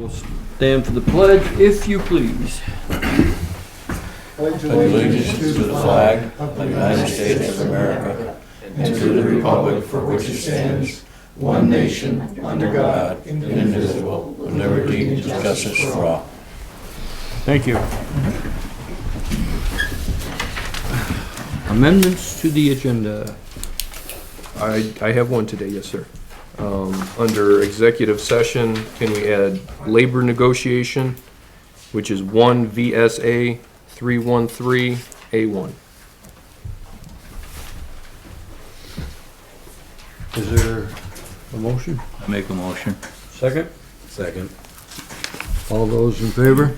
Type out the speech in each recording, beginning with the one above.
We'll stand for the pledge, if you please. Pledge allegiance to the flag of the United States of America and to the republic for which it stands, one nation, under God, indivisible, with liberty and justice for all. Thank you. Amendments to the agenda. I have one today, yes, sir. Under executive session, can we add labor negotiation, which is 1 VSA 313A1? Is there a motion? I make a motion. Second? Second. All those in favor?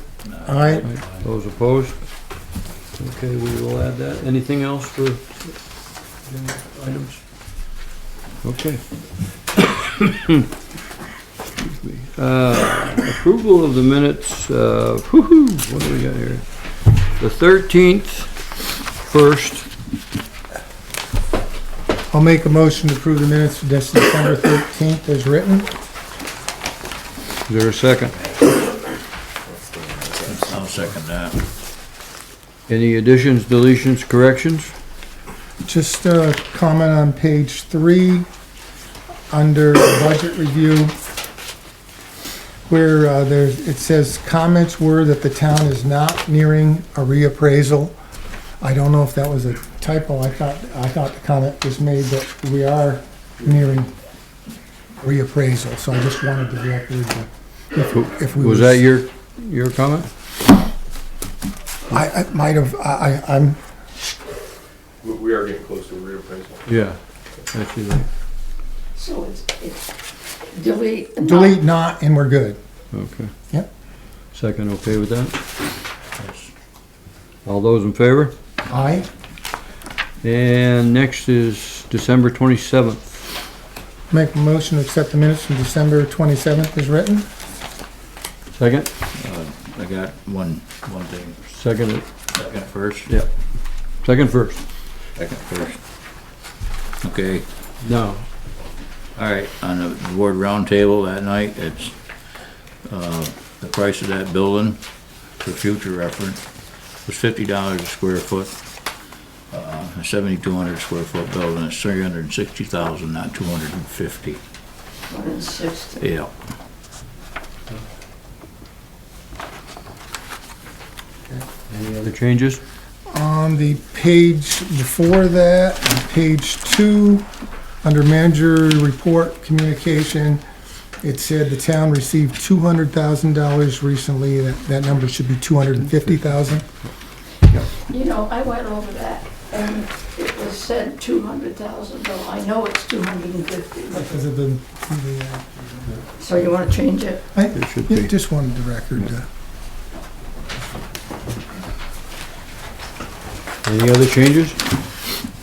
Aye. Those opposed? Okay, we will add that. Anything else for items? Okay. Excuse me. Approval of the minutes, what do we got here? The 13th, first. I'll make a motion to approve the minutes for December 13th as written. Is there a second? I'll second that. Any additions, deletions, corrections? Just a comment on page 3, under budget review, where it says comments were that the town is not nearing a reappraisal. I don't know if that was a typo. I thought the comment was made that we are nearing reappraisal, so I just wanted the record if we Was that your comment? I might have, I'm, We are getting close to a reappraisal. Yeah. Actually, like, So it's delete. delete not, and we're good. okay. Yep. Second, okay with that? All those in favor? Aye. And next is December 27th. Make a motion to accept the minutes from December 27th as written. Second? I got one thing. Second, Second first? yeah. Second first. Second first. Okay, No. all right, on the board roundtable that night, it's, the price of that building, for future reference, was $50 a square foot. A 7,200 square foot building is $360,000, not $250. 160. Yeah. Any other changes? On the page before that, on page 2, under manager report communication, it said the town received $200,000 recently. That number should be $250,000. You know, I went over that and it was said 200,000, though I know it's 250. Because of the So you want to change it? It should be. just wanted the record to. Any other changes?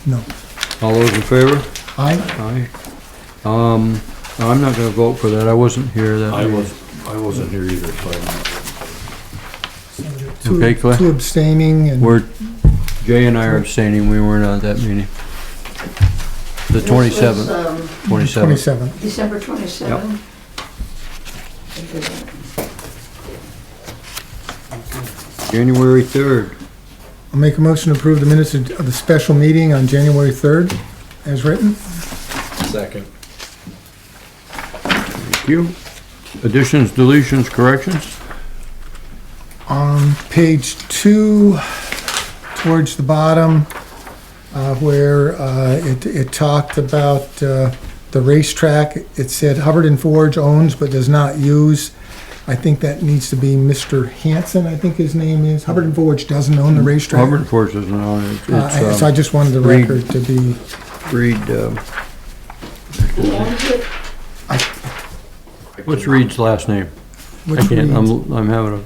No. All those in favor? Aye. Aye. I'm not gonna vote for that. I wasn't here that meeting. I wasn't here either, so Okay, Clay. 2 abstaining and. Jay and I are abstaining. We weren't at that meeting. The 27th. 27th. 27th. December 27. January 3rd. I'll make a motion to approve the minutes of the special meeting on January 3rd as written. second. Thank you. Additions, deletions, corrections? On page 2, towards the bottom, where it talked about the racetrack, it said Hubbard and Forge owns but does not use. I think that needs to be Mr. Hanson, I think his name is. Hubbard and Forge doesn't own the racetrack. Hubbard and Forge doesn't own it. It's, So I just wanted the Reed. record to be, Reed, Who owns it? what's Reed's last name? I which can't, Reed? I'm having a,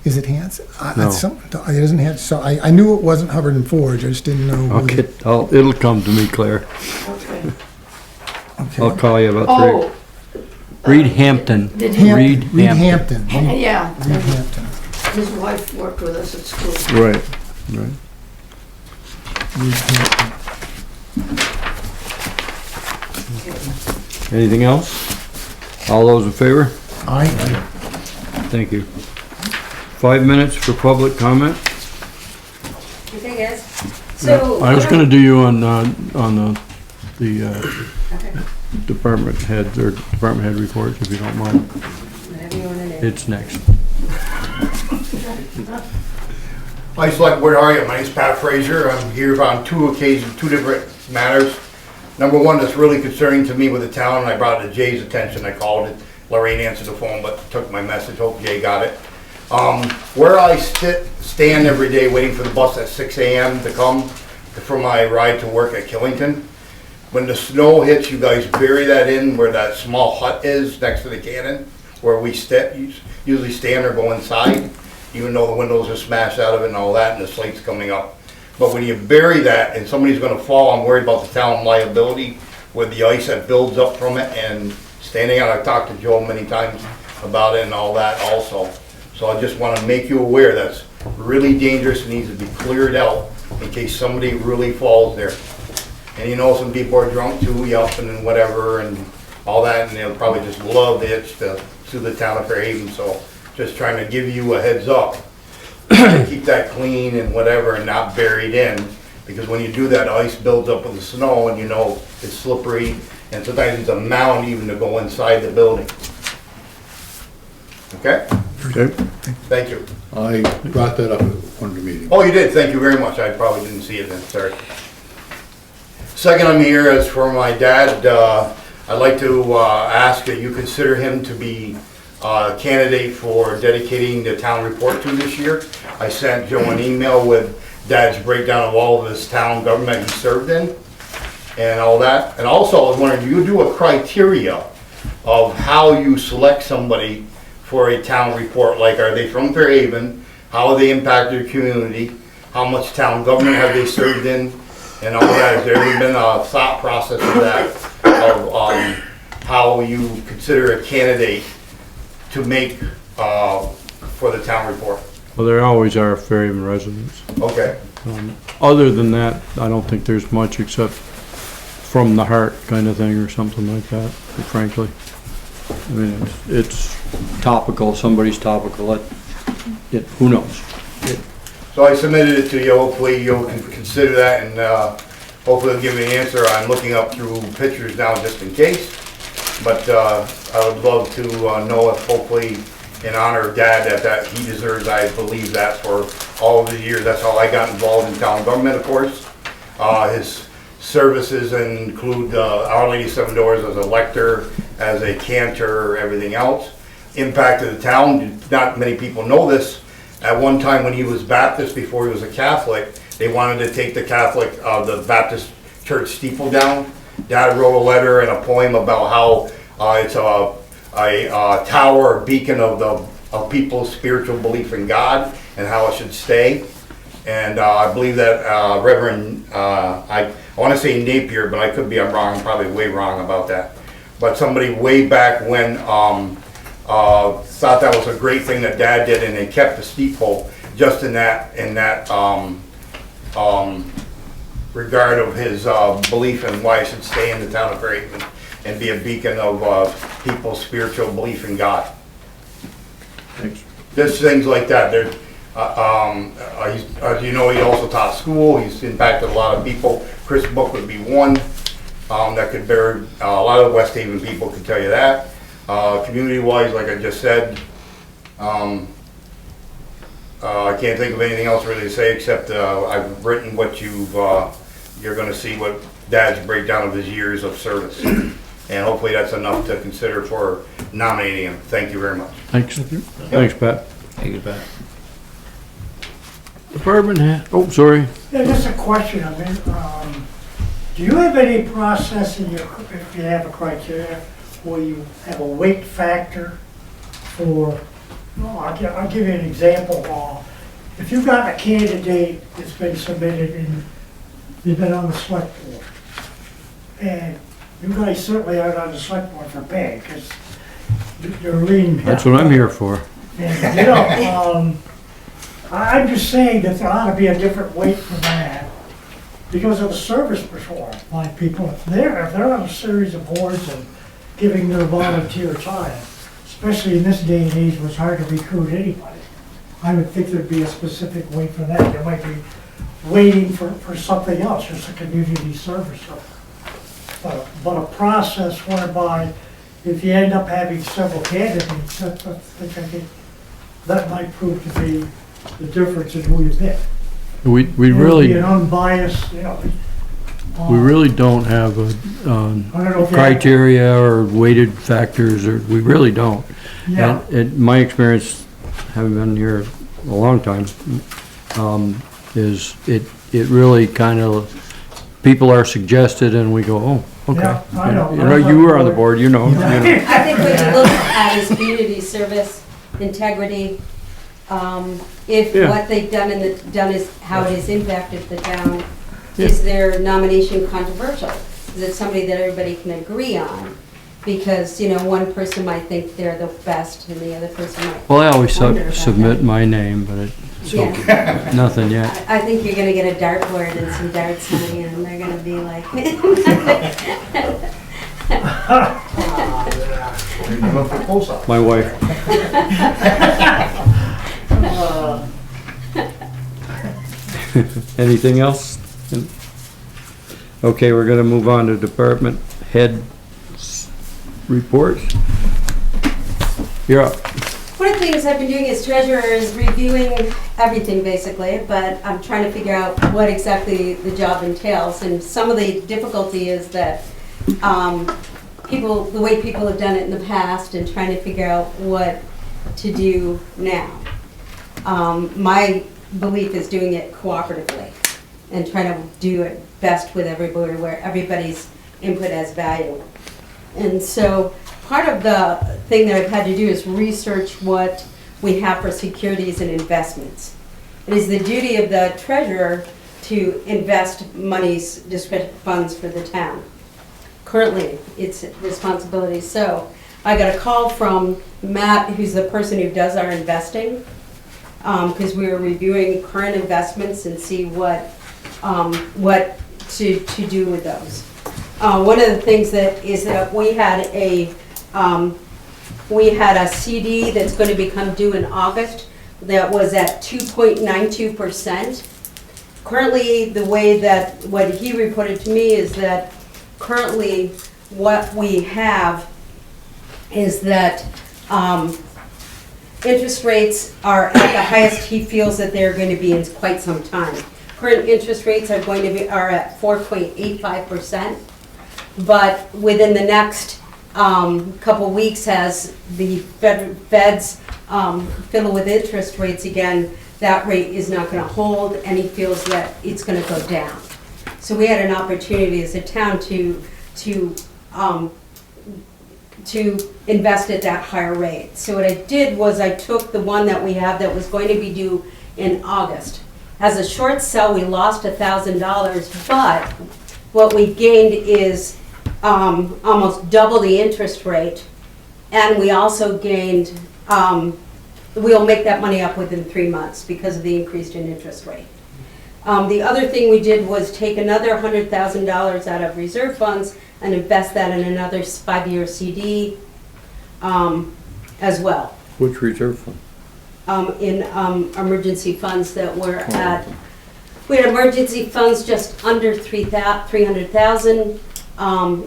Is it Hanson? No. It doesn't have, so I knew it wasn't Hubbard and Forge, I just didn't know. who okay, the- it'll come to me, Claire. Okay. Okay. I'll call you about Oh. Reed Hampton. Did he? Reed Reed Hampton. Hampton. Yeah. Reed Hampton. His wife worked with us at school. Right, right. Reed Hampton. Anything else? All those in favor? Aye. Thank you. 5 minutes for public comment. Okay, guys. So. I was gonna do you on the Okay, department heads or department head reports, if you don't mind. whatever you wanna do. It's next. Hi, Select Board, how are you? My name's Pat Frazier. I'm here on two occasions, two different matters. Number one that's really concerning to me with the town, and I brought it to Jay's attention. I called it. Lorraine answered the phone, but took my message. Hope Jay got it. Where I stand every day waiting for the bus at 6 a.m. to come for my ride to work at Killington. When the snow hits, you guys bury that in where that small hut is next to the cannon, where we usually stand or go inside, even though the windows are smashed out of it and all that, and the slate's coming up. But when you bury that and somebody's gonna fall, I'm worried about the town liability with the ice that builds up from it and standing out. I've talked to Joe many times about it and all that also. So I just wanna make you aware that's really dangerous and needs to be cleared out in case somebody really falls there. And you know, some people are drunk too, yelping and whatever and all that, and they'll probably just love the itch to sue the town of Fairhaven. So just trying to give you a heads up. Keep that clean and whatever and not buried in, because when you do that, ice builds up with the snow and you know it's slippery, and sometimes it's a mound even to go inside the building. Okay? Okay. Thank you. I brought that up at one of the meetings. Oh, you did? Thank you very much. I probably didn't see it then, sorry. Second, I'm here is for my dad. I'd like to ask that you consider him to be a candidate for dedicating the town report to this year. I sent Joe an email with Dad's breakdown of all of his town government he served in and all that. And also, I was wondering, do you do a criteria of how you select somebody for a town report? Like, are they from Fairhaven? How have they impacted their community? How much town government have they served in? And all that. Has there ever been a thought process of that, of how you consider a candidate to make for the town report? Well, there always are Fairhaven residents. Okay. Other than that, I don't think there's much except from the heart kind of thing or something like that, frankly. I mean, it's topical, somebody's topical, who knows? So I submitted it to you. Hopefully you'll consider that, and hopefully they'll give me an answer. I'm looking up through pictures now just in case. But I would love to know if hopefully in honor of Dad that he deserves, I believe that for all of the years. That's how I got involved in town government, of course. His services include Our Lady of Seven Doors as a lector, as a cantor, everything else. Impact of the town, not many people know this. At one time when he was Baptist, before he was a Catholic, they wanted to take the the Baptist church steeple down. Dad wrote a letter and a poem about how it's a tower, a beacon of people's spiritual belief in God and how it should stay. And I believe that Reverend, I want to say Napier, but I'm wrong, I'm probably way wrong about that. But somebody way back when thought that was a great thing that Dad did, and they kept the steeple just in that regard of his belief in why it should stay in the town of Fairhaven and be a beacon of people's spiritual belief in God. Thanks. Just things like that. There's, as you know, he also taught school. He's impacted a lot of people. Chris Book would be one that could bear. A lot of West Haven people could tell you that. Community-wise, like I just said, I can't think of anything else really to say except I've written what you're going to see what Dad's breakdown of his years of service, and hopefully that's enough to consider for nominating him. Thank you very much. Thanks. Thanks, Pat. Thank you, Pat. Department head, oh, sorry. Yeah, just a question, do you have any process in your, if you have a criteria, where you have a weight factor for, I'll give you an example. If you've got a candidate that's been submitted and you've been on the select board, and you guys certainly aren't on the select board for pay, because you're lean. That's what I'm here for. And, you know, I'm just saying that there ought to be a different weight for that because of the service performed by people. If they're on a series of boards and giving their volunteer time, especially in this day and age, where it's hard to recruit anybody. I would think there'd be a specific way for that. There might be waiting for something else, just a community service. But a process whereby if you end up having several candidates, that might prove to be the difference in who you pick. We It would be really, an unbiased, we really don't have a, I don't know if you have- criteria or weighted factors, or, we really don't. Yeah, And my experience, having been here a long time, is it really kind of, people are suggested and we go, oh, okay. Yeah, I know. You know, you were on the board, you know. Yeah. I think what you look at is community service, integrity, if Yeah. what they've done is how it has impacted the town. Is their nomination controversial? Is it somebody that everybody can agree on? Because, one person might think they're the best and the other person might. Well, I always wonder about submit that. my name, but it's Yeah. okay. Nothing yet. I think you're gonna get a dartboard and some darts on you, and they're gonna be like. My wife. Anything else? Okay, we're gonna move on to department head reports. You're up. One of the things I've been doing as treasurer is reviewing everything basically, but I'm trying to figure out what exactly the job entails. And some of the difficulty is that the way people have done it in the past and trying to figure out what to do now. My belief is doing it cooperatively and trying to do it best with everybody where everybody's input has value. And so part of the thing that I've had to do is research what we have for securities and investments. It is the duty of the treasurer to invest money's discretionary funds for the town. Currently, it's responsibility. So I got a call from Matt, who's the person who does our investing, because we were reviewing current investments and see what to do with those. One of the things that is that we had a CD that's going to become due in August that was at 2.92%. Currently, the way that what he reported to me is that currently what we have is that interest rates are at the highest he feels that they're going to be in quite some time. Current interest rates are at 4.85%, but within the next couple weeks, as the feds fiddle with interest rates again, that rate is not going to hold, and he feels that it's going to go down. So we had an opportunity as a town to invest at that higher rate. So what I did was I took the one that we have that was going to be due in August. As a short sell, we lost $1,000, but what we gained is almost double the interest rate, and we also gained, we'll make that money up within 3 months because of the increase in interest rate. The other thing we did was take another $100,000 out of reserve funds and invest that in another 5-year CD as well. Which reserve fund? In emergency funds that were at, we had emergency funds just under 300,000.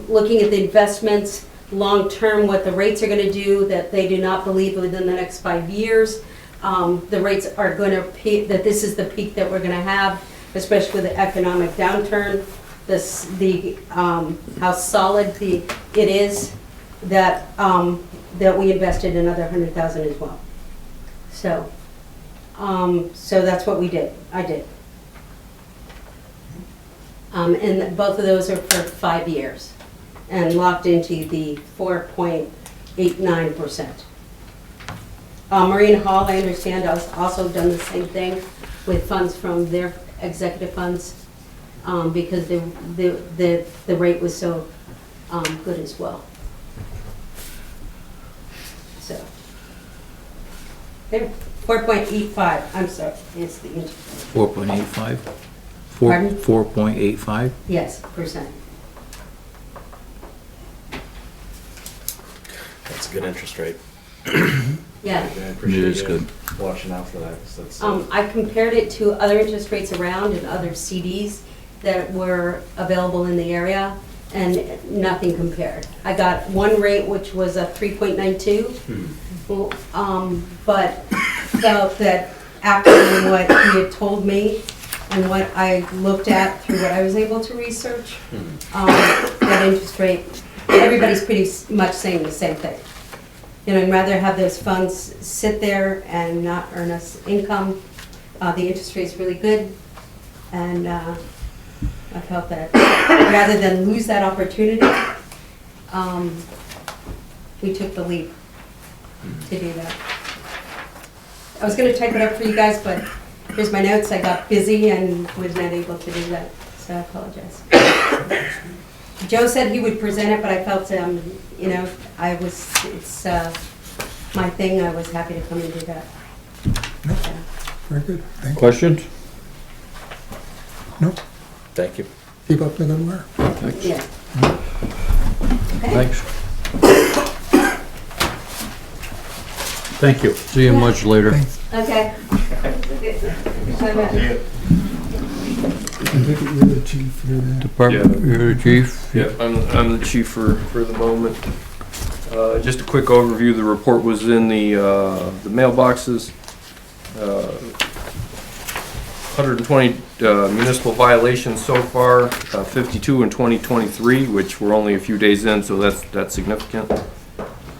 Looking at the investments, long-term, what the rates are going to do, that they do not believe within the next 5 years. The rates are going to peak, that this is the peak that we're going to have, especially with the economic downturn. How solid it is that that we invested another $100,000 as well. So, so that's what we did. I did. And both of those are for 5 years and locked into the 4.89%. Marine Hall, I understand, has also done the same thing with funds from their executive funds because the rate was so good as well. So, there, 4.85, I'm sorry, it's the interest. 4.85? Pardon? 4.85? Yes, percent. That's a good interest rate. Yeah. It is good. Watching out for that, 'cause that's. I compared it to other interest rates around and other CDs that were available in the area, and nothing compared. I got one rate which was a 3.92, but felt that after what he had told me and what I looked at through what I was able to research, that interest rate, everybody's pretty much saying the same thing. You know, I'd rather have those funds sit there and not earn us income. The interest rate's really good, and I felt that rather than lose that opportunity, we took the leap to do that. I was gonna type it up for you guys, but here's my notes. I got busy and was not able to do that, so I apologize. Joe said he would present it, but I felt, you know, it's my thing. I was happy to come and do that. Very good. Thank you. Questions? No, Thank you. keep up the good work. Yeah. Okay. Thanks. Thank you. See you much later. Thanks. Okay. I think you're the chief, you're the... Department, you're the chief? Yeah, I'm the chief for the moment. Just a quick overview, the report was in the mailboxes. 120 municipal violations so far, 52 in 2023, which we're only a few days in, so that's significant.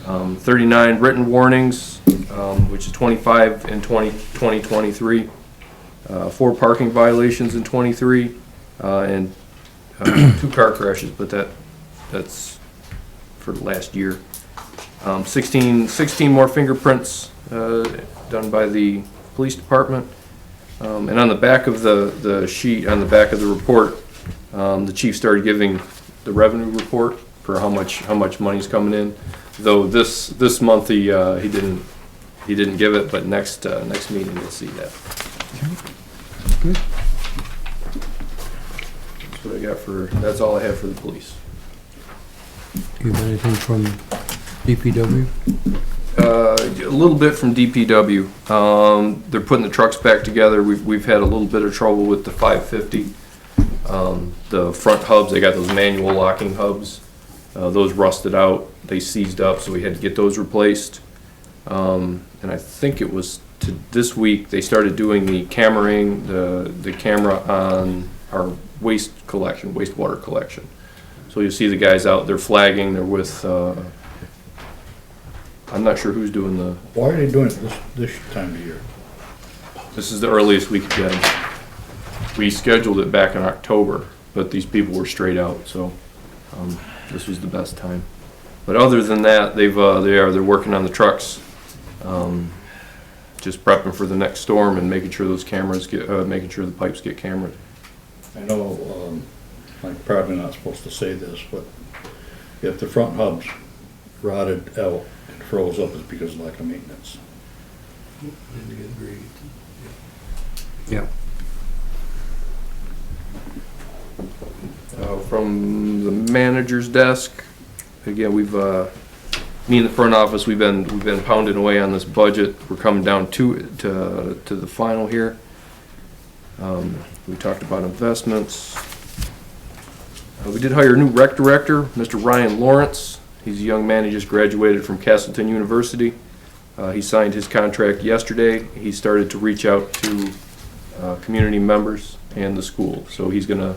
39 written warnings, which is 25 in 2023. 4 parking violations in 23, and 2 car crashes, but that's for last year. 16 more fingerprints done by the police department. And on the back of the sheet, on the back of the report, the chief started giving the revenue report for how much money's coming in. Though this month he didn't give it, but next meeting you'll see that. Good. That's what I got that's all I have for the police. You got anything from DPW? A little bit from DPW. They're putting the trucks back together. We've had a little bit of trouble with the 550. The front hubs, they got those manual locking hubs. Those rusted out. They seized up, so we had to get those replaced. And I think it was this week they started doing the cameraing, the camera on our wastewater collection. So you see the guys out, they're flagging, they're with, I'm not sure who's doing Why are they doing it this time of year? this is the earliest we could get them. We scheduled it back in October, but these people were straight out, so this was the best time. But other than that, they're working on the trucks, just prepping for the next storm and making sure those cameras making sure the pipes get cameraed. I know, I'm probably not supposed to say this, but if the front hubs rotted out and froze up, it's because of lack of maintenance. Yeah. From the manager's desk, again, me in the front office, we've been pounding away on this budget. We're coming down to the final here. We talked about investments. We did hire a new rec director, Mr. Ryan Lawrence. He's a young man, he just graduated from Castleton University. He signed his contract yesterday. He started to reach out to community members and the school. So he's gonna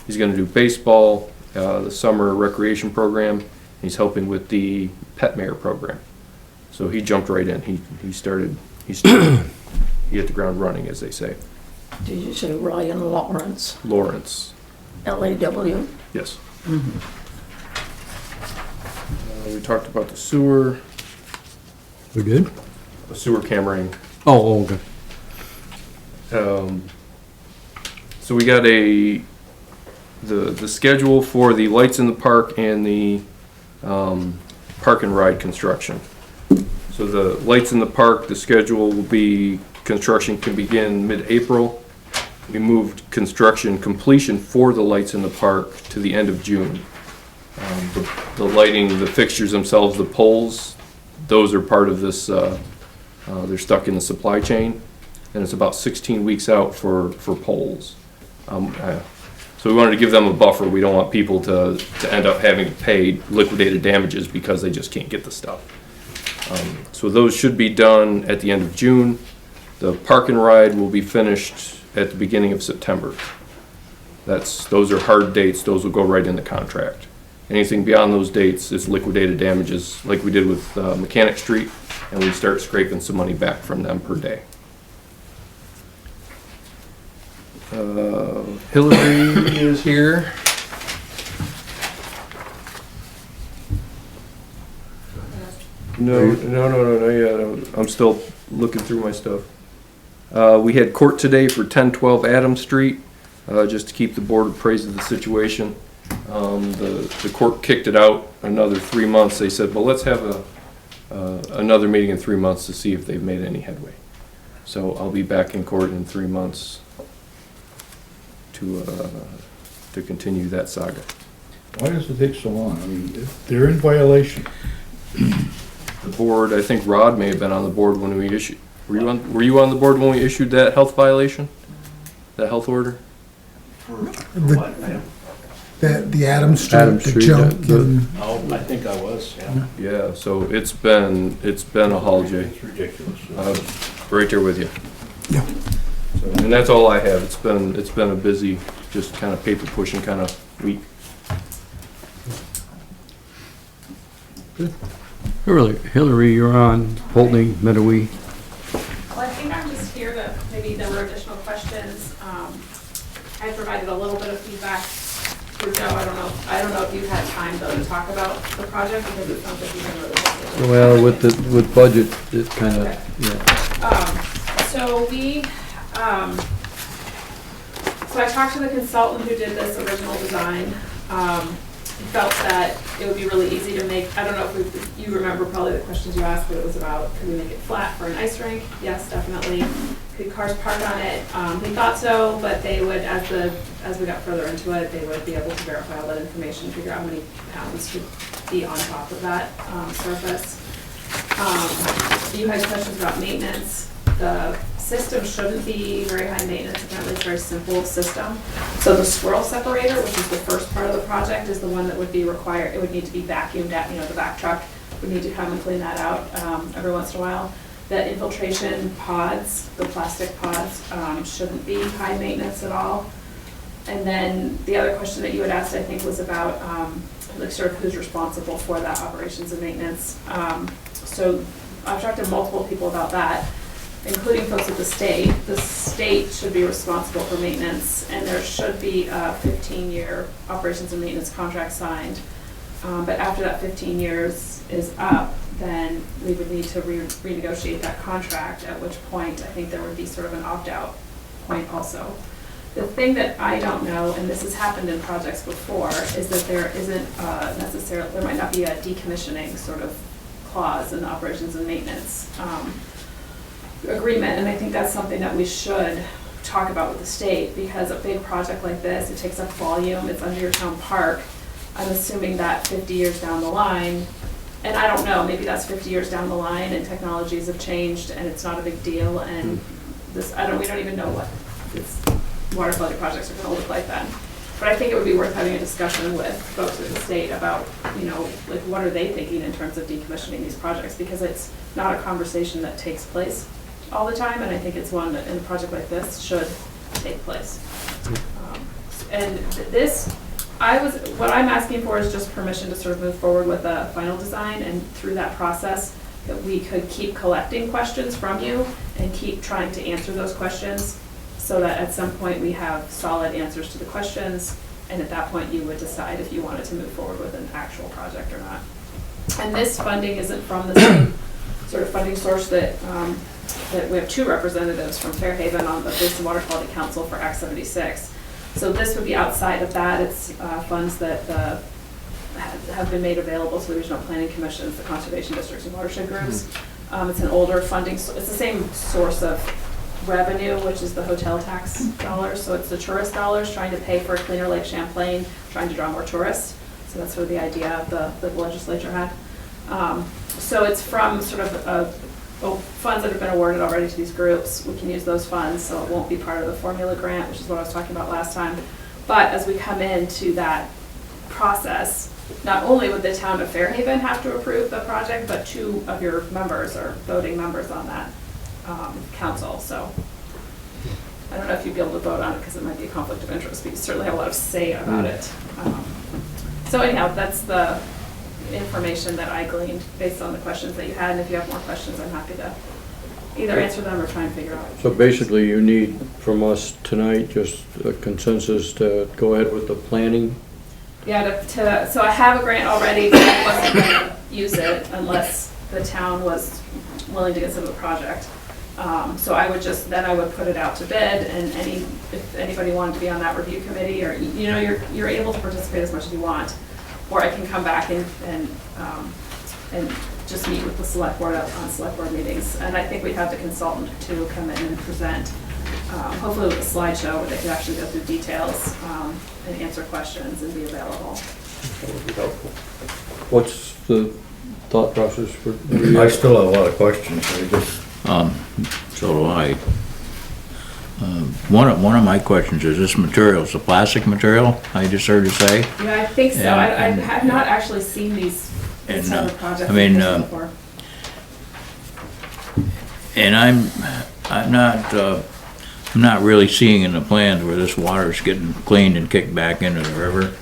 do baseball, the summer recreation program. He's helping with the pet mayor program. So he jumped right in. He hit the ground running, as they say. Did you say Ryan Lawrence? Lawrence. L-A-W? Yes. We talked about the sewer. We did? The sewer cameraing. Oh, okay. So we got the schedule for the lights in the park and the park and ride construction. So the lights in the park, the schedule will be construction can begin mid-April. We moved construction completion for the lights in the park to the end of June. The lighting, the fixtures themselves, the poles, those are part of this, they're stuck in the supply chain, and it's about 16 weeks out for poles. So we wanted to give them a buffer. We don't want people to end up having to pay liquidated damages because they just can't get the stuff. So those should be done at the end of June. The park and ride will be finished at the beginning of September. Those are hard dates. Those will go right in the contract. Anything beyond those dates is liquidated damages, like we did with Mechanic Street, and we start scraping some money back from them per day. Hillary is here. No, yeah, I'm still looking through my stuff. We had court today for 1012 Adams Street, just to keep the board appraised of the situation. The court kicked it out another 3 months. They said, well, let's have another meeting in 3 months to see if they've made any headway. So I'll be back in court in 3 months to continue that saga. Why does it take so long? I mean, if they're in violation. The board, I think Rod may have been on the board when we issued, were you on the board when we issued that health violation? That health order? The Adams Street, Adams the Street, junk, and Oh, I think I was, yeah. Yeah, so it's been a holiday. It's ridiculous. Right there with you. Yeah. So, and that's all I have. It's been a busy, just kind of paper pushing kind of week. Hillary, you're on. Holding, Medowee. Well, I think I'm just here to, maybe there were additional questions. I provided a little bit of feedback to Joe. I don't know if you've had time though to talk about the project because it sounds like you've been really busy. Well, with budget, it kind of, Okay. yeah. So so I talked to the consultant who did this original design. He felt that it would be really easy to make, I don't know if you remember probably the questions you asked, but it was about, could we make it flat for an ice rink? Yes, definitely. Could cars park on it? He thought so, but they would, as we got further into it, they would be able to verify all that information, figure out how many pounds should be on top of that surface. You had questions about maintenance. The system shouldn't be very high maintenance. Apparently it's a very simple system. So the swirl separator, which is the first part of the project, is the one that would be required. It would need to be vacuumed out, the back truck would need to come and clean that out every once in a while. The infiltration pods, the plastic pods, shouldn't be high maintenance at all. And then the other question that you had asked, I think, was about like sort of who's responsible for that operations and maintenance. So I've talked to multiple people about that, including folks at the state. The state should be responsible for maintenance, and there should be a 15-year operations and maintenance contract signed. But after that 15 years is up, then we would need to renegotiate that contract, at which point I think there would be sort of an opt-out point also. The thing that I don't know, and this has happened in projects before, is that there isn't necessarily, there might not be a decommissioning sort of clause in the operations and maintenance agreement, and I think that's something that we should talk about with the state, because a big project like this, it takes up volume, it's under your town park. I'm assuming that 50 years down the line, and I don't know, maybe that's 50 years down the line and technologies have changed and it's not a big deal, and we don't even know what this water quality projects are gonna look like then. But I think it would be worth having a discussion with folks at the state about, like what are they thinking in terms of decommissioning these projects, because it's not a conversation that takes place all the time, and I think it's one that in a project like this should take place. And what I'm asking for is just permission to sort of move forward with a final design, and through that process, that we could keep collecting questions from you and keep trying to answer those questions, so that at some point we have solid answers to the questions, and at that point you would decide if you wanted to move forward with an actual project or not. And this funding isn't from the same sort of funding source that we have two representatives from Fairhaven on the Basin Water Quality Council for Act 76. So this would be outside of that. It's funds that have been made available to the regional planning commissions, the conservation districts, and watershed groups. It's an older funding, it's the same source of revenue, which is the hotel tax dollars. So it's the tourist dollars trying to pay for a cleaner Lake Champlain, trying to draw more tourists. So that's sort of the idea the legislature had. So it's from sort of funds that have been awarded already to these groups. We can use those funds, so it won't be part of the formula grant, which is what I was talking about last time. But as we come into that process, not only would the town of Fairhaven have to approve the project, but 2 of your members are voting members on that council. So I don't know if you'd be able to vote on it because it might be a conflict of interest, but you certainly have a lot of say about it. So anyhow, that's the information that I gleaned based on the questions that you had. And if you have more questions, I'm happy to either answer them or try and figure out. So basically you need from us tonight just a consensus to go ahead with the planning. Yeah, so I have a grant already, but I wasn't going to use it unless the town was willing to consider the project. So I would I would put it out to bid, and if anybody wanted to be on that review committee, or you're able to participate as much as you want, or I can come back and just meet with the select board on select board meetings. And I think we'd have the consultant to come in and present, hopefully with a slideshow where they could actually go through details and answer questions and be available. That would be helpful. What's the thought process for? I still have a lot of questions, I just, So do I. One of my questions is this material, it's a plastic material, I just heard you say? Yeah, I think so. Yeah, I have not actually seen these And, type of projects I mean, before. And I'm not really seeing in the plans where this water is getting cleaned and kicked back into the river.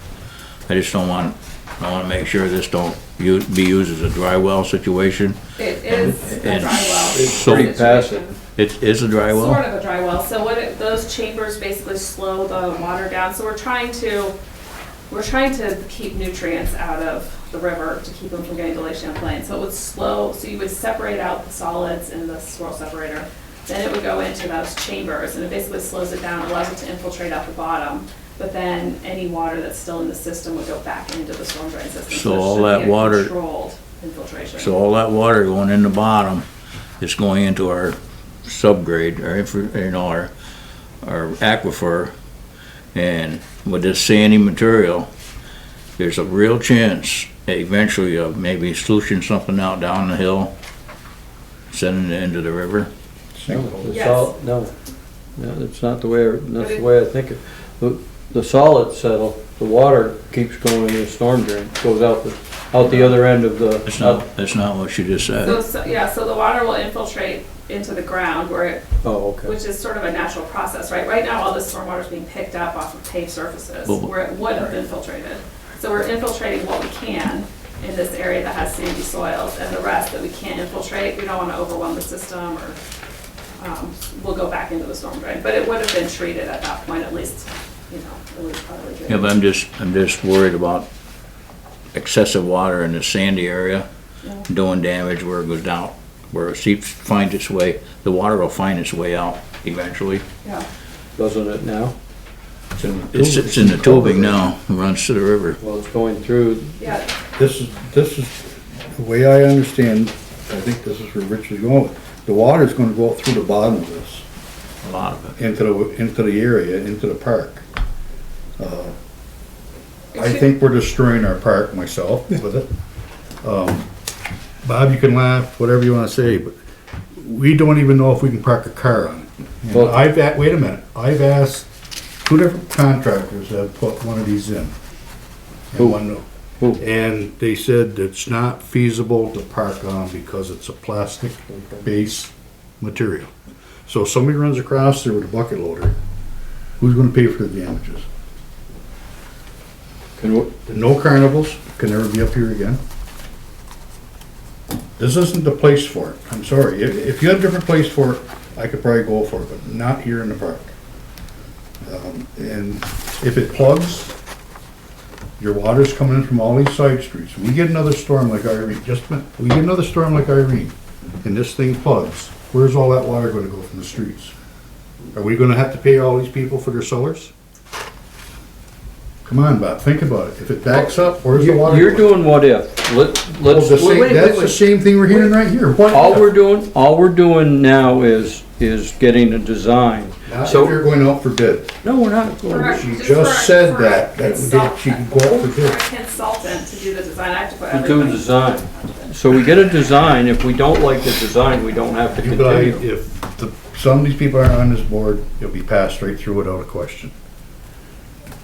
I just I want to make sure this don't be used as a dry well situation. It is a dry well. It's pretty passive. It is a dry well? Sort of a dry well. So those chambers basically slow the water down. So we're trying to keep nutrients out of the river to keep them from getting to Lake Champlain. So it would slow, so you would separate out the solids in the swirl separator. Then it would go into those chambers, and it basically slows it down, allows it to infiltrate out the bottom. But then any water that's still in the system would go back into the storm drain system. So it all should that be a water- controlled infiltration. So all that water going in the bottom is going into our subgrade, our aquifer, and with this sandy material, there's a real chance eventually of maybe sluicing something out down the hill, sending it into the river. Yes. No, that's not the way, that's the way I think it. The solids settle, the water keeps going in the storm drain, goes out the other end of the. That's not what you just said. So the water will infiltrate into the ground which is sort of a natural process, right? Right now, all this stormwater is being picked up off of paved surfaces where it would have infiltrated. So we're infiltrating what we can in this area that has sandy soils, and the rest that we can't infiltrate, we don't want to overwhelm the system, or we'll go back into the storm drain. But it would have been treated at that point, at least, it was probably good. Yeah, but I'm just worried about excessive water in the sandy area doing damage where it goes down, where it finds its way. The water will find its way out eventually. Yeah. Doesn't it now? It sits in the tubing now and runs to the river. Well, it's going through. Yeah. this is, the way I understand, I think this is where Rich is going with. The water's gonna go out through the bottom of this, A lot of it. into the area, into the park. I think we're destroying our park myself with it. Bob, you can laugh, whatever you wanna say, but we don't even know if we can park a car on it. And Well- wait a minute, I've asked 2 different contractors that have put one of these in. Who? Who? And they said it's not feasible to park on because it's a plastic base material. So if somebody runs across there with a bucket loader, who's gonna pay for the damages? No carnivals can never be up here again. This isn't the place for it, I'm sorry. If you had a different place for it, I could probably go for it, but not here in the park. And if it plugs, your water's coming in from all these side streets. We get another storm like Irene, and this thing plugs. Where's all that water gonna go from the streets? Are we gonna have to pay all these people for their cellars? Come on, Bob, think about it. If it backs up, where's the water You're going? doing what if. Let's, That's the wait. same thing we're hearing right here. What All if? we're doing now is getting a design. Not if So, you're going out for bid. no, we're not. She just said that she can go out for For bid. a consultant to do the design, I have to put To everything. do design. So we get a design, if we don't like the design, we don't have to You guys, continue. if some of these people aren't on this board, it'll be passed straight through without a question.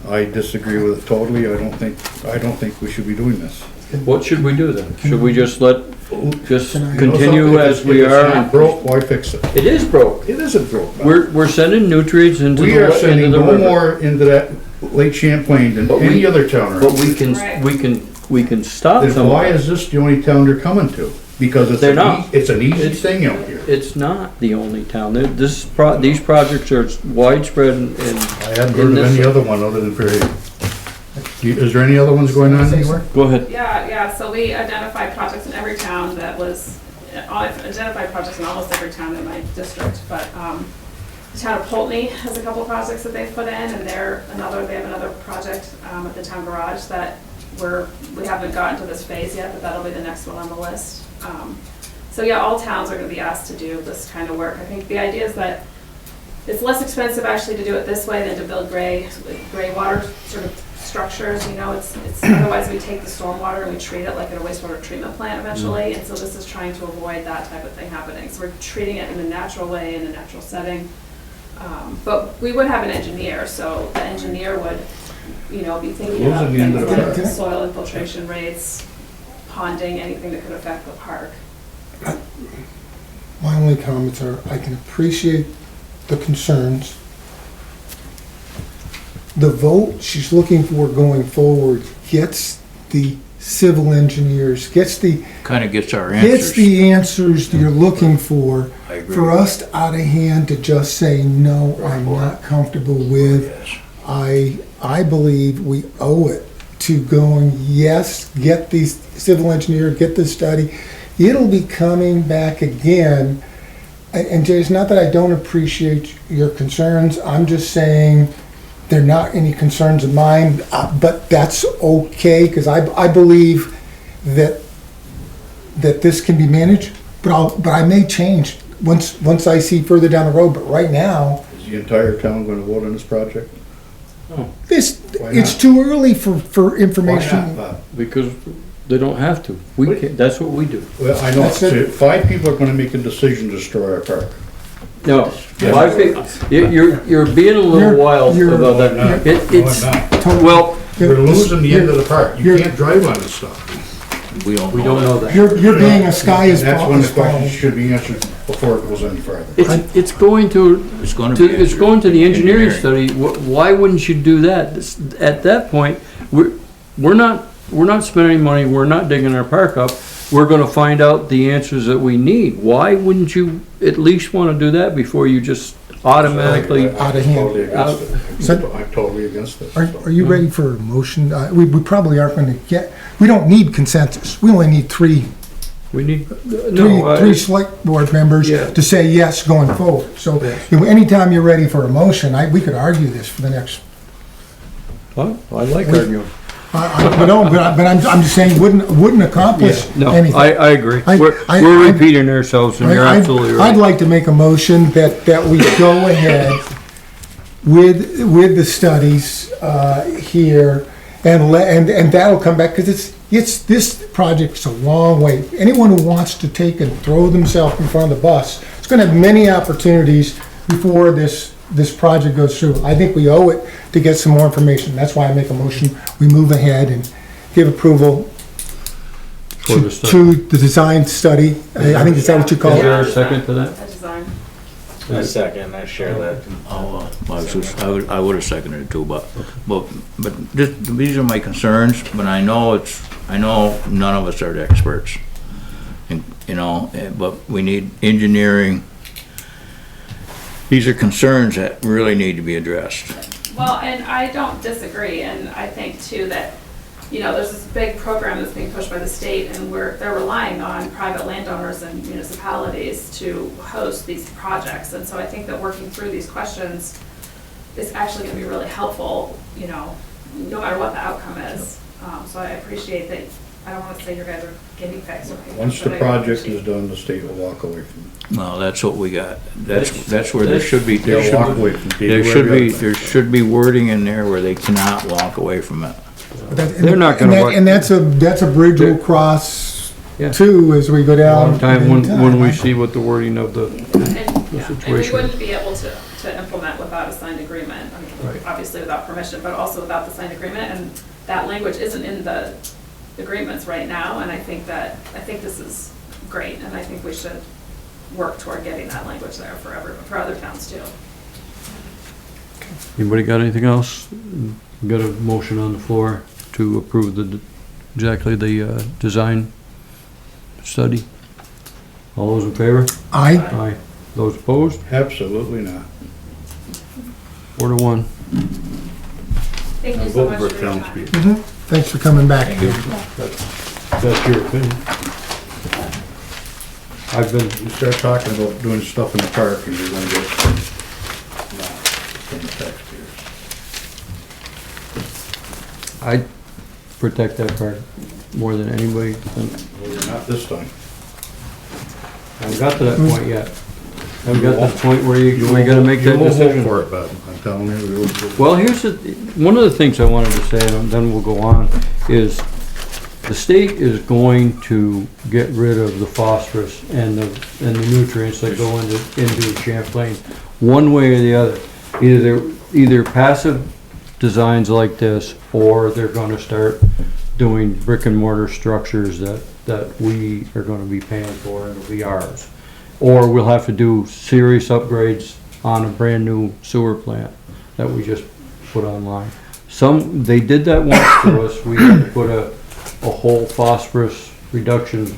I disagree with it totally. I don't think we should be doing this. What should we do then? Should we just just Can I- continue as we If are? it's not broke, why fix it? It is broke. It isn't broke. We're sending nutrients into We are into sending the no river. more into that Lake Champlain than But any other town But around. we can stop Then some. why is this the only town they're coming to? Because it's They're not. it's an easy It's- thing out here. It's not the only town. These projects are widespread and. I hadn't heard of any other one other than Fairhaven. Is there any other ones going on anywhere? Go ahead. Yeah, so we identified projects in every town that was, I've identified projects in almost every town in my district, but, the town of Poultney has a couple of projects that they've put in, and they have another project, at the town garage that we haven't gotten to this phase yet, but that'll be the next one on the list. So yeah, all towns are gonna be asked to do this kind of work. I think the idea is that it's less expensive actually to do it this way than to build gray water sort of structures, you know, it's otherwise we take the stormwater and we treat it like at a wastewater treatment plant eventually, and so this is trying to avoid that type of thing happening. So we're treating it in a natural way, in a natural setting. But we would have an engineer, so the engineer would, you know, be thinking Those about are the end things of the like park. soil infiltration rates, ponding, anything that could affect the park. My only comments are, I can appreciate the concerns. The vote she's looking for going forward gets the civil engineers, gets Kinda gets our the answers. answers that you're looking for. I agree. For us out of hand to just say, no, I'm not comfortable with, Yes. I believe we owe it to going, yes, get these civil engineer, get this study. It'll be coming back again. And Jay, it's not that I don't appreciate your concerns, I'm just saying they're not any concerns of mine, but that's okay, because I believe that this can be managed, but I may change once I see further down the road, but right now, Is the entire town gonna vote on this project? Why it's not? too early for Why information. not, Bob? Because they don't have to. We can, that's what we do. Well, I know, That's it. 5 people are gonna make a decision to destroy our park. No, Yes. I think, you're being a little You're- wild you're- about No, I'm that. not. It's, No, I'm not. well, We're losing the end of the park. You you're- can't drive on this stuff. We don't we don't know that. You're being a sky is And that's when the falling. question should be answered before it goes any further. It's going to, It's gonna be. it's going to the engineering study. Why wouldn't you do that? At that point, we're not spending money, we're not digging our park up. We're gonna find out the answers that we need. Why wouldn't you at least wanna do that before you just automatically? Out of hand. Totally against it. So- I'm totally against this. Are you ready for a motion? We probably aren't gonna we don't need consensus, we only need three We need, no, three select board members Yeah. to say yes going forward. So, you know, anytime you're ready for a motion, we could argue this for the next, well, I like arguing. but I'm just saying, wouldn't accomplish No, anything. I agree. I- We're repeating ourselves and you're absolutely I'd right. like to make a motion that we go ahead with the studies, here, and that'll come back, because this project's a long way. Anyone who wants to take and throw themselves in front of the bus, is gonna have many opportunities before this project goes through. I think we owe it to get some more information. That's why I make a motion, we move ahead and give approval For the study. to the design study. I think is that what you call Is it? there a second to that? A design. I second, I share that. I would have seconded it too, but these are my concerns, but I know none of us are the experts. And, you know, but we need engineering. These are concerns that really need to be addressed. Well, and I don't disagree, and I think too that, you know, there's this big program that's being pushed by the state, and they're relying on private landowners and municipalities to host these projects, and so I think that working through these questions is actually gonna be really helpful, you know, no matter what the outcome is. So I appreciate that, I don't wanna say you guys are guinea pigs or anything. Once the but I project appreciate- is done, the state will walk away from it. Well, that's what we got. That's where there should be, They'll walk away from it. there should be wording in there where they cannot walk away from it. They're not gonna walk- And that's a bridge we'll cross Yeah. two as we go A down. lot of time in when we time. see what the wording of the, And we situation. wouldn't be able to implement without a signed agreement, I mean, Right. obviously without permission, but also without the signed agreement, and that language isn't in the agreements right now, and I think this is great, and I think we should work toward getting that language there for other towns too. anybody got anything else? Got a motion on the floor to approve exactly the design study? All those in favor? Aye. Aye. Those opposed? Absolutely not. 4-1. Thank you I'm so voting much for for your time. townspeople. Thanks for coming back. That's your opinion. I've been, You start talking about doing stuff in the park and you're gonna get knocked from the taxpayers. I protect that part more than anybody. Well, you're not this time. I haven't got to that point yet. I haven't got to the point where you gotta make You that won't vote decision. for it, bud. I'm telling you. you won't vote. Well, here's one of the things I wanted to say, and then we'll go on, is the state is going to get rid of the phosphorus and the nutrients that go into Champlain, one way or the other. Either passive designs like this, or they're gonna start doing brick and mortar structures that we are gonna be paying for and it'll be ours. Or we'll have to do serious upgrades on a brand new sewer plant that we just put online. They did that once to us, we had to put a whole phosphorus reduction,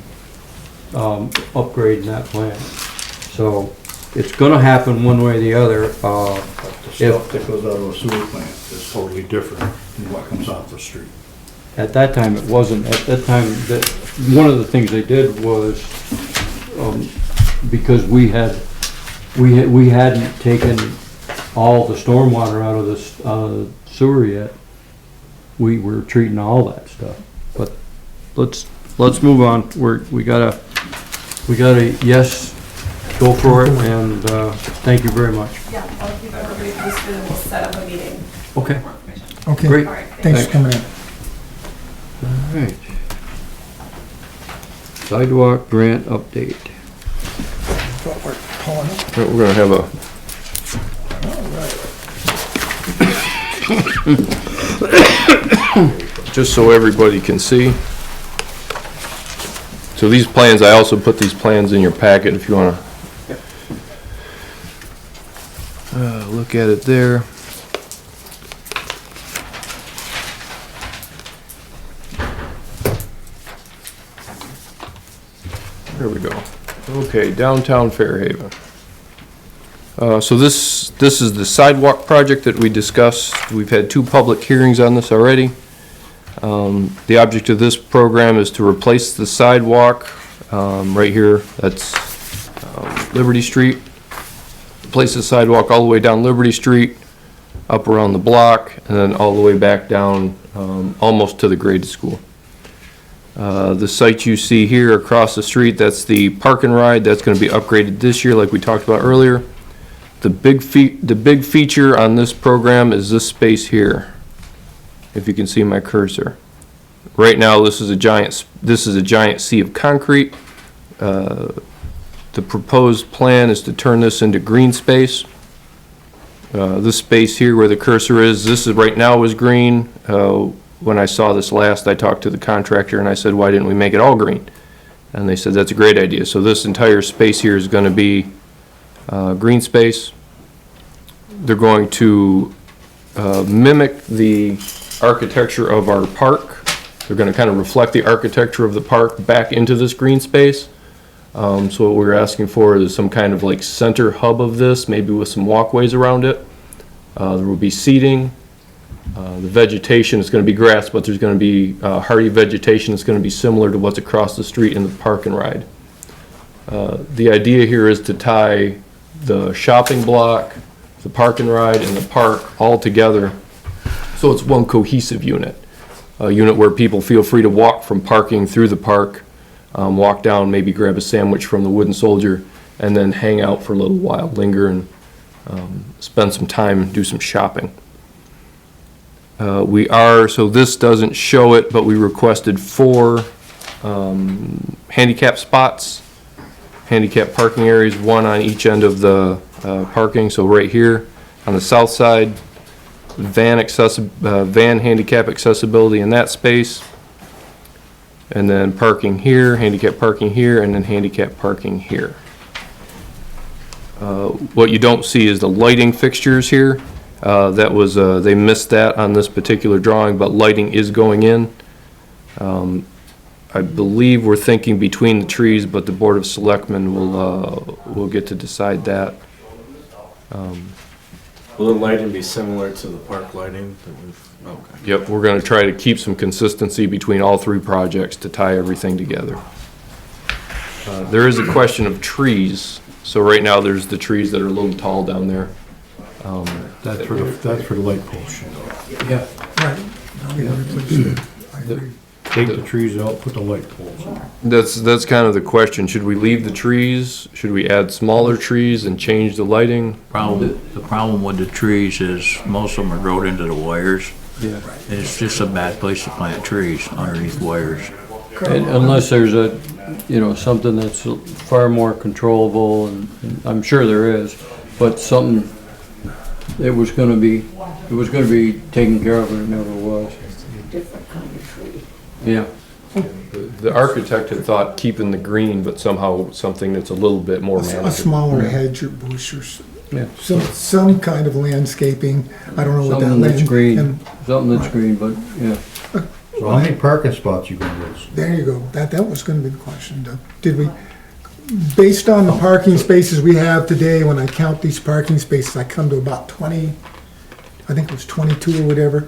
upgrade in that plant. So, it's gonna happen one way or the other, The stuff that goes out of a sewer plant is totally different than what comes off the street. At that time, it wasn't. At that time, one of the things they did was, because we hadn't taken all the stormwater out of the sewer yet, we were treating all that stuff. But let's move on. We got a yes, go for it, and thank you very much. Yeah, I'll keep everybody posted and we'll set up a meeting. Okay. More information. Okay, Great. All right, thanks for coming in. All right. Sidewalk grant update. What we're pulling up. We're gonna have just so everybody can see. So these plans, I also put these plans in your packet if you wanna look at it there. There we go. Okay, downtown Fairhaven. So this is the sidewalk project that we discussed. We've had 2 public hearings on this already. The object of this program is to replace the sidewalk right here. That's Liberty Street. Replace the sidewalk all the way down Liberty Street, up around the block, and then all the way back down almost to the grade school. The site you see here across the street, that's the park and ride. That's going to be upgraded this year like we talked about earlier. The big feature on this program is this space here, if you can see my cursor. Right now this is a giant sea of concrete. The proposed plan is to turn this into green space. This space here where the cursor is, right now is green. When I saw this last, I talked to the contractor and I said, why didn't we make it all green? And they said, that's a great idea. So this entire space here is going to be green space. They're going to mimic the architecture of our park. They're going to kind of reflect the architecture of the park back into this green space. So what we're asking for is some kind of like center hub of this, maybe with some walkways around it. There will be seating. The vegetation is going to be grass, but there's going to be hardy vegetation that's going to be similar to what's across the street in the park and ride. The idea here is to tie the shopping block, the park and ride, and the park all together so it's one cohesive unit. A unit where people feel free to walk from parking through the park, walk down, maybe grab a sandwich from the Wooden Soldier, and then hang out for a little while, linger and spend some time and do some shopping. So this doesn't show it, but we requested 4 handicap spots, handicap parking areas, one on each end of the parking. So right here on the south side, van handicap accessibility in that space. And then parking here, handicap parking here, and then handicap parking here. What you don't see is the lighting fixtures here. That was, they missed that on this particular drawing, but lighting is going in. I believe we're thinking between the trees, but the Board of Selectmen will get to decide that. Will the lighting be similar to the park lighting that we've, okay. Yep, we're gonna try to keep some consistency between all three projects to tie everything together. There is a question of trees. So right now, there's the trees that are a little tall down there. That's for the light poles. Yeah. Right. No, we gotta replace it. I agree. Take the trees out, put the light poles in. That's kind of the question. Should we leave the trees? Should we add smaller trees and change the lighting? The problem with the trees is most of them are growed into the wires. Yeah. And it's just a bad place to plant trees underneath wires. Unless there's a, something that's far more controllable, and I'm sure there is, but something, it was gonna be taken care of, and it never was. Different kind of tree. Yeah. The architect had thought keeping the green, but somehow something that's a little bit more A manageable. smaller hedge or bush or Yeah. some kind of landscaping. I don't know what that. Something that's green, and something that's green, but, yeah. So how many parking spots you gonna lose? There you go. That was gonna be the question, Doug. Did we, based on the parking spaces we have today, when I count these parking spaces, I come to about 20, I think it was 22 or whatever.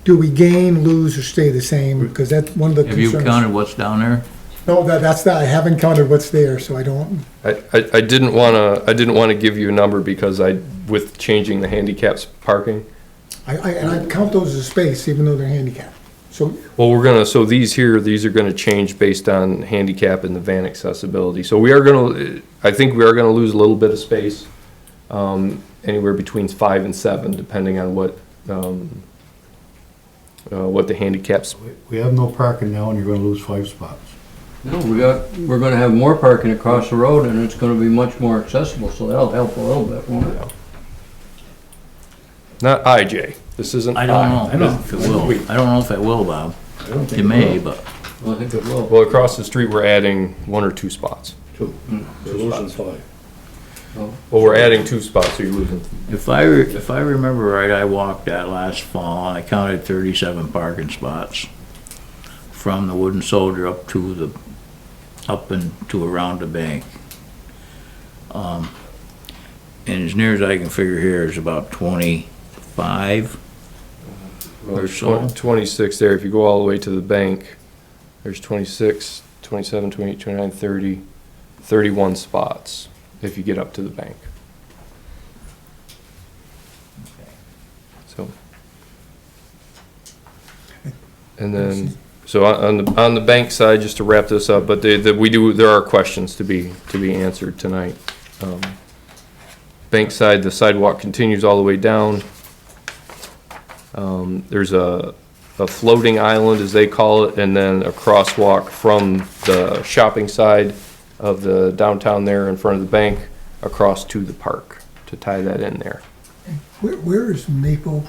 Do we gain, lose, or stay the same? Because that's one of the Have concerns. you counted what's down there? No, that's not, I haven't counted what's there, so I don't, I didn't wanna give you a number because with changing the handicaps parking. and I count those as space, even though they're handicapped. So, Well, so these are gonna change based on handicap and the van accessibility. So I think we are gonna lose a little bit of space, anywhere between 5 and 7, depending on what the handicaps. We have no parking now and you're gonna lose 5 spots. No, we're gonna have more parking across the road, and it's gonna be much more accessible, so that'll help a little bit, won't it? Not IJ, this isn't. I don't know if it will. I don't know if it will, Bob. It may, but Well, I think it will. Well, across the street, we're adding 1 or 2 spots. You're losing 5. Well, we're adding 2 spots, so you're losing. if I remember right, I walked that last fall, and I counted 37 parking spots from the Wooden Soldier up and to around the bank. And as near as I can figure here is about 25 or so. 26 there. If you go all the way to the bank, there's 26, 27, 28, 29, 30, 31 spots if you get up to the bank. So. And then, so on the bank side, just to wrap this up, but there are questions to be answered tonight. Bank side, the sidewalk continues all the way down. There's a floating island, as they call it, and then a crosswalk from the shopping side of the downtown there in front of the bank across to the park to tie that in there. where is Maple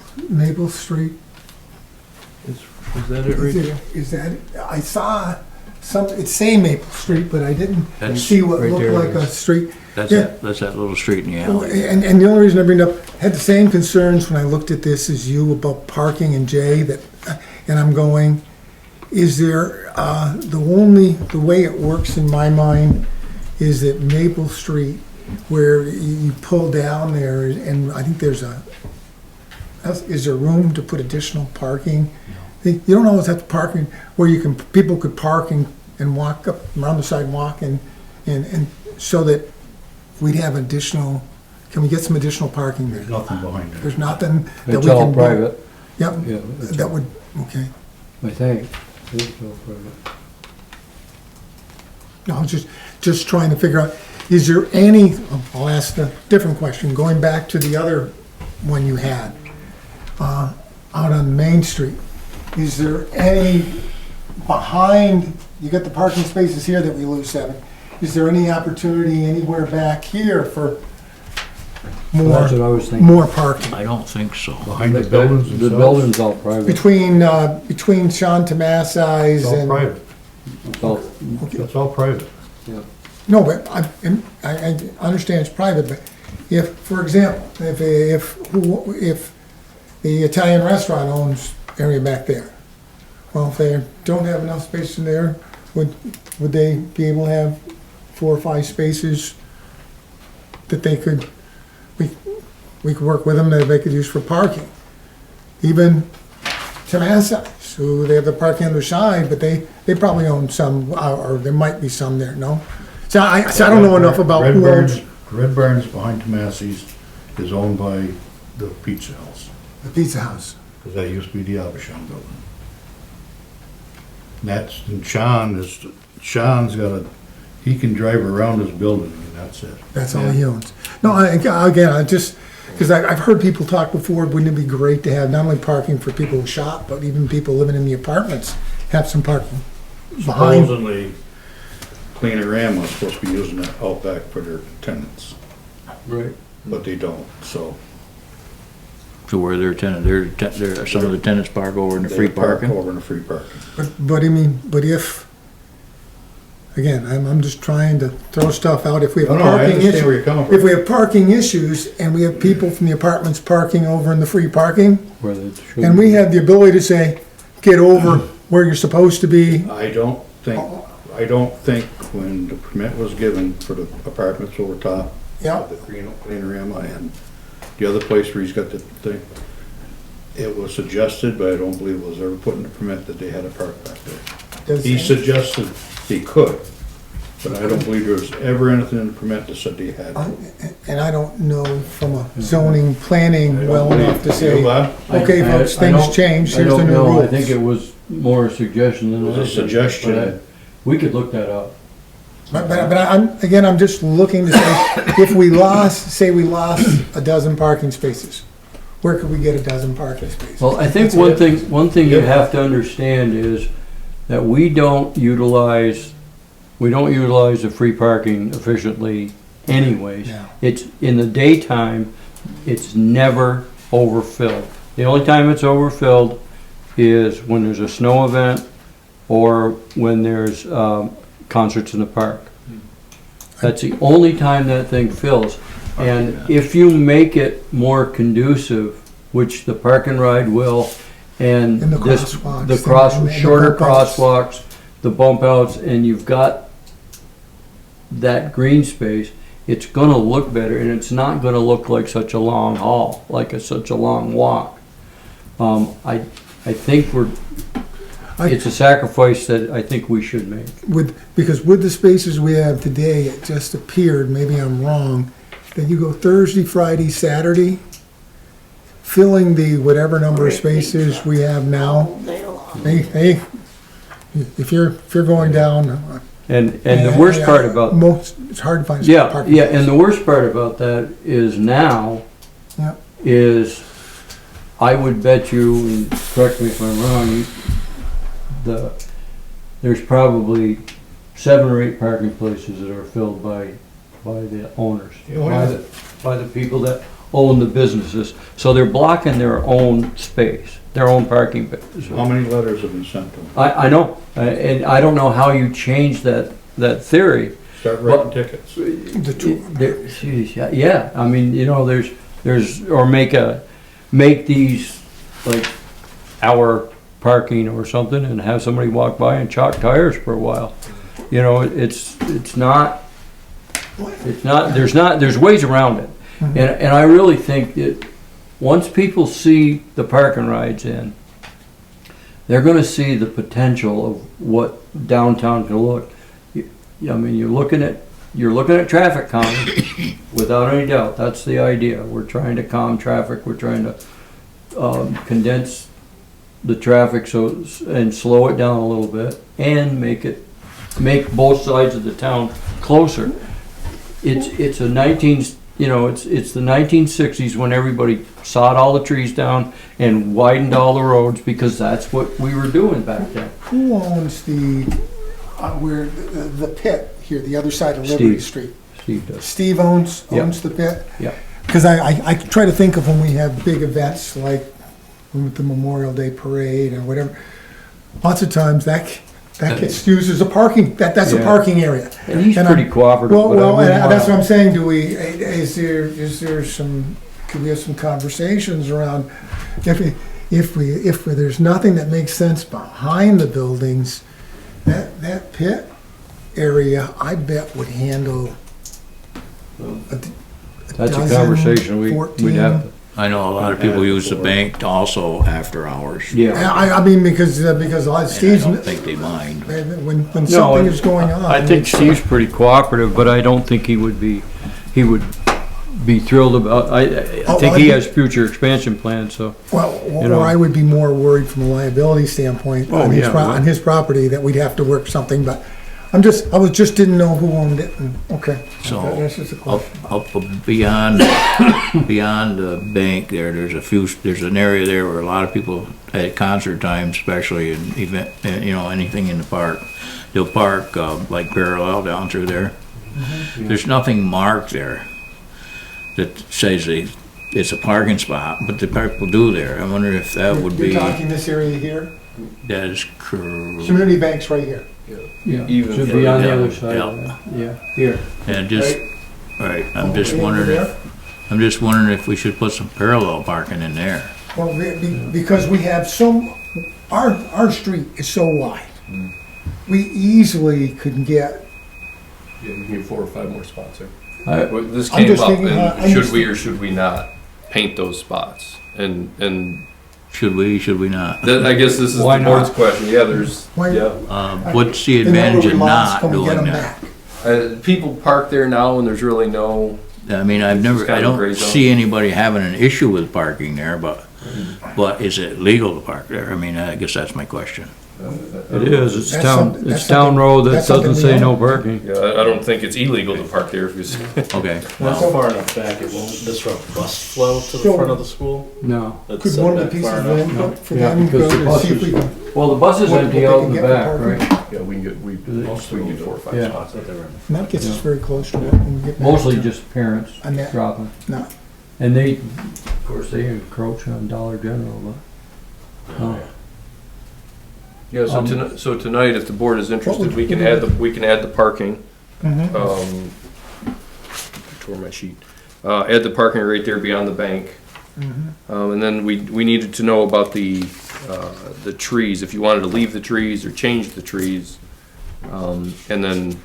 Street? Is that it right there? Is that, I saw it's saying Maple Street, but I didn't That's see what right looked there like it a is. street. That's Yeah. that's that little street in the Oh, alley. And the only reason I bring it up, had the same concerns when I looked at this as you about parking and Jay, and I'm going, is there, the way it works in my mind is that Maple Street, where you pull down there, and I think is there room to put additional parking? You don't always have to parking where people could park and walk up around the sidewalk and so that we'd have additional, can we get some additional parking there? There's nothing behind there. There's nothing that It's we all can. private, Yep, yeah, it's- that would, okay. I think. It's all private. No, I was just trying to figure out, is there any, I'll ask a different question, going back to the other one you had, out on Main Street, is there any behind you got the parking spaces here that we lose 7. Is there any opportunity anywhere back here for That's what I was thinking. more parking? I don't think so. Behind the buildings The themselves, building's all private. Between Sean Tomasi's it's all and, private. It's all- It's all private. no, but I understand it's private, but if, for example, if the Italian restaurant owns area back there, well, if they don't have enough space in there, would they be able to have 4 or 5 spaces that they could, we could work with them that they could use for parking? Even Tomasi's, who they have the parking on their side, but they probably own some, or there might be some there, no? So I don't know enough about Red who owns Barns, Red Barns behind Tomasi's is owned by the Pizza House, the Pizza House. because that used to be the Allocation building. And Sean's got he can drive around his building, and that's it. That's all he owns. No, I just, because I've heard people talk before, wouldn't it be great to have not only parking for people who shop, but even people living in the apartments have some parking behind. Supposedly, Cleanorama is supposed to be using that out back for their tenants, Right. but they don't, so. So where their tenant, some of the tenants park over in the free They park parking? over in the free parking. But I mean, but if, again, I'm just trying to throw stuff out. If we have No, I parking understand where issues, you're coming from. if we have parking issues and we have people from the apartments parking over in the free parking, Where they should. and we have the ability to say, get over where you're supposed to be, I don't think when the permit was given for the apartments over top, yeah, the Cleanorama and the other place where he's got the thing, it was suggested, but I don't believe it was ever put in the permit that they had a park back there. does, He suggested he could, but I don't believe there was ever anything in the permit that said they had. and I don't know from a zoning planning well enough to say, Bob? okay, folks, things change, here's the new I rules. think it was more a suggestion than It was a anything, suggestion. but we could look that up. But I'm just looking to say, if we lost a dozen parking spaces, where could we get a dozen parking spaces? Well, I think That's one thing you Yep. have to understand is that we don't utilize the free parking efficiently anyways. Yeah. It's, in the daytime, it's never overfilled. The only time it's overfilled is when there's a snow event or when there's, concerts in the park. That's the only time that thing fills. And if you make it more conducive, which the park and ride will, and And the this, crosswalks, and the shorter bump outs. crosswalks, the bump outs, and you've got that green space, it's gonna look better, and it's not gonna look like such a long haul, such a long walk. I think it's a sacrifice that I think we should make. Because with the spaces we have today, it just appeared, maybe I'm wrong, that you go Thursday, Friday, Saturday, filling the whatever number of spaces we have now. All day long. If you're going down. And the worst part about, It's hard to find. yeah, parking yeah, places. and the worst part about that is now, Yeah. is, I would bet you, and correct me if I'm wrong, there's probably 7 or 8 parking places that are filled by the owners, by the people that own the businesses. So they're blocking their own space, their own parking space. How many letters have been sent to them? I know, and I don't know how you change that theory. Start writing tickets. The Yeah, I mean, or make these like hour parking or something and have somebody walk by and chalk tires for a while. There's ways around it. And I really think that once people see the park and rides in, they're gonna see the potential of what downtown can look. I mean, you're looking at traffic calming, without any doubt. That's the idea. We're trying to calm traffic. We're trying to condense the traffic and slow it down a little bit and make both sides of the town closer. It's the 1960s when everybody sawed all the trees down and widened all the roads because that's what we were doing back then. Who owns the where the pit here, the other side of Liberty Street. Steve does. Steve owns Yep. the pit? Yep. Because I try to think of when we have big events like with the Memorial Day Parade or whatever, lots of times that gets used as a parking, that's a Yeah. parking area. And he's And pretty I'm- cooperative. Well, but I well, wouldn't and that's what wanna- I'm saying, is there some, could we have some conversations around, if there's nothing that makes sense behind the buildings, that pit area, I bet would handle That's a dozen, conversation we'd 14. have to, I know a lot of people use the bank also after hours. yeah. I mean, because a lot of And I Steve's, don't think they mind. when something is going on. I think Steve's pretty cooperative, but I don't think he would be thrilled about, I think he has future expansion plans, so. Well, know. or I would be more worried from a liability standpoint Oh, on yeah, well- on his property that we'd have to work something, but I didn't know who owned it, and, okay. So, That's just a question. Up beyond, beyond the bank there, there's an area there where a lot of people at concert time, especially in event, anything in the park, they'll park, like parallel down through there. Mm-hmm. There's nothing marked there that says it's a parking spot, but the people do there. I wonder if that would You're be, talking this area here? that is correct. Community bank's right here. Yeah, Even should for- be on the yeah, other side yeah. of that, yeah, here. And just, right, I'm just Over wondering there? I'm just wondering if we should put some parallel parking in there. Well, because we have our street is so wide. Mm. We easily could get, Yeah, we need 4 or 5 more spots there. I- Well, this I'm came just up, thinking, and I'm should just- we or should we not paint those spots? And Should we not? I guess this is Why the board's not? question. Yeah, there's, Why- yeah. What's the and then advantage when of we lost, not can we get doing them that? back? People park there now and there's really no, I mean, I kind don't of a gray zone. see anybody having an issue with parking there, but is it legal to park there? I mean, I guess that's my question. It is, it's That's town, something- it's that's town something- road that that's something doesn't we say no own. parking. yeah, I don't think it's illegal to park there if you say. Okay, Well, well, far enough back, it won't disrupt bus flow to the So- front of the school. No. That's Could set one of the back pieces far of enough. input for Yeah, them because go the to see if we buses- can? Well, the bus is what empty they out can in the get for back, parking? right? Yeah, we can get, we can get 4 or 5 Yeah. spots. And that gets us very close to it when we get back Mostly to- just parents on that. dropping. No. And they, of course, they encroach on Dollar General, but. Oh. Yeah, so tonight, if the board is interested, would- we can add the parking. Mhm. Tore my sheet. Add the parking right there beyond the bank. And then we needed to know about the trees, if you wanted to leave the trees or change the trees. And then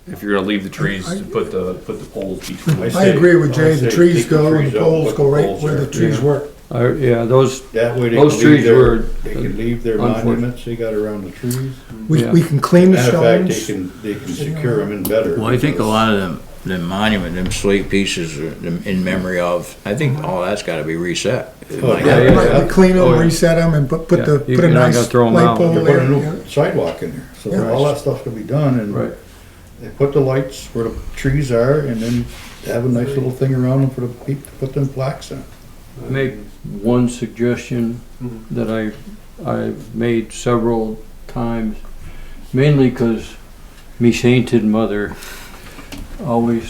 if you're gonna leave the trees, to put the poles between. I agree with Jay, the trees take the go and trees the out, poles put go the right poles where the there. trees were. Yeah, those, That way they Those can leave trees their, were- they can leave their Unfortunate. monuments they got around the trees. Yeah. We can clean the Matter of fact, stones. they can secure them in better. well, I think a because- lot of them monument, them slate pieces are in memory of, I think all that's gotta be reset. Like, Yeah, yeah, right, we clean Oh, them, yeah. reset them and put Yeah, the, you- put a you're not nice gonna throw 'em light out. pole They're there. putting a yeah. new sidewalk in there, so Yeah. all that stuff can be done, and right. they put the lights where the trees are, and then have a nice little thing around them for the people to put them plaques in. Make one suggestion that I've made several times, mainly because me sainted mother always,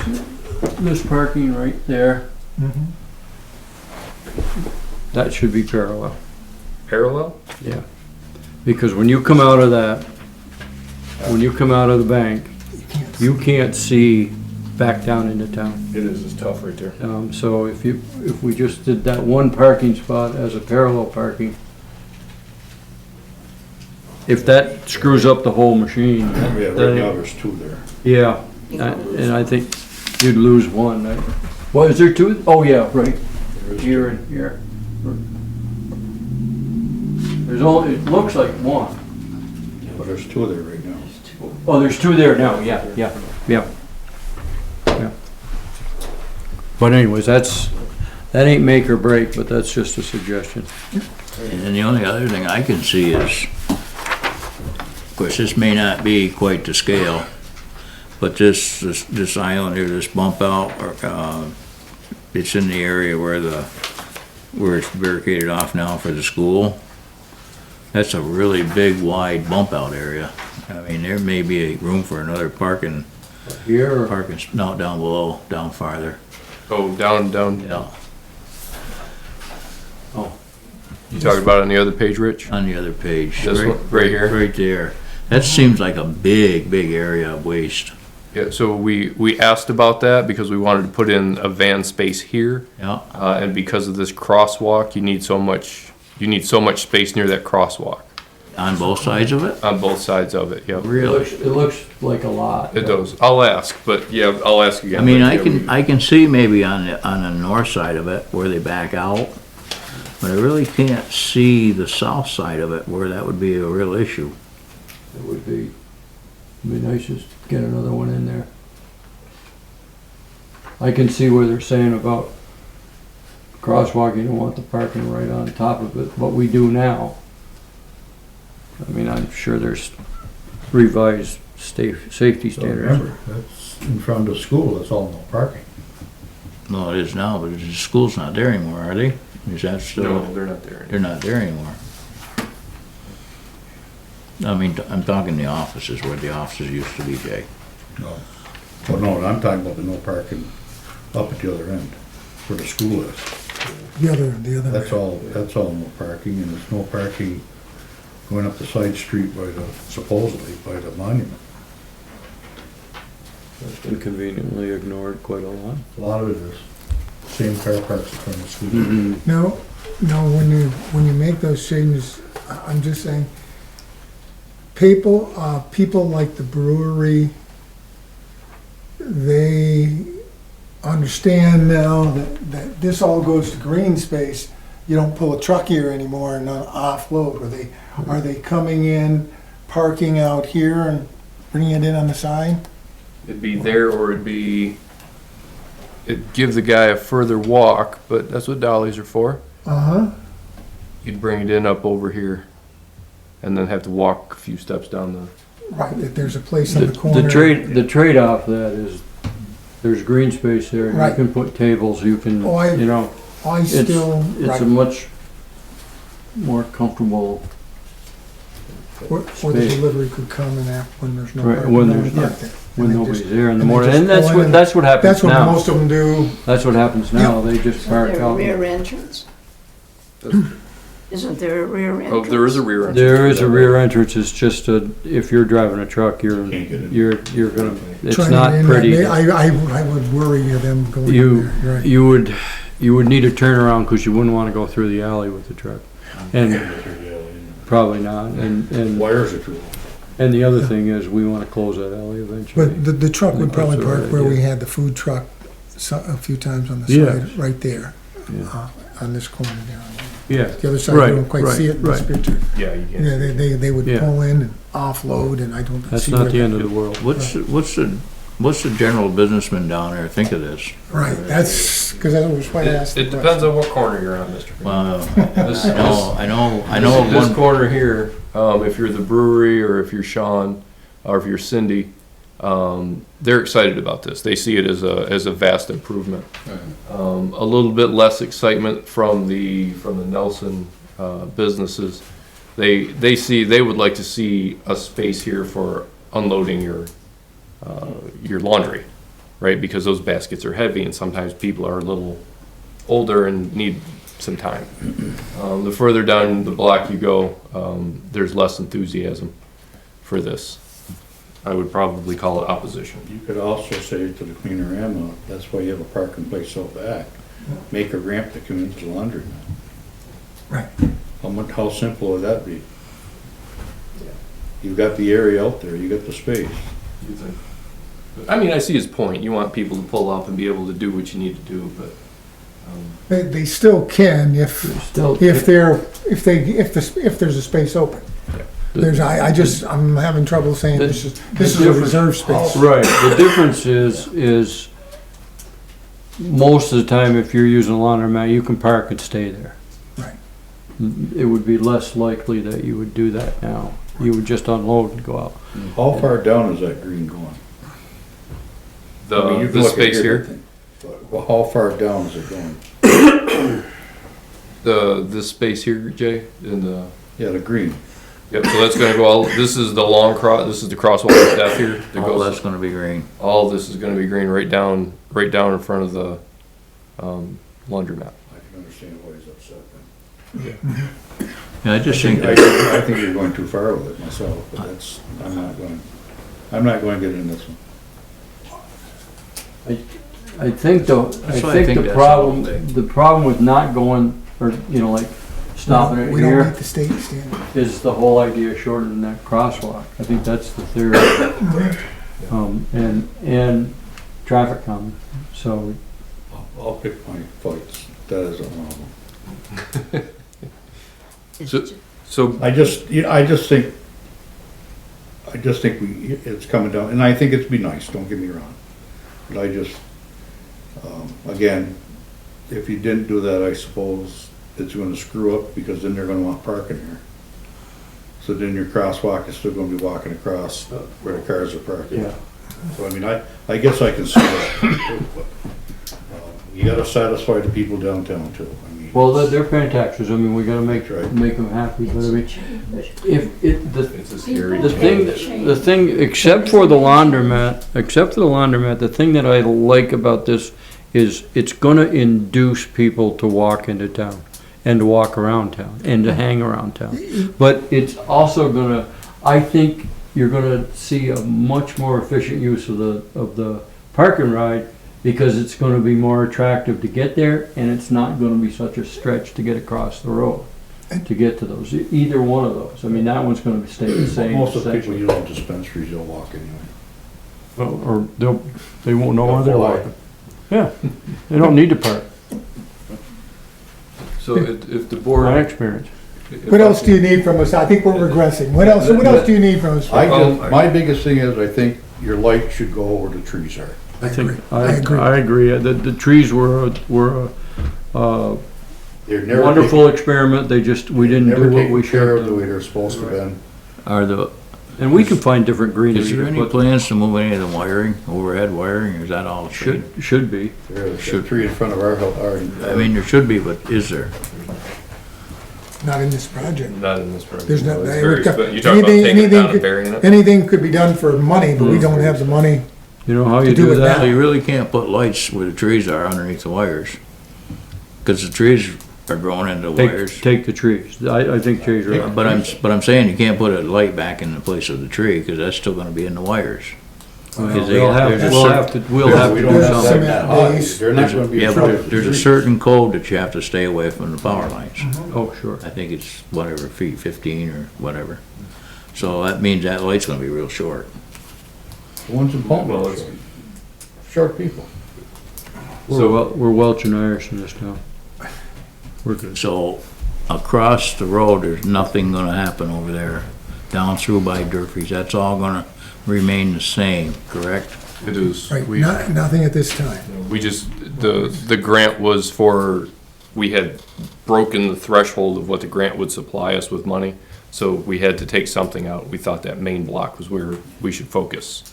this parking right there, Mhm. that should be parallel. Parallel? Yeah. Because when you come out of that, when you come out of the bank, you can't see back down into town. It is, it's tough right there. So if we just did that one parking spot as a parallel parking, if that screws up the whole machine, Yeah, right then- now there's two there. yeah, and I think you'd lose one. Well, is there two? Oh, yeah, right, here and here. There's only, it looks like one. But there's two there right now. Oh, there's two there now, yeah. But anyways, that ain't make or break, but that's just a suggestion. And then the only other thing I can see is, of course, this may not be quite to scale, but this island here, this bump out, it's in the area where it's barricaded off now for the school. That's a really big, wide bump out area. I mean, there may be a room for another parking, Here, no, down below, down farther, Oh, down. yeah, You talking about it on the other page, Rich? on the other page. This one, right here? Right there. That seems like a big, big area of waste. Yeah, so we asked about that because we wanted to put in a van space here. Yeah, And because of this crosswalk, you need so much space near that crosswalk, on both sides of it? on both sides of it, yep. Really? it looks like a lot. It does. I'll ask, but yeah, I'll ask again. I mean, But, yeah, I can see maybe on the north side of it where they back out, but I really can't see the south side of it where that would be a real issue. It would be nice just to get another one in there. I can see where they're saying about crosswalk, you don't want the parking right on top of it, but we do now. I mean, I'm sure there's revised safety So standards. remember, that's in front of the school, that's all no parking. No, it is now, but the school's not there anymore, are they? Is that still? No, they're not there anymore. They're not there anymore. I mean, I'm talking the offices, where the offices used to be, Jay. No. Well, no, I'm talking about the no parking up at the other end, where the school is. The other. That's all no parking, and there's no parking going up the side street supposedly by the monument. That's been conveniently ignored quite a lot. A lot of it is same car parks in front of the school. No, when you make those changes, I'm just saying, people like the brewery, they understand now that this all goes to green space. You don't pull a truck here anymore and not offload. Are they coming in, parking out here and bringing it in on the side? It'd be there, or it'd give the guy a further walk, but that's what dollies are for. Uh-huh. You'd bring it in up over here, and then have to walk a few steps down the. Right, if there's a place in the corner. The trade-off of that is, there's green space there, you Right. can put tables, you can, Oh, you know, it's a much more comfortable, Or the space. delivery could come and act when there's no Right, parking. when they there's park not- there. when And they nobody's just- there in the and they morning, just and that's pull in. what happens That's what now. most of them do. That's what happens now, they just park Isn't there a out. rear entrance? Isn't there a rear entrance? Oh, there is a rear entrance. There is to a that rear entrance, it's just if you're driving a truck, you're Can't get in. you're gonna, it's Trying to not get in pretty. that- I would worry of them going in You, there, right. you would need a turnaround, cause you wouldn't wanna go through the alley with the truck. And probably not, and Wires are too long. and the other thing is, we wanna close that alley eventually. But the truck I would think probably that's the park right where we idea. had the food truck a few times on the Yeah. side, right there, Yeah. on this corner there. Yeah, The other side, you Right, don't quite see it in this right. picture. Yeah, you can. Yeah, they would Yeah. pull in and offload, and I don't that's see not where. the end of the world. What's the general businessman down there think of this? Right, that's, because I was trying to ask. It depends on what corner you're on, Mr. Green. Well, I know of This one, corner here, if you're the brewery, or if you're Sean, or if you're Cindy, they're excited about this. They see it as a vast improvement. A little bit less excitement from the Nelson businesses. They would like to see a space here for unloading your laundry, right? Because those baskets are heavy, and sometimes people are a little older and need some time. The further down the block you go, there's less enthusiasm for this. I would probably call it opposition. You could also say to the cleaner-ama, that's why you have a parking place out back. Make a ramp to come into the laundry. Right. How simple would that be? You've got the area out there, you got the space. You think? I mean, I see his point. You want people to pull up and be able to do what you need to do, but They still can if there's a space open. I'm having trouble saying this is a reserve space. Right, the difference is most of the time, if you're using a laundromat, you can park and stay there. Right. It would be less likely that you would do that now. You would just unload and go out. How far down is that green going? I mean, you can the look at space here, everything, but well, how far down is it going? this space here, Jay, Yeah, the green. Yep, so that's gonna go all, this is the this is the crosswalk of death here. that All goes- that's gonna be green. All this is gonna be green right down in front of the, laundromat. I can understand why he's upset then. Yeah, I just think I that, I think you're going too far with it myself, but that's, I'm not going to get in this one. I think though, I That's why I think think the that's problem, all they- the problem with not going, or, you know, like, stopping it We don't here meet the state standard. is the whole idea of shortening that crosswalk. I think that's the theory. And traffic calming, so, I'll pick my fights, that isn't one of them. So, I just think it's coming down, and I think it'd be nice, don't get me wrong. But I just, again, if you didn't do that, I suppose it's gonna screw up, because then they're gonna want parking here. So then your crosswalk is still gonna be walking across where the cars are parked. yeah. So I mean, I guess I can see that. You gotta satisfy the people downtown too. I mean, Well, they're paying taxes, I mean, we gotta make That's right. them happy, but I mean, if, it's a scary. the thing, except for the laundromat, the thing that I like about this is it's gonna induce people to walk into town and to walk around town and to hang around town. But it's also gonna, I think you're gonna see a much more efficient use of the park and ride, because it's gonna be more attractive to get there, and it's not gonna be such a stretch to get across the road to get to those, either one of those. I mean, that one's gonna stay the same. most of the people essentially. using dispensaries, they'll walk anyway. Or they won't know where they're They'll fly. walking. Yeah, they don't need to park, So if the my board. experience. What else do you need from us? I think we're regressing. What else do you need from us? My biggest thing is, I think your light should go where the trees are. I think, I agree. I agree. The trees were a They're never wonderful experiment. We didn't never do what taken we care should of the do. way they're supposed to be. are the, And we can find different greenery. is there to any put- plans to move any of the wiring, overhead wiring, or is that all? Should be. There's a Should- tree in front of our house, I mean, there should be, but is there? Not in this project. Not in this program. There's no, It's very expen- You talk about anything, taking it down and anything, burying it? anything could be done for money, but we don't have the money. You know how you To do do it that? So you really can't put lights where the trees are underneath the wires, because the trees are growing into wires. Take the trees. I think trees are. But I'm saying you can't put a light back in the place of the tree, because that's still gonna be in the wires. Because they- We'll there's a have cer- to we don't do have something. that high. base. They're not gonna be. Yeah, in front but of the there's a trees. certain code that you have to stay away from the power lines. Oh, sure. I think it's whatever, feet 15 or whatever. So that means that light's gonna be real short. The ones in Well, Palmer, it's- short people. We're Welch and Irish in this town. We're good. So across the road, there's nothing gonna happen over there, down through by Durfee's. That's all gonna remain the same, correct? It is. Right, nothing at this time. We just, the grant was for, we had broken the threshold of what the grant would supply us with money. So we had to take something out. We thought that main block was where we should focus.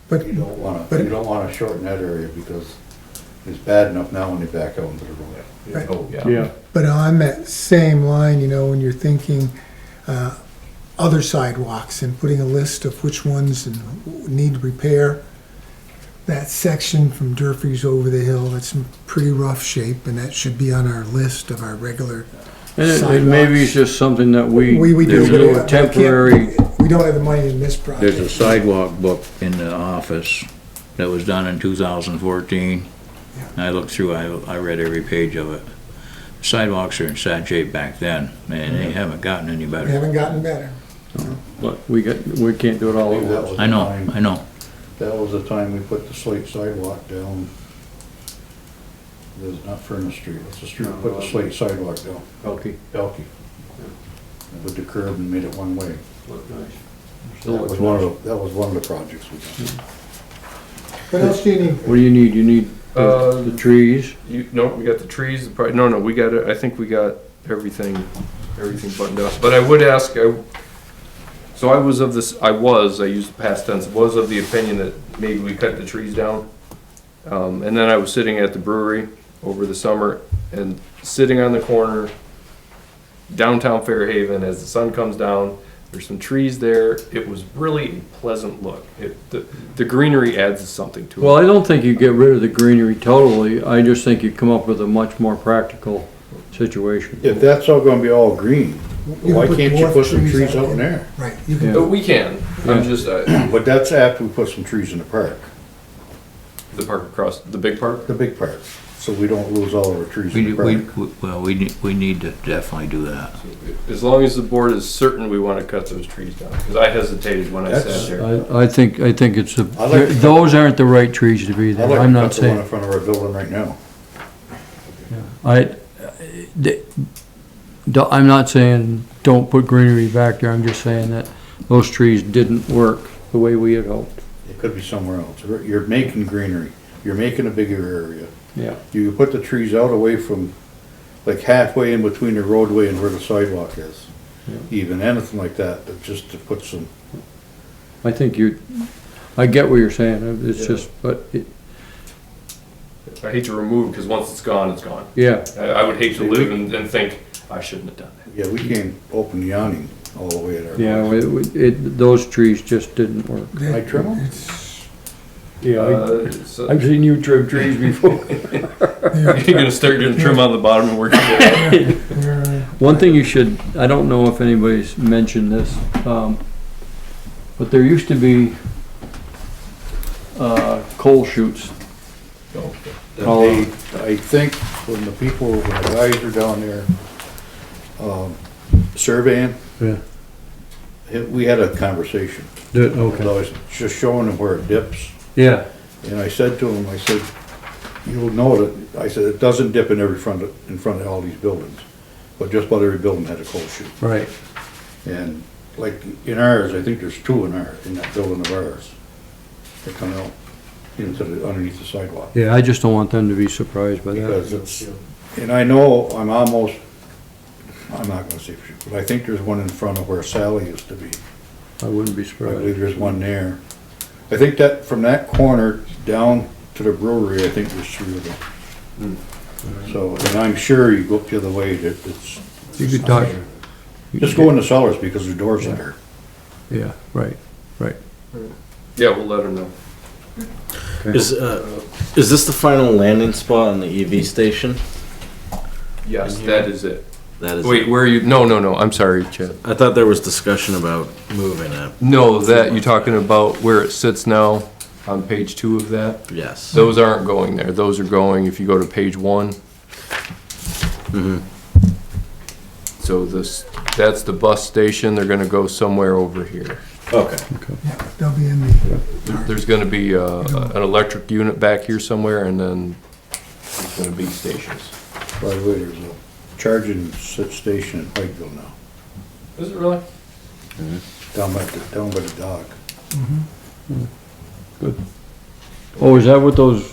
But, You don't wanna shorten that area, because it's bad enough now when they back out into the road. Right. Oh, yeah. Yeah. but on that same line, when you're thinking, other sidewalks and putting a list of which ones need repair, that section from Durfee's over the hill, that's in pretty rough shape, and that should be on our list of our regular And maybe it's just something that we We do, do but a temporary. we don't have the money in this There's a project. sidewalk book in the office that was done in 2014. And I looked through, I read every page of it. Sidewalks are in sad shape back then, and they haven't gotten any We better. haven't gotten better. But we can't do it all at That once. was I the know, time- I know. That was the time we put the slate sidewalk down. It was not Furnace Street, it's the street, we put the slate sidewalk down, Okay. Elkie. With the curb and made it one way. Still That looks was one nice. of, that was one of the projects we did. What else do you need? What do you need? You need the trees. No, we got the trees, no, we got it, I think we got everything buttoned up. But I would ask, so I used past tense, was of the opinion that maybe we cut the trees down. And then I was sitting at the brewery over the summer, and sitting on the corner, downtown Fairhaven, as the sun comes down, there's some trees there. It was really a pleasant look. The greenery adds something to it. Well, I don't think you get rid of the greenery totally. I just think you come up with a much more practical situation. If that's all gonna be all green, You why can can't you dwarf put some trees trees out out in there? Right, you can, Yeah. But we can. I'm just, But that's after we put some trees in the park, the park across, the big park? the big park, so we don't lose all of our trees We, in the we, park. well, we need to definitely do that. As long as the board is certain we want to cut those trees down, because I hesitated when I That's- sat there. I think it's a, I like to- those aren't the right trees to be I'd there. like I'm to not cut the one in saying. front of our building right now. I'm not saying don't put greenery back there. I'm just saying that those trees didn't work the way we had hoped. It could be somewhere else. You're making greenery, you're making a bigger area. Yeah. You could put the trees out away from, like halfway in between the roadway and where the sidewalk is. Yeah. Even anything like that, just to put some, I think I get what you're saying. It's Yeah. just, but I hate to remove, because once it's gone, it's gone. yeah. I would hate to live and think, I shouldn't have done that. yeah, we can't open the awning all the way at our. Yeah, those trees just didn't work. I trim 'em? it's, Yeah, So I've seen you trim trees before. you're gonna start doing trim on the bottom and work your way up. they're, One thing you should, I don't know if anybody's mentioned this, but there used to be, coal chutes. They, I think when the people, when the guys are down there, surveying, Yeah. we had a conversation. Okay. I was just showing them where it dips, Yeah, and I said to him, I said, you'll know that, I said, it doesn't dip in in front of all these buildings, but just about every building had a coal chute. right. And like in ours, I think there's two in that building of ours, that come out into underneath the sidewalk. Yeah, I just don't want them to be surprised by Because that. it's, and I know, I'm not gonna say for sure, but I think there's one in front of where Sally used to be. I wouldn't be I believe surprised. there's one there. I think that, from that corner down to the brewery, I think there's three of them. So, and I'm sure you go up the other way, that it's. You could talk. Just go in the cellars because there's doors in there. Yeah, right. Yeah, we'll let them know. Is this the final landing spot on the EV station? Yes, that is it. That is. Wait, where are you? No, I'm sorry, Chad. I thought there was discussion about moving it. No, that, you're talking about where it sits now, on page 2 of that? Yes. Those aren't going there. Those are going, if you go to page 1. So that's the bus station. They're gonna go somewhere over here. Okay. yeah, they'll be in the, There's gonna be an electric unit back here somewhere, and then there's gonna be stations. By the way, there's a charging station in Pikeville now, Is it really? down by the dock. Oh, is that what those,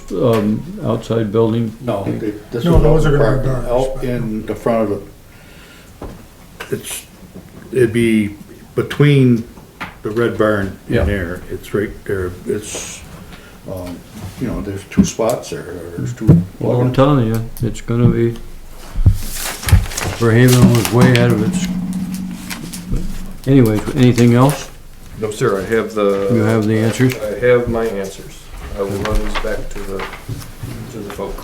outside building? No, this is No, those out are in the gonna be park, bars. out in the front of it'd be between the red barn Yeah. and there, it's right there, it's, there's two spots there, or there's two. Well, I'm telling you, it's gonna be, Fairhaven was way ahead of its. Anyways, anything else? No, sir, I have the. You have the answers? I have my answers. I will run these back to the folk.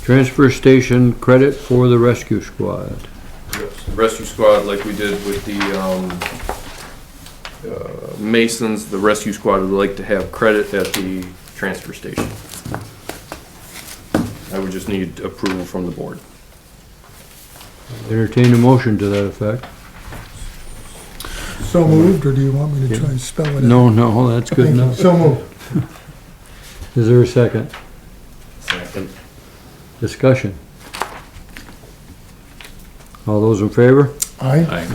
Transfer station credit for the rescue squad. Yes, the rescue squad, like we did with the, Masons, the rescue squad would like to have credit at the transfer station. I would just need approval from the board. Entertain a motion to that effect. so moved, or do you want me to try and spell it out? No, that's good Thank you. enough. So moved. Is there a second? Second. Discussion. All those in favor? Aye,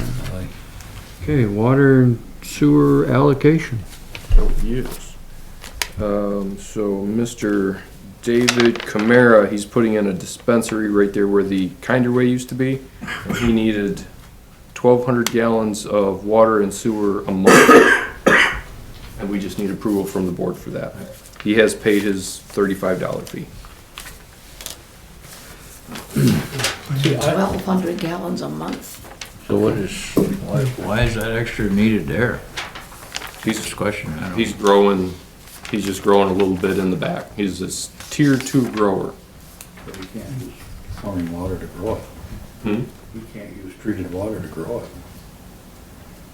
Okay, water and sewer allocation. Yes. So Mr. David Camara, he's putting in a dispensary right there where the Kinder Way used to be. And he needed 1,200 gallons of water and sewer a month. And we just need approval from the board for that. He has paid his $35 fee. 1,200 gallons a month. So why is that extra needed there? He's, This question, I don't he's growing, he's just growing a little bit in the back. He's this tier 2 grower. But you can't use pouring water to grow it. Hmm? You can't use treated water to grow it.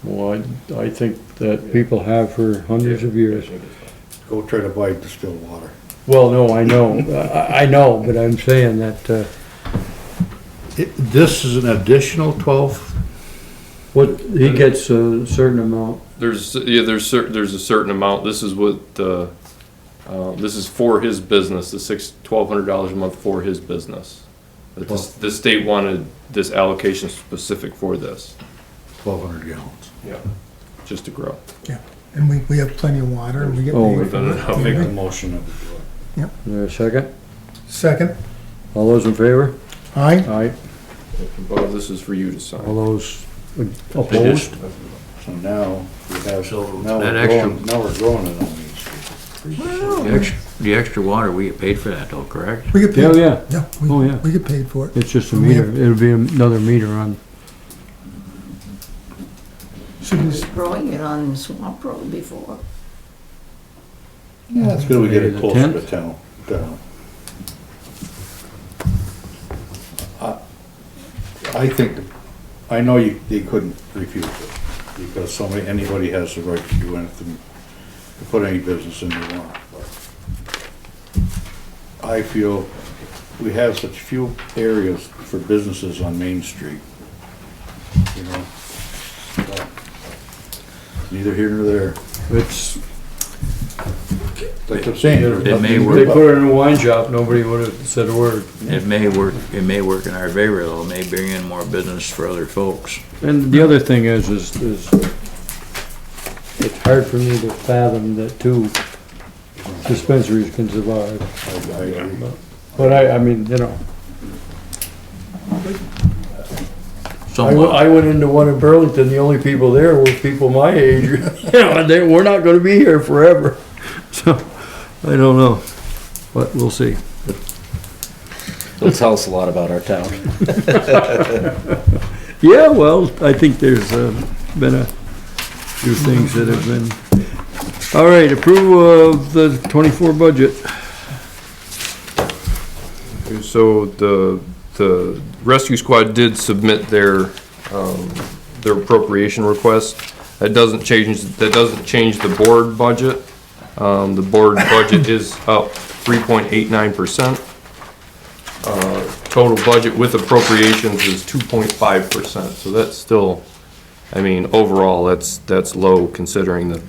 Well, I think that people have for hundreds of years. Go try to buy distilled water. Well, no, I know, I know, but I'm saying that, This is an additional 12? what, he gets a certain amount. There's a certain amount. This is what this is for his business. The $1,200 a month for his business. But the state wanted this allocation specific for this. 1,200 gallons. Yeah, just to grow. Yeah, and we have plenty of water and we get Oh, paid for it. I'll make Make a motion of it. Is there a second? Second, All those in favor? aye? Aye. Bob, this is for you to sign. All those opposed? So now we have, now that we're extra- growing, now we're growing it on Main Street. The extra water, we get paid for that though, correct? We get Yeah, paid. yeah, Yeah, Oh, yeah. we get paid for it. it's just a We meter, have- it'll be another meter on, So He this- was growing it on Swamp Road before. Yeah, it's good we get Maybe it the closer to 10th? town. I think, I know they couldn't refuse it, because anybody has the right to do anything, to put any business in they want, but I feel we have such few areas for businesses on Main Street, you know? But neither here nor there. it's, Like I'm saying, there's It may nothing to work. they do about put it in a wine shop, nobody would have said a word. It may work in our favor though, it may bring in more business for other folks. And the other thing is it's hard for me to fathom that two dispensaries can survive. I agree. But I mean, you know, Somewhat. I went into one in Burlington, the only people there were people my age, you know, and we're not gonna be here forever. So, I don't know, but we'll see. It'll tell us a lot about our town. Yeah, well, I think there's been a few things that have been. All right, approval of the 24 budget. Okay, so the rescue squad did submit their appropriation request. That doesn't change the board budget. The board budget is up 3.89%. Total budget with appropriations is 2.5%, so that's still, I mean, overall, that's low considering the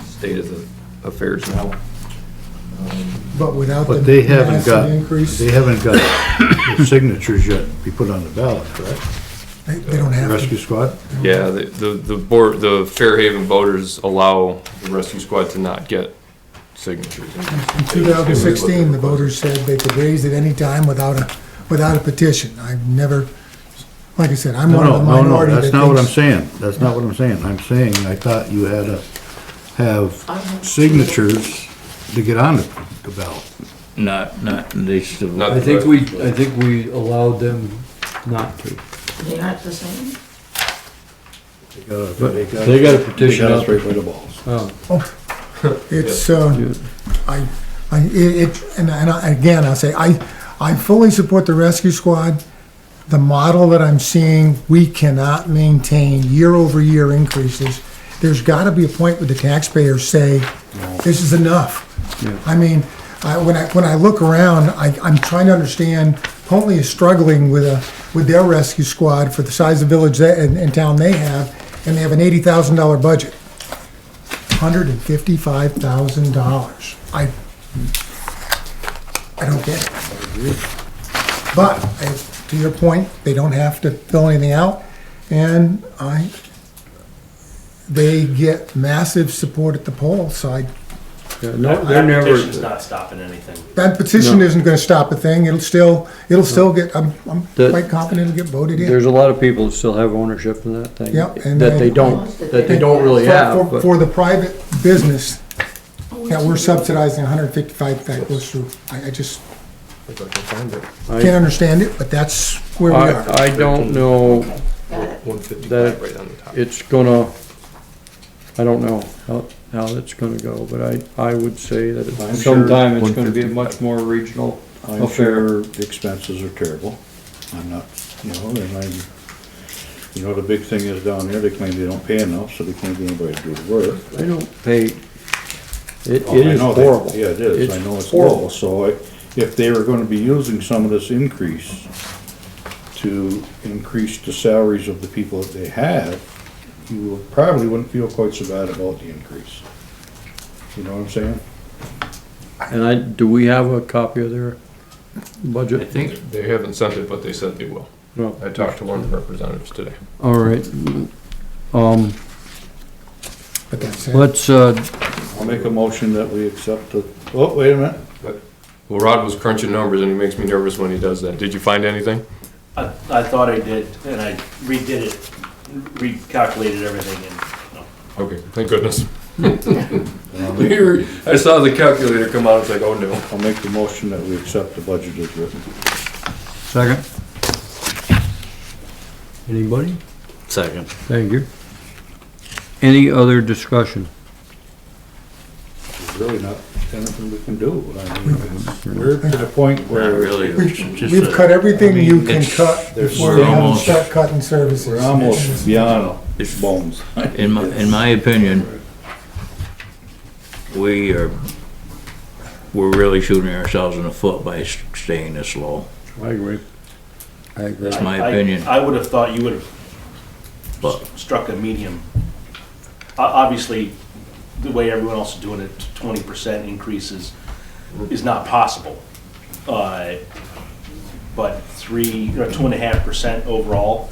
state of the affairs now. But without the But they haven't massive got, increase, they haven't got the signatures yet to be put on the ballot, correct? they don't have to. Rescue squad? Yeah, the board, the Fairhaven voters allow the rescue squad to not get signatures. In 2016, the voters said they could raise it any time without a petition. I've never, like I said, I'm one of the No, minority that that's not what I'm thinks. saying. That's not what I'm saying. I'm saying, I thought you had to have signatures to get on the ballot. Not, they still. Not- I think we allowed them not to. They aren't the same. They got a petition They got up. us right by the balls. Oh, It's, again, I'll say, I fully support the rescue squad. The model that I'm seeing, we cannot maintain year-over-year increases. There's gotta be a point where the taxpayers say, this is enough. Yeah. I mean, when I look around, I'm trying to understand, Pontley is struggling with their rescue squad for the size of village and town they have, and they have an $80,000 budget. $155,000. I don't get it. But, to your point, they don't have to fill anything out, and they get massive support at the polls, so yeah, no, they're never, Petition's not stopping anything. that petition No. isn't gonna stop a thing, it'll still get, I'm The- quite confident it'll get voted in. there's a lot of people that still have ownership in that thing. Yep, and That they don't really have, but. For the private business, that we're subsidizing 155, that goes through, I just can't understand it, but that's where we are. I don't know, Got it. 155 right on the top. it's gonna, I don't know how that's gonna go, but I would say that I'm at sure some time it's gonna be a much more regional I'm affair. sure the expenses are terrible. I'm not, and the big thing is down there, they claim they don't pay enough, so they can't get anybody to do the work. They don't pay, it Oh, I is know horrible. Yeah, it is, I know it's horrible. low, so if they were gonna be using some of this increase to increase the salaries of the people that they have, you probably wouldn't feel quite so bad about the increase. You know what I'm saying? And do we have a copy of their budget? I think, They haven't sent it, but they said they will. No. I talked to one of the representatives today. All right, But that's it. let's, I'll make a motion that we accept the, oh, wait a minute. Well, Rod was crunching numbers and he makes me nervous when he does that. Did you find anything? I thought I did, and I redid it, recalculated everything, and Okay, thank goodness. I saw the calculator come out, it's like, oh no. I'll make the motion that we accept the budget as written. second? Anybody? Second. Thank you. Any other discussion? There's really not anything we can do. I mean, we're to the point not where really, it's just We've cut everything you can it's- cut there's- before we're you have to almost- start cutting services. we're almost beyond it's, bones. in my opinion, we're really shooting ourselves in the foot by staying this low. I agree. I agree. That's my opinion. I would have thought you would have But struck a medium. Obviously, the way everyone else is doing it, 20% increases is not possible. But 2.5% overall.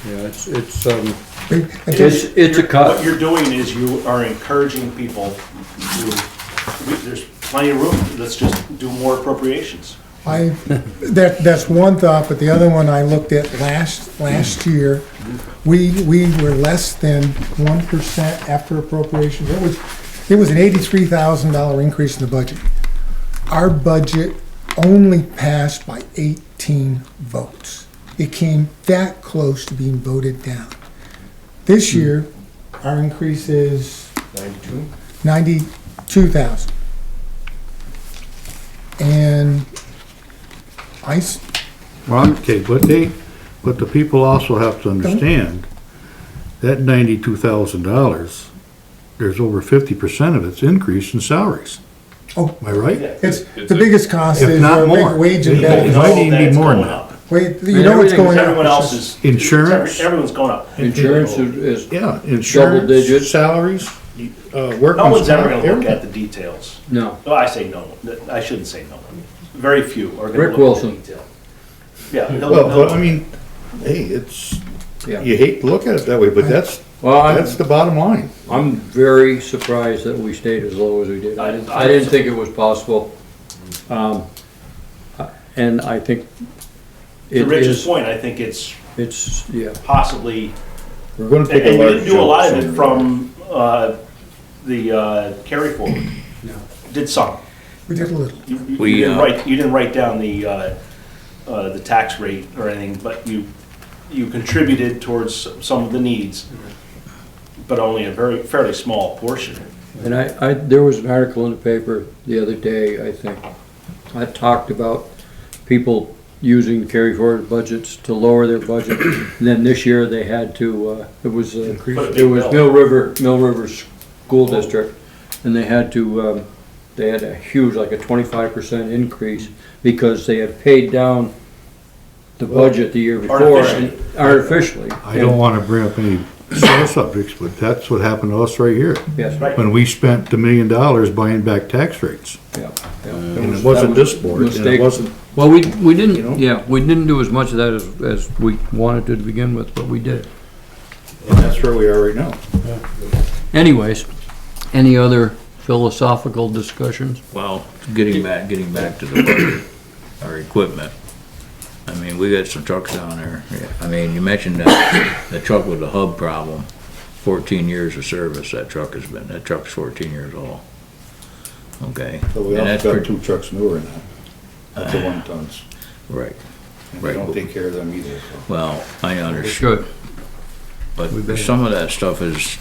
Yeah, it's It's a What cut. you're doing is you are encouraging people to, there's plenty of room, let's just do more appropriations. That's one thought, but the other one I looked at last year, we were less than 1% after appropriations. It was an $83,000 increase in the budget. Our budget only passed by 18 votes. It came that close to being voted down. This year, our increase is 92,000. And Okay, but the people also have to understand that $92,000, there's over 50% of it's increase in salaries. Oh. Am I right? it's, the biggest cost If is not our more. wage and It benefits. might even be That's more than going that. up. Wait, you know what's going Everyone on? else is. Insurance. Everyone's going up. Insurance is Yeah, Double insurance, digits. salaries, workman's No one's ever comp, gonna look at everything. the details. no. Well, I say no, I shouldn't say no. Very few are Rick gonna look at the Wilson. detail. Yeah. Well, but I mean, hey, it's, Yeah. you hate to look at it that way, but that's Well, the bottom line. I'm very surprised that we stayed as low as we did. I didn't think it was possible. And I think To it Rich's is, point, I think it's yeah. possibly, We're gonna and take a we large didn't do a lot of jump it somewhere. from, the carry forward. Did some. We did a little. You didn't write down the tax rate or anything, but you contributed towards some of the needs, but only a fairly small portion. And there was an article in the paper the other day, I think, I talked about people using carry forward budgets to lower their budget. And then this year they had to, it was Mill River School District, and they had a huge, like a 25% increase because they had paid down the budget the year before. Artificially. I don't wanna bring up any sore subjects, but that's what happened to us right here. Yes, Right. When we spent $1 million buying back tax rates. yeah. And it wasn't this board, and it wasn't, Well, we didn't, You know? yeah, we didn't do as much of that as we wanted to begin with, but we did. and that's where we are right now. Anyways, any other philosophical discussions? Well, getting back to the budget, our equipment. I mean, we got some trucks down there. I mean, you mentioned that the truck with the hub problem, 14 years of service that truck's 14 years old. Okay. So we And that's also got pretty- 2 trucks newer now. That's the 1 tons. Right. And we don't take care of them either, so. Well, I understand. Good. But some of that stuff is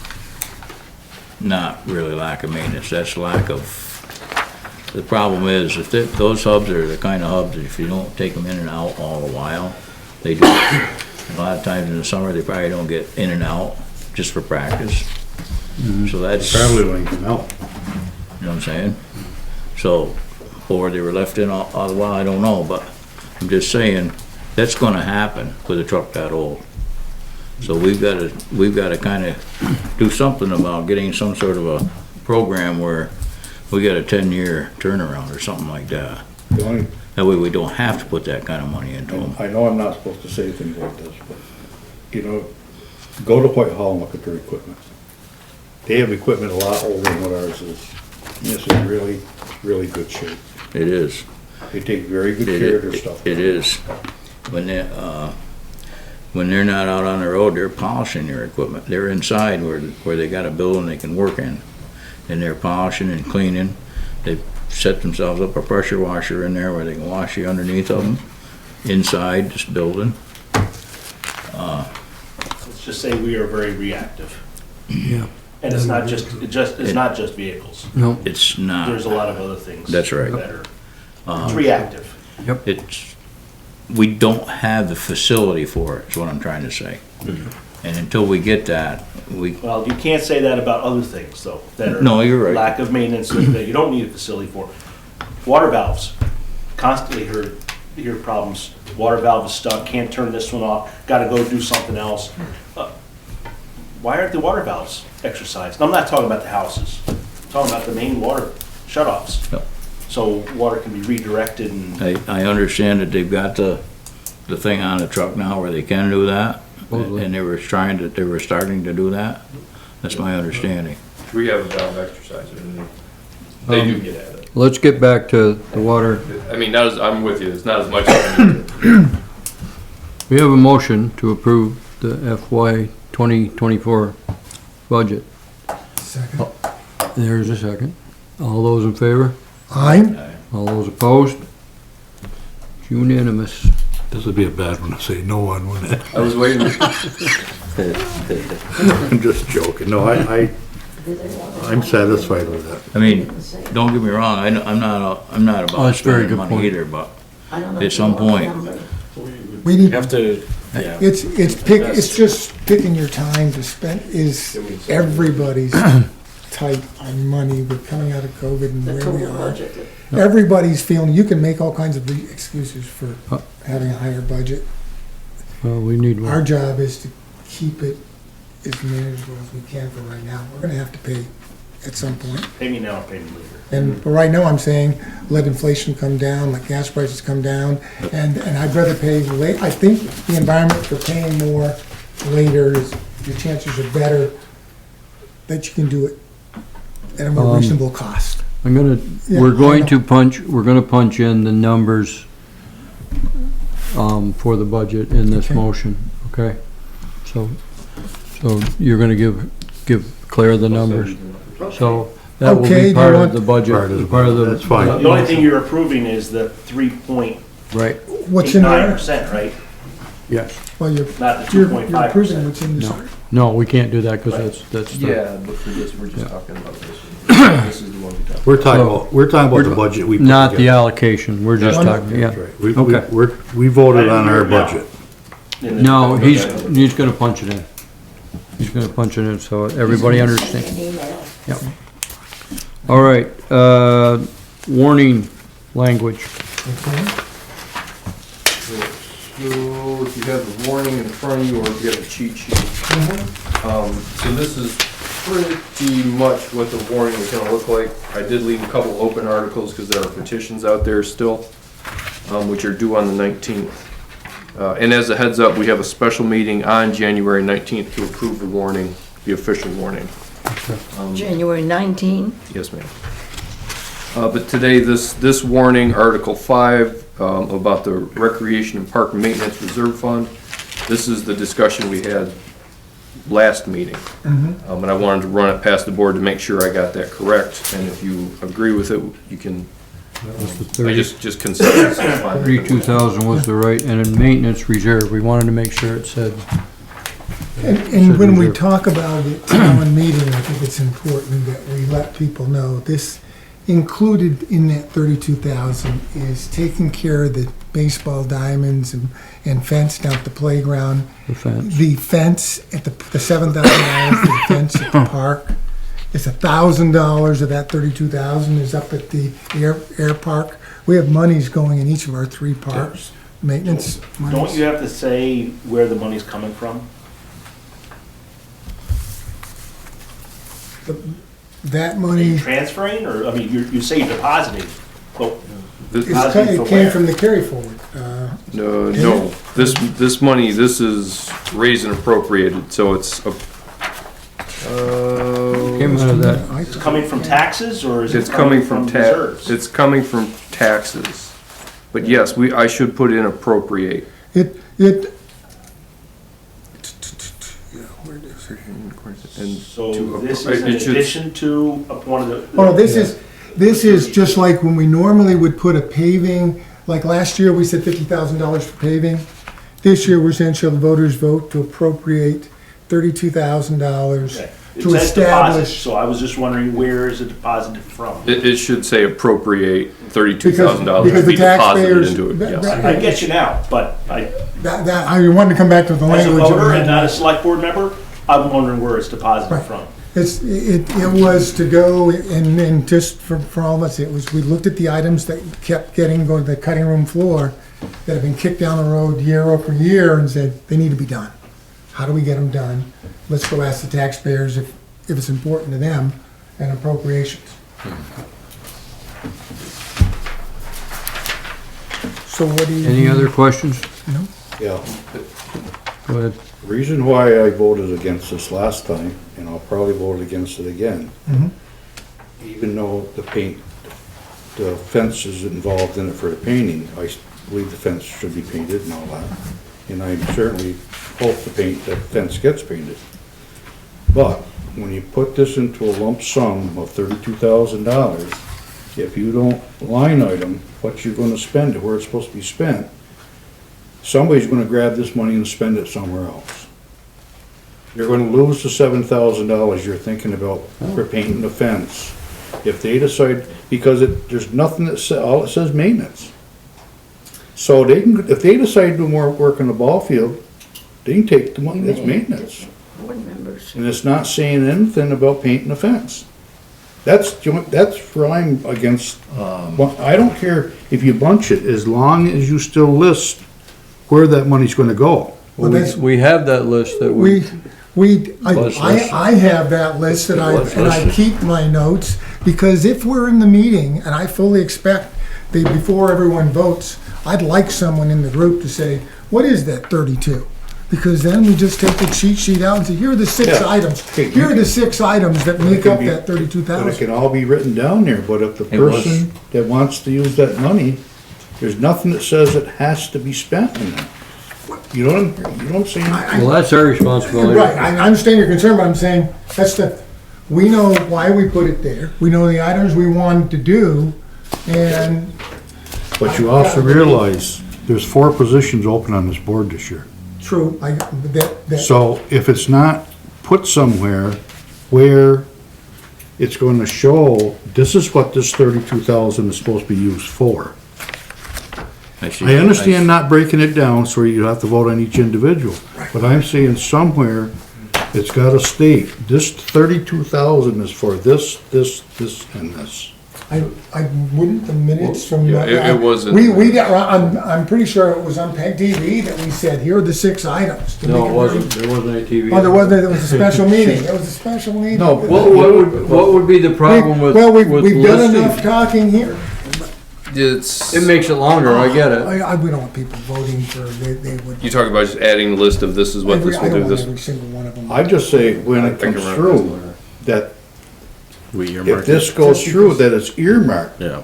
not really lack of maintenance, that's lack of, the problem is, if those hubs are the kind of hubs that if you don't take them in and out all the while, they do. A lot of times in the summer, they probably don't get in and out just for practice. So that's, you Probably when you come out. know what I'm saying? So, or they were left in all the while, I don't know, but I'm just saying, that's gonna happen with a truck that old. So we've gotta kinda do something about getting some sort of a program where we got a 10-year turnaround or something like that. The only- That way we don't have to put that kind of money into them. I know I'm not supposed to say things like this, but, you know, go to Whitehall and look at their equipment. They have equipment a lot older than what ours is. This is really, really good shape. It is. They take very good care of their stuff. It is. When they're not out on the road, they're polishing their equipment. They're inside where they got a building they can work in. And they're polishing and cleaning. They set themselves up a pressure washer in there where they can wash the underneath of them, inside this building. Let's just say we are very reactive. Yeah. And it's not just vehicles. No. It's not. There's a lot of other things. That's right. That are, it's reactive. We don't have the facility for it, is what I'm trying to say. And until we get that, Well, you can't say that about other things, though, that are. No, you're right. Lack of maintenance that you don't need a facility for. Water valves, constantly hear problems. Water valve is stuck, can't turn this one off, gotta go do something else. Why aren't the water valves exercised? And I'm not talking about the houses, I'm talking about the main water shutoffs. Yep. So water can be redirected and. I understand that they've got the thing on the truck now where they can do that. And they were starting to do that. That's my understanding. We have a valve exerciser, and they do get at it. Let's get back to the water. I mean, I'm with you, it's not as much as I need to. We have a motion to approve the FY 2024 budget. Second. There's a second. All those in favor? Aye. All those opposed? It's unanimous. This would be a bad one to say no on, wouldn't it? I was waiting. I'm just joking. No, I'm satisfied with that. I mean, don't get me wrong, I'm not Oh, about that's a very spending good money point. either, but at some point, We need, You have to, yeah. it's just picking your time to spend, is everybody's tight on money. We're coming out of COVID and The where we total are. budget. Everybody's feeling, you can make all kinds of excuses for having a higher budget. Well, we need Our one. job is to keep it as manageable as we can for right now. We're gonna have to pay at some point. Pay me now, pay me later. And for right now, I'm saying, let inflation come down, let gas prices come down, and I'd rather pay late. I think the environment for paying more later is, your chances are better that you can do it at a more reasonable cost. I'm gonna, Yeah, we're going I to punch in the numbers for the budget in this Okay. motion, okay? So you're gonna give Claire the numbers. So that will Okay, do be you part of want- the budget. Part of the- that's fine. The only thing you're approving is the 3.89%, Right, What's in there? right? yes. Well, Not the you're 2.5%. approving what's in this. No. No, we can't do that, because that's. the- Yeah, but for this, we're just talking about this. This is the one we talked about. We're talking about the budget we put Not the together. allocation, we're just talking, yeah. That's right. Okay. We voted on our budget. No, he's gonna punch it in. He's gonna punch it in, so everybody understands. An email. Yep. All right, warning language. Okay. So if you have the warning in front of you, or if you have a cheat sheet. So this is pretty much what the warning is gonna look like. I did leave a couple open articles because there are petitions out there still, which are due on the 19th. And as a heads up, we have a special meeting on January 19th to approve the warning, the official warning. January 19. Yes, ma'am. But today, this warning, Article 5, about the Recreation and Park Maintenance Reserve Fund, this is the discussion we had last meeting. And I wanted to run it past the board to make sure I got that correct, and if you agree with it, you can, I just consensus is fine. 32,000 was the right, and in maintenance reserve, we wanted to make sure it said And when we talk about it, town meeting, I think it's important that we let people know this included in that 32,000 is taking care of the baseball diamonds and fence down at the playground. The fence. The fence at the $7,000 for the fence at the park. It's $1,000 of that 32,000 is up at the air park. We have monies going in each of our 3 parks, maintenance Don't monies. you have to say where the money's coming from? That Are you money, transferring, or, I mean, you say you're depositing, but This- it came from the carry forward. No, this money, this is raised and appropriated, so it's, Came out of that, it's coming from taxes, or is it it's coming from reserves? it's coming from taxes. But yes, I should put in appropriate. It, And So to this appro- is in it should- addition to one of the. oh, this is just like when we normally would put a paving, like last year, we said $50,000 for paving. This year, we're saying shall the voters vote to appropriate $32,000 Okay. It to says deposit, establish. so I was just wondering, where is it deposited from? It should say appropriate $32,000 Because to the be deposited taxpayers- into it, yes. that- I get you now, but I wanted to come back to the as a language. voter and not a select board member, I'm wondering where it's deposited Right. from. It was to go, and just for all of us, it was, we looked at the items that kept getting, going to the cutting room floor, that have been kicked down the road year over year, and said, they need to be done. How do we get them done? Let's go ask the taxpayers if it's important to them, and appropriations. So what do you? any other questions? Yeah. Go ahead. The reason why I voted against this last time, and I'll probably vote against it again, Mhm. even though the fence is involved in it for the painting, I believe the fence should be painted and all that. And I certainly hope that fence gets painted. But when you put this into a lump sum of $32,000, if you don't line item what you're gonna spend it, where it's supposed to be spent, somebody's gonna grab this money and spend it somewhere else. You're gonna lose the $7,000 you're thinking about for painting the fence. If they decide, because there's nothing that says, all it says maintenance. So they can, if they decide to do more work on the ball field, they can take the money, it's maintenance. Board members. And it's not saying anything about painting the fence. That's where I'm against, well, I don't care if you bunch it, as long as you still list where that money's gonna go. Well, that's- We have that list that I have that list and I keep my notes, because if we're in the meeting, and I fully expect that before everyone votes, I'd like someone in the group to say, what is that 32? Because then we just take the cheat sheet out and say, here are the 6 Yeah. items. Okay, Here are the 6 items that make can up be- that But it 32,000. can all be written down there, but if the It was- person that wants to use that money, there's nothing that says it has to be spent in that. You know what I'm saying? well, that's our responsibility. Right, I understand your concern, but I'm saying, we know why we put it there. We know the items we wanted to do, and But you also realize, there's 4 positions open on this board this year. true, that. So if it's not put somewhere where it's gonna show, this is what this 32,000 is supposed to be used for. I understand not breaking it down so you have to vote on each individual, but I'm saying somewhere, it's gotta state, this 32,000 is for this, and this. I wouldn't, the minutes from. Yeah, it wasn't. I'm pretty sure it was on TV that we said, here are the 6 items. to No, make it wasn't, there wasn't any TV. Oh, there wasn't, it was a special meeting, it was a special meeting. No, What would be the problem with Well, we've with done enough listing? talking here. It makes it longer, I get it. We don't want people voting for, they would. You talk about just adding the list of this is what this I will don't do, want this. every single one of them. I just say, when I it can comes remember through, that We if earmarked this it. goes through, that it's earmarked. Yeah.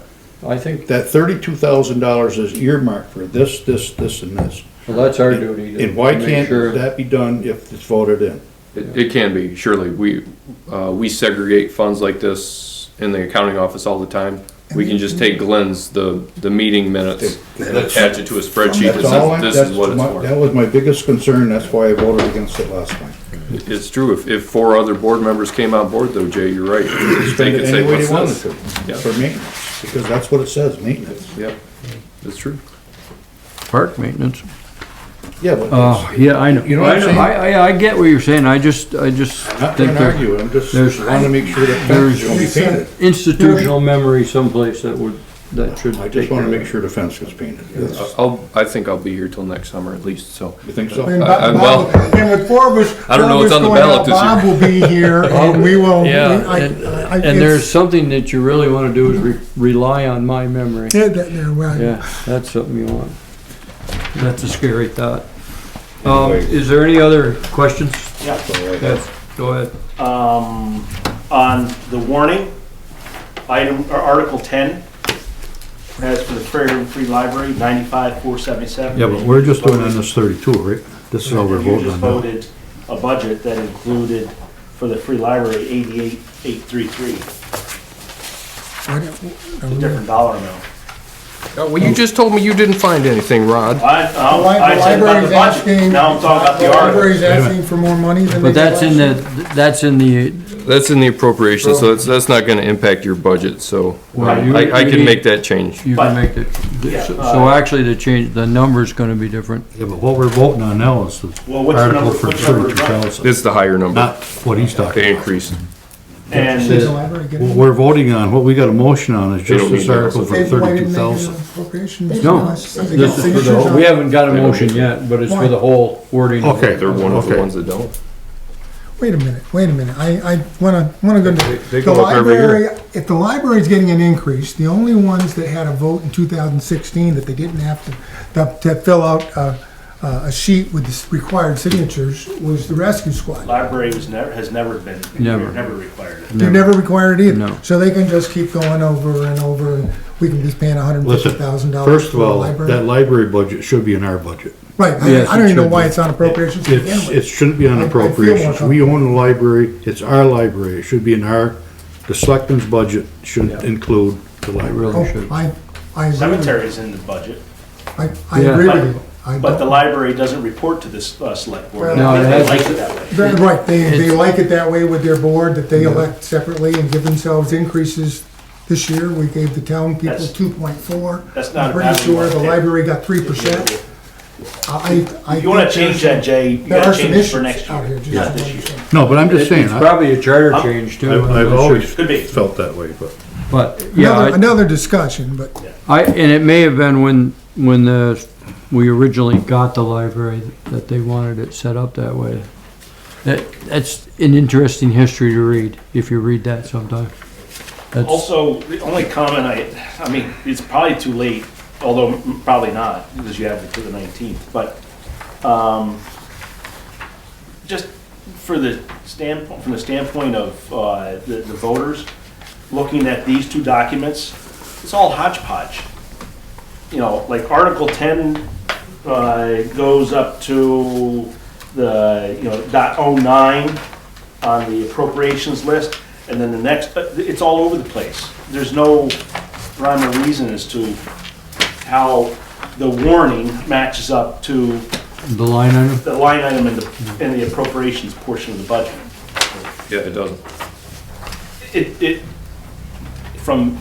I think, That $32,000 is earmarked for this, and this. well, that's our duty to And why make can't sure. that be done if it's voted in? It can be, surely. We segregate funds like this in the accounting office all the time. We can just take Glenn's, the meeting minutes and attach it to a spreadsheet that That's all says this is what it's for. That was my biggest concern, that's why I voted against it last time. It's true, if 4 other board members came on board though, Jay, you're right. Spend it any way they wanted to, Yeah. for maintenance, because that's what it says, maintenance. Yeah, that's true. Park maintenance. Yeah, but Oh, yeah, I know. You know what I'm saying? I get what you're saying, I just I'm not think trying to there's argue, I'm just there's- wanting to make sure that fence is gonna be painted. institutional memory someplace that should I take just care wanna of make it. sure the fence gets painted. I think I'll be here till next summer at least, so. You think so? And well, and with four of us, I don't know what's on the going ballot out, this year. Bob will be here, and we will. Yeah, I- and there's something that you really wanna do is rely on my memory. Yeah, well, Yeah, that's something you want. That's a scary thought. Is there any other questions? Yeah. Yes, go ahead. On the warning, Article 10, as for the Free Library, 95,477. Yeah, but we're just doing on this 32, right? This is all we're You voting just on now. voted a budget that included, for the Free Library, 88,833. It's a different dollar amount. Well, you just told me you didn't find anything, Rod. I said about library's the budget, asking. now I'm talking about the Library's article. asking for more money than. But they did that's in last that's in the, That's in the appropriation, so that's not gonna impact your budget, so well, you- I you can need- make that change. You But- can make it, Yeah, so actually the number's gonna be different. Yeah, but what we're voting on now is the Well, what's the article number- for which number is right? 32,000, It's the higher number. not what he's talking They about. increased. And Did the library get What it? we're voting on, what we got a motion on is They just don't this need that. article for Why didn't they get an 32,000. appropriations? No, They this got is for the, signatures whole- on we it? haven't got a motion yet, but it's for the whole wording. of it. Okay. They're one of the Okay. ones that don't. Wait a minute, I wanna go. They The go up every year. library, if the library's getting an increase, the only ones that had a vote in 2016 that they didn't have to fill out a sheet with the required signatures was the rescue squad. library has never been, Never. never required it. They never required it either. No. So they can just keep going over and over, and we can be paying $150,000 First for of the all, library. that library budget should be in our budget. Right, Yes, I don't it even know should why be. it's on appropriations to begin It with. shouldn't be on I feel more appropriations. We comfortable. own the library, it's our library, it should be in the selectmen's budget should include the It library. really should. I agree with you. Cemetery's in the budget, I Yeah. agree with you. I but the don't- library doesn't report to this select board. No, it They has- like it that way. Right, they It's- like it that way with their board, that they elect separately and give themselves increases. This year, we gave the town people That's- 2.4. that's not I'm a pretty bad sure one. the library got 3%. If you wanna change that, Jay, you There are gotta some change it for issues next out here, year, just not so this you year. understand. No, but I'm just saying, It's probably a charter I'm- change too. I've always Could be. felt that way, but. But, yeah, Another discussion, but and it may have been when we originally got the library that they wanted it set up that way. That's an interesting history to read, if you read that sometime. That's, Also, the only comment I mean, it's probably too late, although probably not, because you have it to the 19th, but, just from the standpoint of, the voters, looking at these two documents, it's all hodgepodge. You know, like Article 10, goes up to the, .09 on the appropriations list, and then the next, it's all over the place. There's no rhyme or reason as to how the warning matches up to the line item? the line item in the appropriations portion of the budget. Yeah, it doesn't. It, from,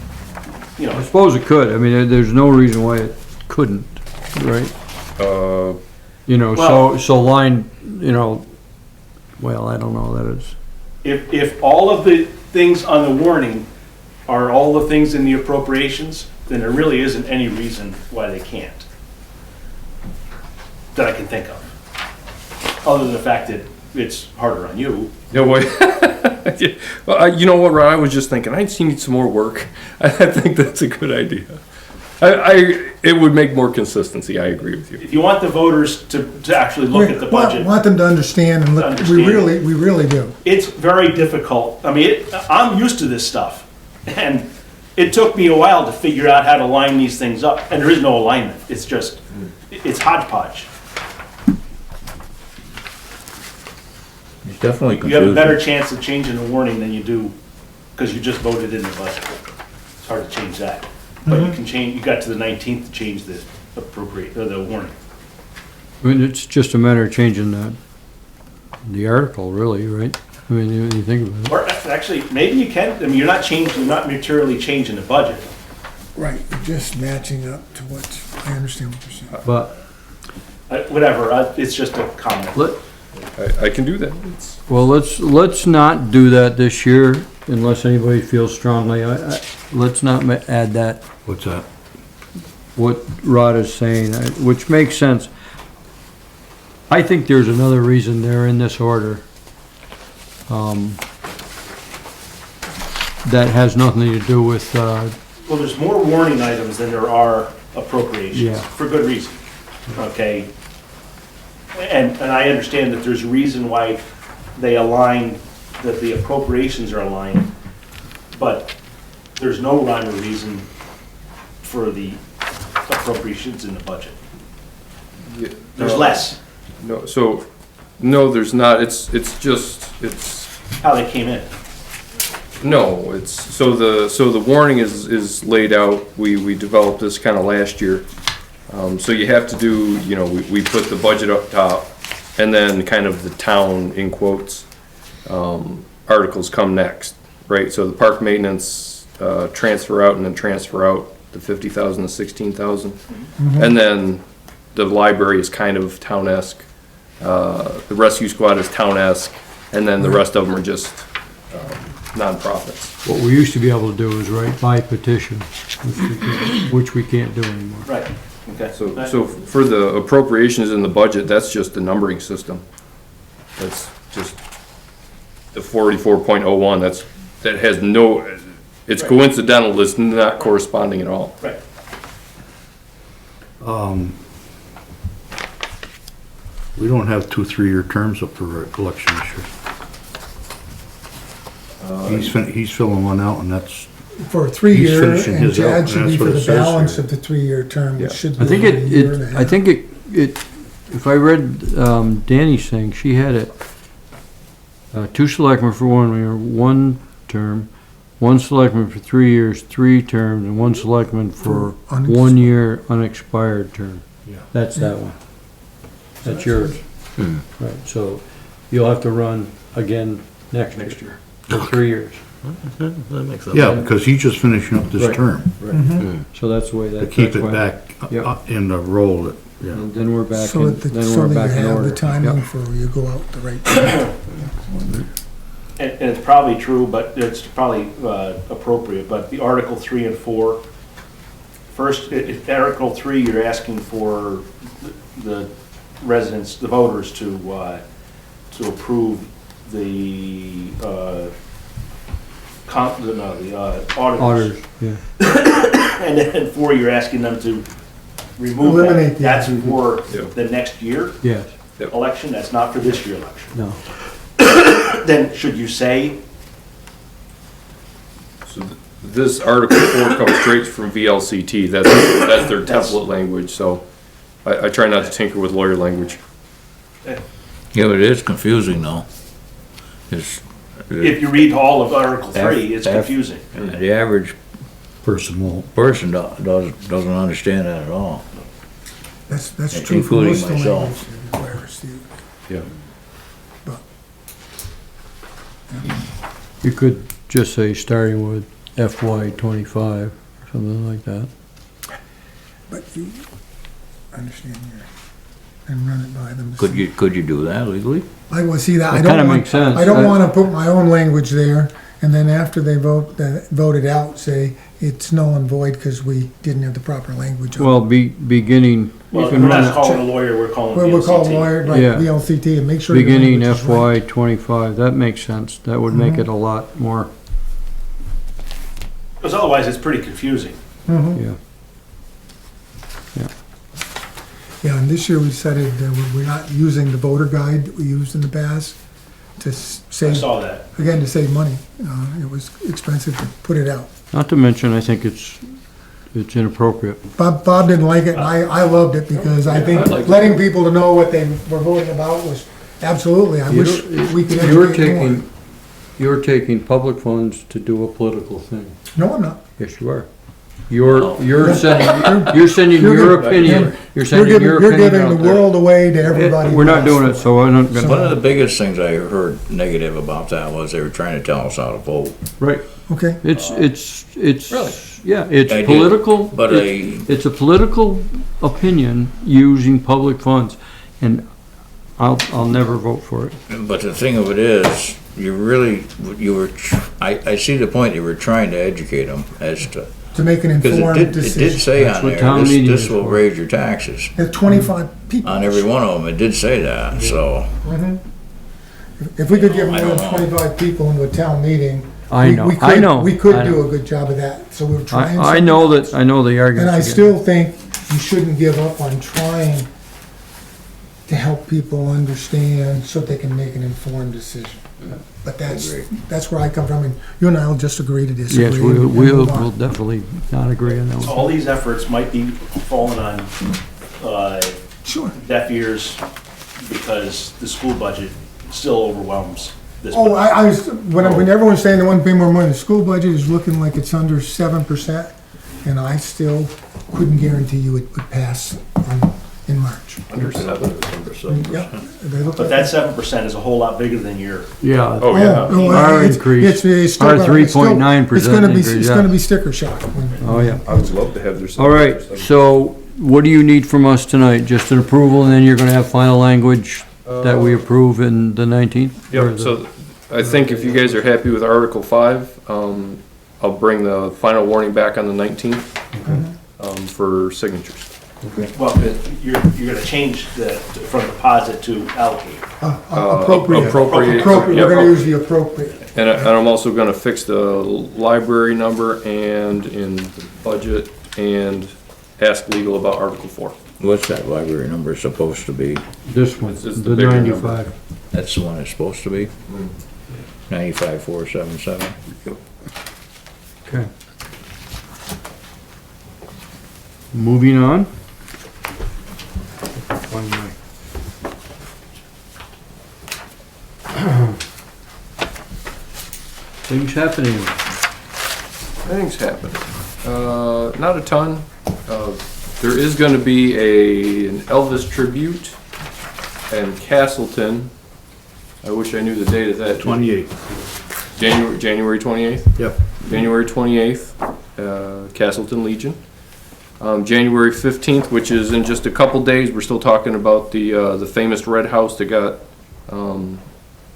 I suppose it could, I mean, there's no reason why it couldn't, right? Well- So line, well, I don't know, that is. if all of the things on the warning are all the things in the appropriations, then there really isn't any reason why they can't. That I can think of. Other than the fact that it's harder on you. No way. Well, you know what, Ron? I was just thinking, I just need some more work. I think that's a good idea. It would make more consistency. I agree with you. If you want the voters to actually look at the budget, want them to understand and look, we really do. it's very difficult. I mean, I'm used to this stuff. And it took me a while to figure out how to line these things up. And there is no alignment. It's just, it's hodgepodge. It's definitely You have a confusing. better chance of changing the warning than you do, because you just voted in the budget. It's hard to change that. But you can change, you got to the 19th to change the the warning. I mean, it's just a matter of changing the article, really, right? I mean, you think about it. Or actually, maybe you can, I mean, you're not materially changing the budget. Right, just matching up to what, I understand what you're saying. But, Whatever, it's just a comment. I can do that. well, let's not do that this year unless anybody feels strongly. Let's not add that, What's that? what Rod is saying, which makes sense. I think there's another reason they're in this order. That has nothing to do with, Well, there's more warning items than there are appropriations, Yeah. for good reason, okay? And I understand that there's a reason why they align, that the appropriations are aligned, but there's no rhyme or reason for the appropriations in the budget. There's less, No, there's not, it's how they came in. no, so the warning is laid out, we developed this kind of last year. So you have to do, we put the budget up top, and then kind of the town, in quotes, articles come next, right? So the park maintenance, transfer out and then transfer out the 50,000 to 16,000. And then the library is kind of town-esque, the rescue squad is town-esque, and then the rest of them are just nonprofits. what we used to be able to do is write by petition, which we can't do anymore. Right, okay. So for the appropriations in the budget, that's just the numbering system. That's just the 44.01, that has no, it's coincidental, it's not corresponding at all. Right. We don't have 2 3-year terms up for election this year. He's filling one out, and that's, For a 3-year, finishing and his out, Chad and should be that's for what it the says balance here. of the 3-year term, which should I be think about a year and a half. I think it, if I read, Danny's thing, she had it, 2 selectmen for 1 year, 1 term, 1 selectman for 3 years, 3 terms, and 1 selectman for 1 year unexpired term. Yeah. That's that one. That's yours. Right, so you'll have to run again next year, for 3 years. That makes sense. yeah, because he's just finishing up this Right. term. So that's the way To that. keep that's it why- back Yep. in the role that, yeah. And then we're back So in, that, then so we're that back you in have order. the timing Yep. for you go out the right time. And it's probably true, but it's probably appropriate, but the Article 3 and 4, first, Article 3, you're asking for the residents, the voters to approve the auditors. Auditors, yeah. And then 4, you're asking them to remove Eliminate that. the That's activity. for Yeah. the next year Yes, election, that's not for this year election. no. Then should you say, So this Article 4 comes straight from VLCT, that's their template language, so I try not to tinker with lawyer language. Yeah, but it is confusing though. It's, if you read all of Article 3, it's confusing. the average Person won't. person doesn't understand that at all. That's true for Including most of the myself. language requirements, too. Yeah. But, You could just say starting with FY '25, something like that. but you understand your, and run it by them. Could you do that legally? I will see that, I It don't kinda want, makes sense. I don't wanna put my own language there, and then after they vote it out, say it's null and void because we didn't have the proper language. on it. Well, beginning, you Well, can we're run not it, calling a lawyer, we're calling Well, we'll call VLCT. lawyer, right, Yeah. VLCT, and make sure. your beginning language is right. FY '25, that makes sense. That would make it a lot more, Because otherwise, it's pretty confusing. Mhm. yeah. Yeah, and this year we said it, we're not using the voter guide that we used in the past to I save, saw that. again, to save money. It was expensive to put it out. Not to mention, I think it's inappropriate. Bob didn't like it, and I loved it because I think I liked it. letting people to know what they were voting about was absolutely, I wish we could You're educate more. you're taking public funds to do a political thing. No, I'm not. Yes, you are. You're sending your opinion, you're sending your You're opinion giving out the there. world away to everybody. We're not else. doing it, so I'm not One gonna, of the biggest things I heard negative about that was they were trying to tell us how to vote. right. Okay, It's, Really? yeah, it's I did, political, but it's a political opinion using public funds, and I'll never vote for it. But the thing of it is, I see the point, you were trying to educate them as to, to make an because informed it did decision. say That's on what there, town meeting this is will for. raise your taxes. There's 25 people. On every one of them, it did say that, so. If we could get more I than don't know. 25 people into a town meeting. I know, we could- I know. We could I do know. a good job of that, so we're trying. I know that, I know the And arguments. I again. still think you shouldn't give up on trying to help people understand so they can make an informed decision. But that's where I come from, and you and I will just agree to disagree. Yes, and we'll move on. definitely not agree on that one. All these efforts might be falling on Sure. deaf ears because the school budget still overwhelms this. Oh, budget. I was, when everyone's saying they want to pay more money, the school budget is looking like it's under 7%, and I still couldn't guarantee you it would pass in March. Under 7. Yep, they look But like- that 7% is a whole lot bigger than your, Yeah, Oh, yeah. no, Our it's- increase, it's still our gonna- it's still- 3.9% It's gonna be, increase, it's yeah. gonna be sticker shock. oh, yeah. I would love to have their. All right, so what do you need from us tonight? Just an approval, and then you're gonna have final language that we approve in the 19th? Or Yep, the- so I think if you guys are happy with Article 5, I'll bring the final warning back on the 19th for signatures. well, you're gonna change from deposit to allocate. Appropriate. Appropriate. Appropriate, we're gonna Yep. use the appropriate. And I'm also gonna fix the library number and in the budget and ask legal about Article 4. What's that library number supposed to be? This one, It's the the bigger 95. That's the one it's supposed to be? 95,477? Okay. Moving on. Find my- Things happening. Things happening. Not a ton. There is gonna be an Elvis tribute in Castleton. I wish I knew the date of that. 28. January 28th? Yep. January 28th, Castleton Legion. January 15th, which is in just a couple days, we're still talking about the famous red house that got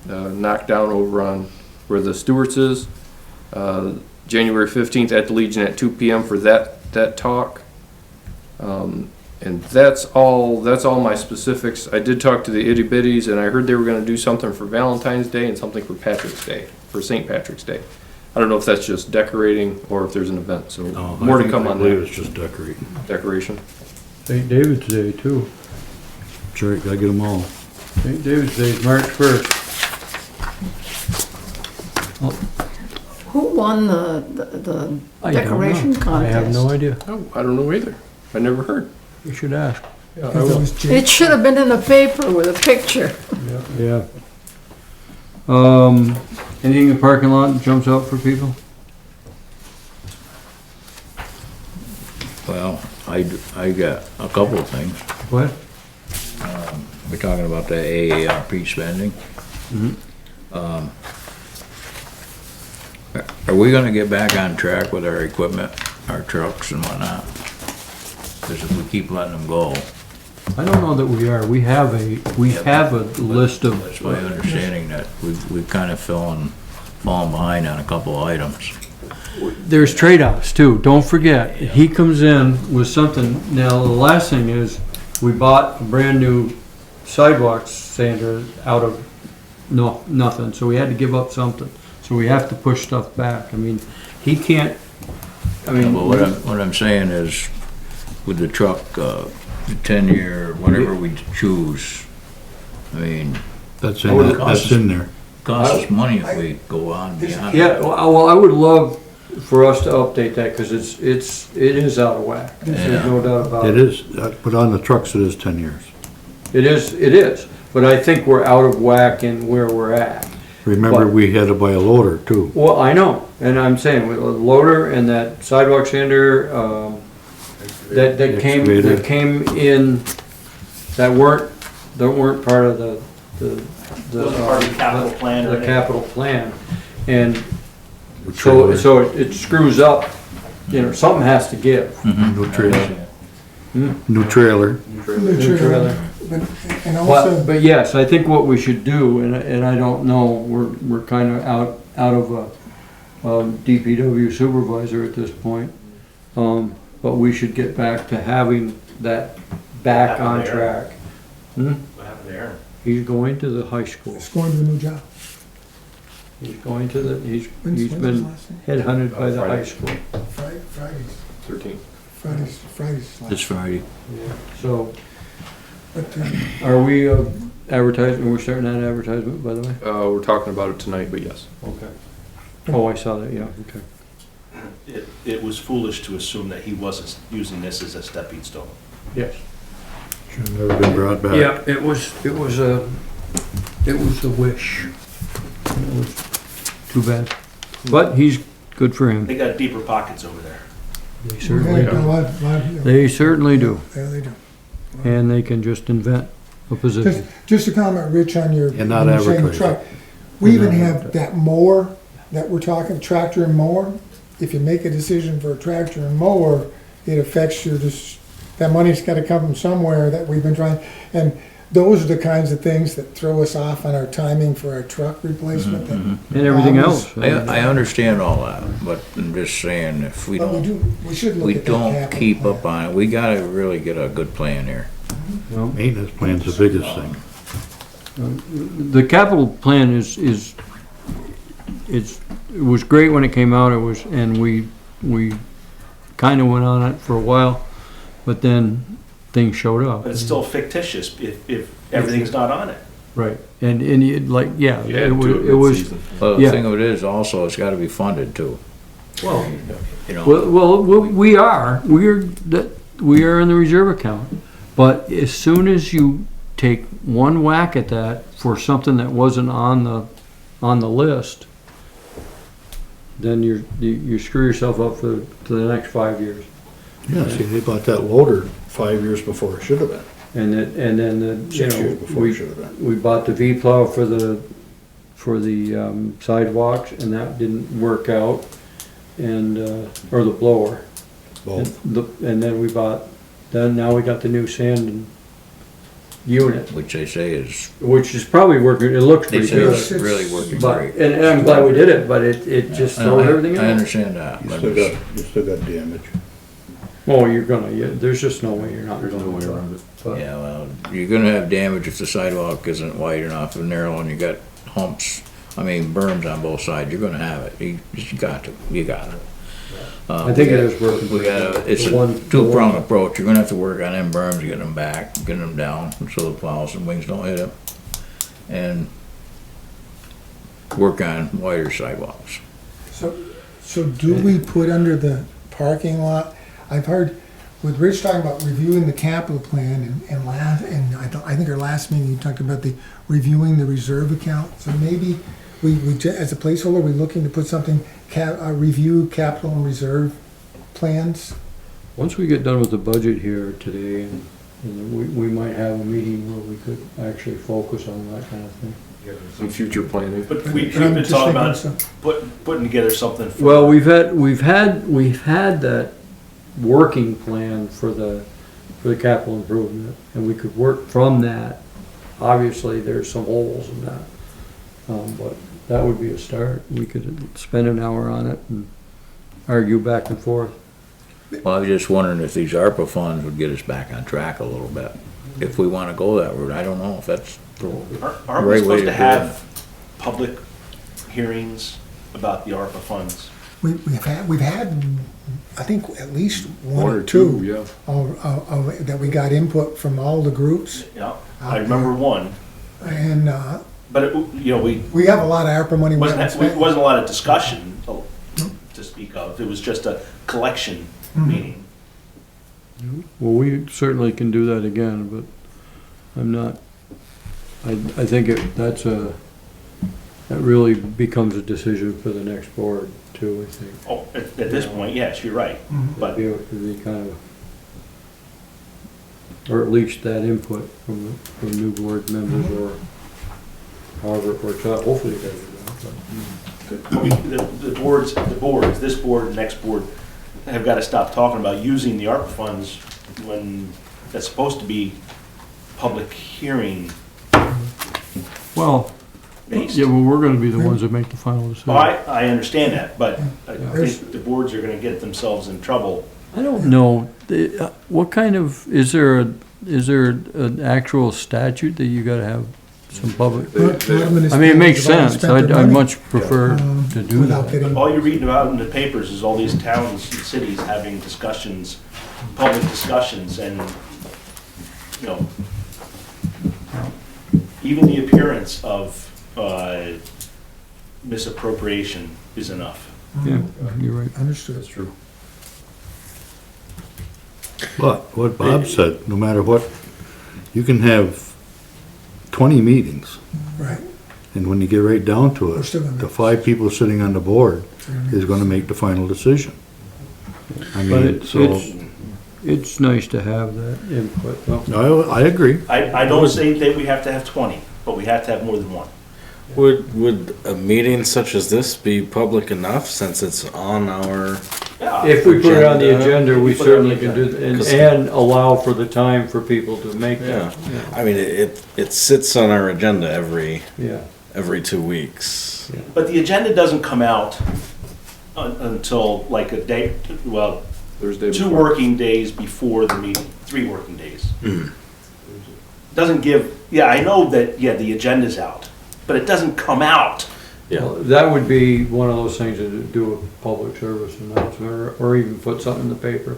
knocked down over on where the Stewarts is. January 15th at the Legion at 2 p.m. for that talk. And that's all my specifics. I did talk to the itty bitties, and I heard they were gonna do something for Valentine's Day and something for Patrick's Day, for St. Patrick's Day. I don't know if that's just decorating or if there's an event, so more to come on I believe that. it's just decorating. Decoration. St. David's Day, too. Sure, gotta get them all. St. David's Day is March 1st. Who won the I don't decoration know. contest? I have no idea. Oh, I don't know either. I never heard. You should ask. Yeah, I If it will. was Jake- It should have been in the paper with a picture. Yeah. Anything in the parking lot that jumps out for people? Well, I got a couple of things. What? We're talking about the AARP spending. Are we gonna get back on track with our equipment, our trucks and whatnot? Because if we keep letting them go, I don't know that we are. We have a list of. that's my understanding that we've kind of fallen behind on a couple of items. There's trade-offs too. Don't forget, he comes in with something. Now, the last thing is, we bought a brand new sidewalk sander out of nothing, so we had to give up something. So we have to push stuff back. I mean, he can't, I mean. But what I'm saying is, with the truck, the 10-year, whatever we choose, I mean, That's in there. costs us money if we go on beyond. Yeah, well, I would love for us to update that, because it is out of whack. There's no doubt about It it. is, but on the trucks it is 10 years. It is, but I think we're out of whack in where we're at. Remember, But- we had to buy a loader too. Well, I know, and I'm saying, with a loader and that sidewalk sander, that Excavator. came in, that weren't part of the. Wasn't part of the capital plan or The anything. capital plan, and Trailer. so it screws up, you know, something has to give. New trailer. Hmm? New trailer. New trailer. And also, But yes, I think what we should do, and I don't know, we're kind of out of a DPW supervisor at this point. But we should get back to having that back on What happened track. Hmm? What happened there? He's going to the high school. it's going to a new job. He's going to the, he's When's his been last name? headhunted by the Friday. high school. Fridays, 13. Fridays. This Friday. So, But, are we advertising, are we starting that advertisement, by the way? We're talking about it tonight, but yes. Okay. Oh, I saw that, yeah, okay. It was foolish to assume that he wasn't using this as a stepping stone. Yes. Should have never been brought back. Yeah, it was a wish. It was too bad. But he's good for him. They got deeper pockets over there. They we certainly had a do. lot, They certainly do. yeah, they do. And they can just invent a position. Just to comment, Rich, on your, And not when you're saying the advertise truck. We even have that mower that we're talking, tractor and mower. If you make a decision for a tractor and mower, it affects your, that money's gotta come from somewhere that we've been trying. And those are the kinds of things that throw us off on our timing for our truck replacement. And everything else. I understand all that, but I'm just saying, if we But we don't, do, we should look we at that don't capital keep plan. up on it, we gotta really get a good plan here. Maintenance plan's the biggest thing. The capital plan it was great when it came out, and we kinda went on it for a while, but then things showed up. But it's still fictitious if everything's not on it. Right, and it, like, yeah, Yeah, it do was, mid-season. Well, the Yeah. thing of it is also, it's gotta be funded too, well, you know? well, we are in the reserve account, but as soon as you take one whack at that for something that wasn't on the list, then you screw yourself up for the next 5 years. Yeah, see, they bought that loader 5 years before it should have been. And then you 6 years know, before it should have been. we bought the V-plow for the sidewalks, and that didn't work out, and, or the blower. Both. And then now we got the new sand unit, Which they say is, which is probably working, it looks they pretty say good. is really working But, great. and I'm glad we did it, but it just throws everything I out. understand that, You but still got damage. Well, there's just no way you're not There's no way around it. But- yeah, well, you're gonna have damage if the sidewalk isn't wide enough and narrow and you got humps, berms on both sides, you're gonna have it. You got to. I think it is working. We gotta, it's The a one- two-pronged approach. You're gonna have to work on them berms, getting them back, getting them down, so the plows and wings don't hit them. And work on wider sidewalks. So do we put under the parking lot, I've heard with Rich talking about reviewing the capital plan and I think our last meeting, you talked about the reviewing the reserve account. So maybe as a placeholder, we're looking to put something, review capital and reserve plans. Once we get done with the budget here today, and we might have a meeting where we could actually focus on that kind of thing. Some future planning. But But we've I'm been just talking thinking about so- putting together something for. Well, we've had that working plan for the capital improvement, and we could work from that. Obviously, there's some holes in that, but that would be a start. We could spend an hour on it and argue back and forth. Well, I was just wondering if these ARPA funds would get us back on track a little bit. If we wanna go that route, I don't know if that's the Aren't we right way supposed to to do have public hearings about the ARPA funds? We've had, I think, at least one or two yeah. that we got input from all the groups. Yeah, I remember one, And, but we we have a lot of ARPA money. we haven't spent. wasn't a lot of discussion to speak of. It was just a collection meeting. Well, we certainly can do that again, but I'm not, I think that's that really becomes a decision for the next board too, I think. Oh, at this point, yes, you're right, but Be able to be kind of, or at least that input from new board members or however it works out, hopefully it does. the boards, this board, next board, have got to stop talking about using the ARPA funds when that's supposed to be public hearing Well, based. yeah, well, we're gonna be the ones that make the final decision. Well, I understand that, but I There's- think the boards are gonna get themselves in trouble. I don't know, what kind of, is there an actual statute that you gotta have some public? I mean, it makes sense, I'd much prefer to do Without that. getting, All you're reading about in the papers is all these towns and cities having discussions, public discussions, and, you know, even the appearance of misappropriation is enough. Yeah, you're right. understood. true. But what Bob said, no matter what, you can have 20 meetings, Right. and when you get right down to We're it, still gonna the make- 5 people sitting on the board is gonna make the final decision. I But mean, so, it's nice to have that input, though. I agree. I don't say that we have to have 20, but we have to have more than one. Would a meeting such as this be public enough since it's on our? If we put it on the agenda, we We put it on the certainly can do, agenda. and allow for the time for people to make that. I mean, it sits on our agenda Yeah, every 2 weeks. But the agenda doesn't come out until like a day, well, Thursday 2 before. working days before the meeting, 3 working days. Doesn't give, yeah, I know that, yeah, the agenda's out, but it doesn't come out. well, that would be one of those things to do a public service announcement, or even put something in the paper.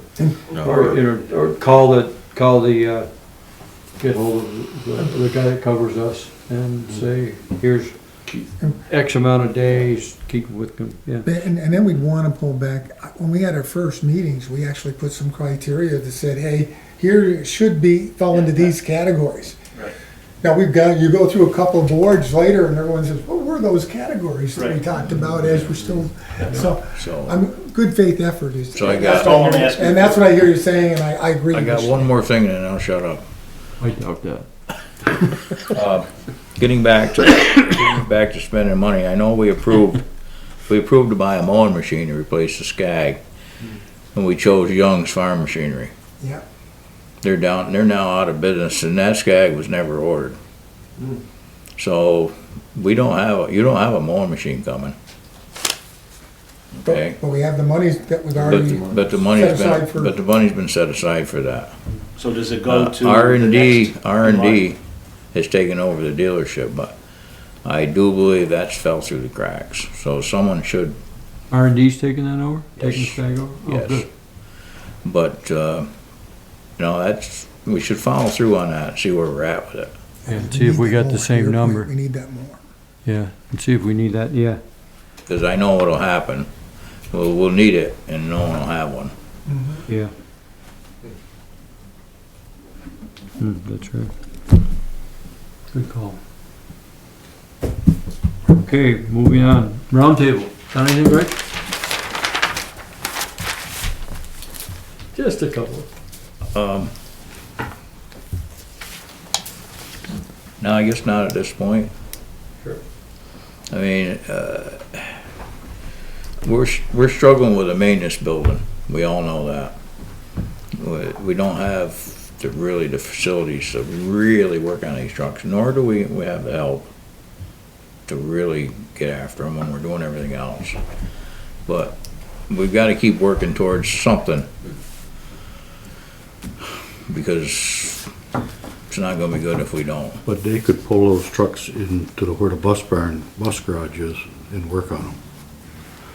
Or, you know, or call the, get hold of the guy that covers us and say, here's X amount of days, keep with, yeah. And then we'd want to pull back, when we had our first meetings, we actually put some criteria that said, hey, here it should fall into these categories. Right. Now, you go through a couple of boards later and everyone says, what were those categories that we Right. talked about as we're still, so, good faith effort is. So I got- That's all I'm asking. And that's what I hear you saying, and I agree. I got one more thing and then I'll shut up. I doubt that. Getting back to spending money, I know we approved to buy a mowing machine to replace the Skag, and we chose Young's Farm Machinery. Yeah. They're now out of business, and that Skag was never ordered. So, you don't have a mowing machine coming. Okay? But we have the monies that we've already. But the set aside for- money's been set aside for that. So does it go to? R&D the next- has taken over the dealership, but I do believe that's fell through the cracks. So someone should, R&D's taking that over? Taking Yes. Skag over? Oh, Yes. good. but, we should follow through on that, see where we're at with it. And see if we got the same number. We need that more. Yeah, and see if we need that, yeah. Cause I know what'll happen. We'll need it and no one will have one. Yeah. That's right. Good call. Okay, moving on. Roundtable. Got anything, Rick? Just a couple. No, I guess not at this point. Sure. I mean, we're struggling with a maintenance building. We all know that. We don't have the facilities to really work on these trucks, nor do we have the help to really get after them when we're doing everything else. But we've got to keep working towards something, because it's not going to be good if we don't. But they could pull those trucks into where the bus garage is and work on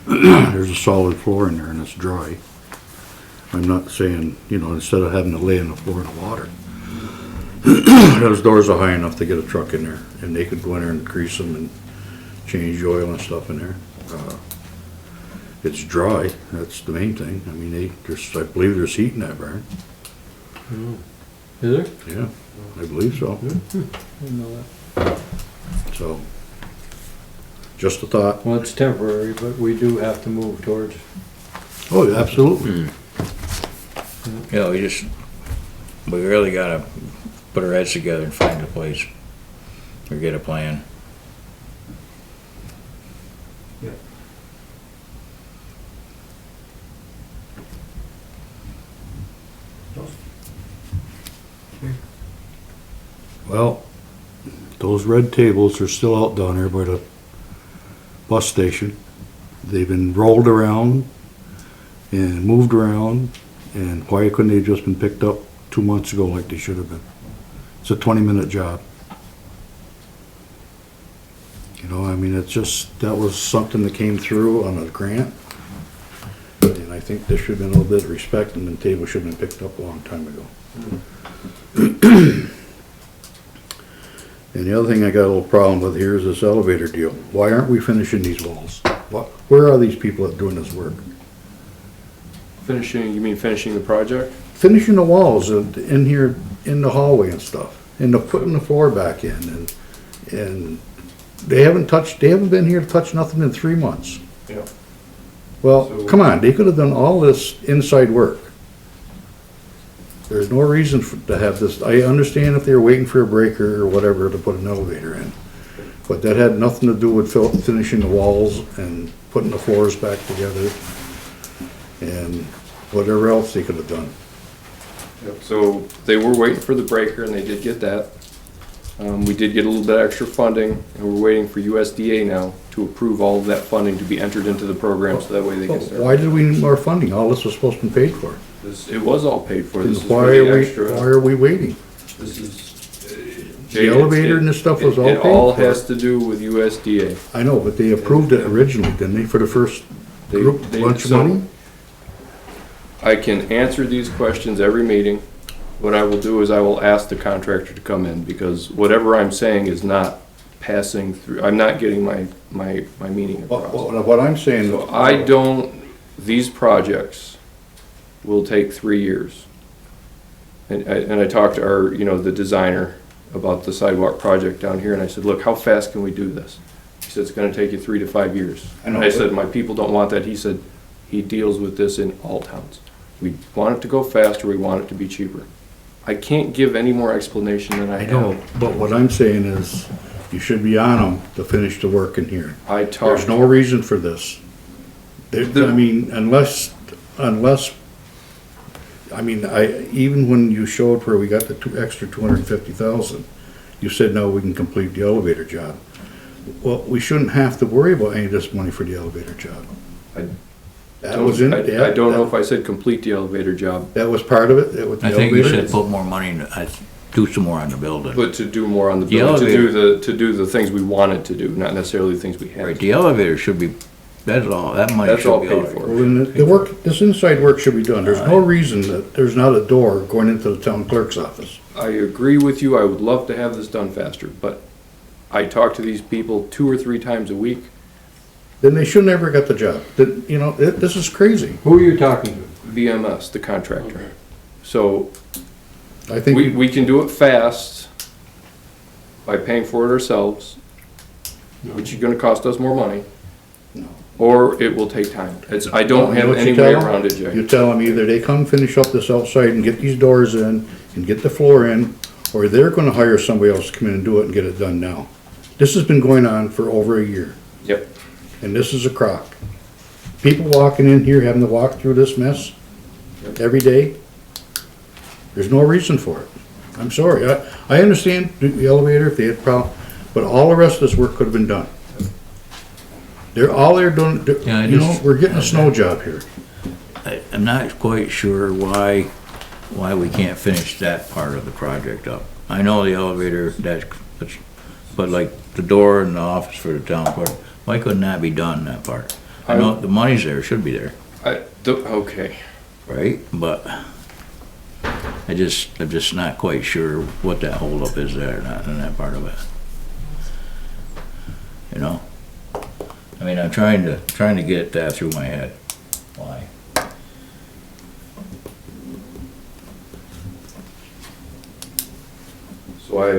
them. There's a solid floor in there and it's dry. I'm not saying, instead of having to lay on the floor in the water. Those doors are high enough to get a truck in there, and they could go in there and grease them and change the oil and stuff in there. It's dry, that's the main thing. I mean, I believe there's heat in that barn. Is there? Yeah, I believe so. Didn't know that. So, Just a thought. Well, it's temporary, but we do have to move towards, Oh, yeah, absolutely. You know, we really gotta put our heads together and find a place, or get a plan. Well, those red tables are still out down there by the bus station. They've been rolled around and moved around, and why couldn't they have just been picked up 2 months ago like they should have been? It's a 20-minute job. You know, I mean, it's just, that was something that came through on a grant. And I think there should have been a little bit of respect, and the table should have been picked up a long time ago. And the other thing I got a little problem with here is this elevator deal. Why aren't we finishing these walls? Where are these people that doing this work? Finishing, you mean finishing the project? Finishing the walls in here, in the hallway and stuff, and putting the floor back in, and they haven't been here to touch nothing in 3 months. Yeah. Well, So- come on, they could have done all this inside work. There's no reason to have this. I understand if they were waiting for a breaker or whatever to put an elevator in, but that had nothing to do with finishing the walls and putting the floors back together and whatever else they could have done. Yep, so they were waiting for the breaker, and they did get that. We did get a little bit extra funding, and we're waiting for USDA now to approve all of that funding to be entered into the program, so that way they can start. Why did we need more funding? All this was supposed to be paid for. It was all paid for. This is Why for are the we, extra. why are we waiting? This is. The elevator and this stuff was all It paid all for. has to do with USDA. I know, but they approved it originally, didn't they, for the first group bunch of so- money? I can answer these questions every meeting. What I will do is I will ask the contractor to come in, because whatever I'm saying is not passing through, I'm not getting my meaning across. What I'm saying. So I don't, these projects will take 3 years. And I talked to our, the designer about the sidewalk project down here, and I said, look, how fast can we do this? He said, it's gonna take you 3 to 5 years. I know, And I but- said, my people don't want that. He said, he deals with this in all towns. We want it to go faster, we want it to be cheaper. I can't give any more explanation than I I have. know, but what I'm saying is, you should be on them to finish the work in here. There's no reason for this. I mean, unless, even when you showed where we got the extra 250,000, you said, no, we can complete the elevator job. Well, we shouldn't have to worry about any of this money for the elevator job. That was in, I don't know if I said complete the elevator job. that was part of it, with the I think you elevator. should put more money in, do some more on the building. But to do more on the The building, elevator. to do the things we wanted to do, not necessarily the things we had. Right, the elevator should be, that's all, that money That's all should be paid all. for. Well, then the work, this inside work should be done. There's no reason that there's not a door going into the town clerk's office. I agree with you, I would love to have this done faster, but I talk to these people 2 or 3 times a week. Then they should never got the job. This is crazy. who are you talking to? VMS, the contractor. So I think. we can do it fast by paying for it ourselves, which is gonna cost us more money. No. Or it will take time. I don't You know have what any you way tell 'em? around it, Jay. You tell them either they come finish up this outside and get these doors in and get the floor in, or they're gonna hire somebody else to come in and do it and get it done now. This has been going on for over a year, Yep. and this is a crock. People walking in here having to walk through this mess every day, there's no reason for it. I'm sorry, I understand the elevator if they had problem, but all the rest of this work could have been done. All they're doing, Yeah, I you know, just- we're getting a snow job here. I'm not quite sure why we can't finish that part of the project up. I know the elevator, but like the door and the office for the town clerk, why couldn't that be done, that part? I know the money's there, should be there, Okay. right? But I'm just not quite sure what that holdup is there, not in that part of it. You know? I mean, I'm trying to get that through my head. Why? So why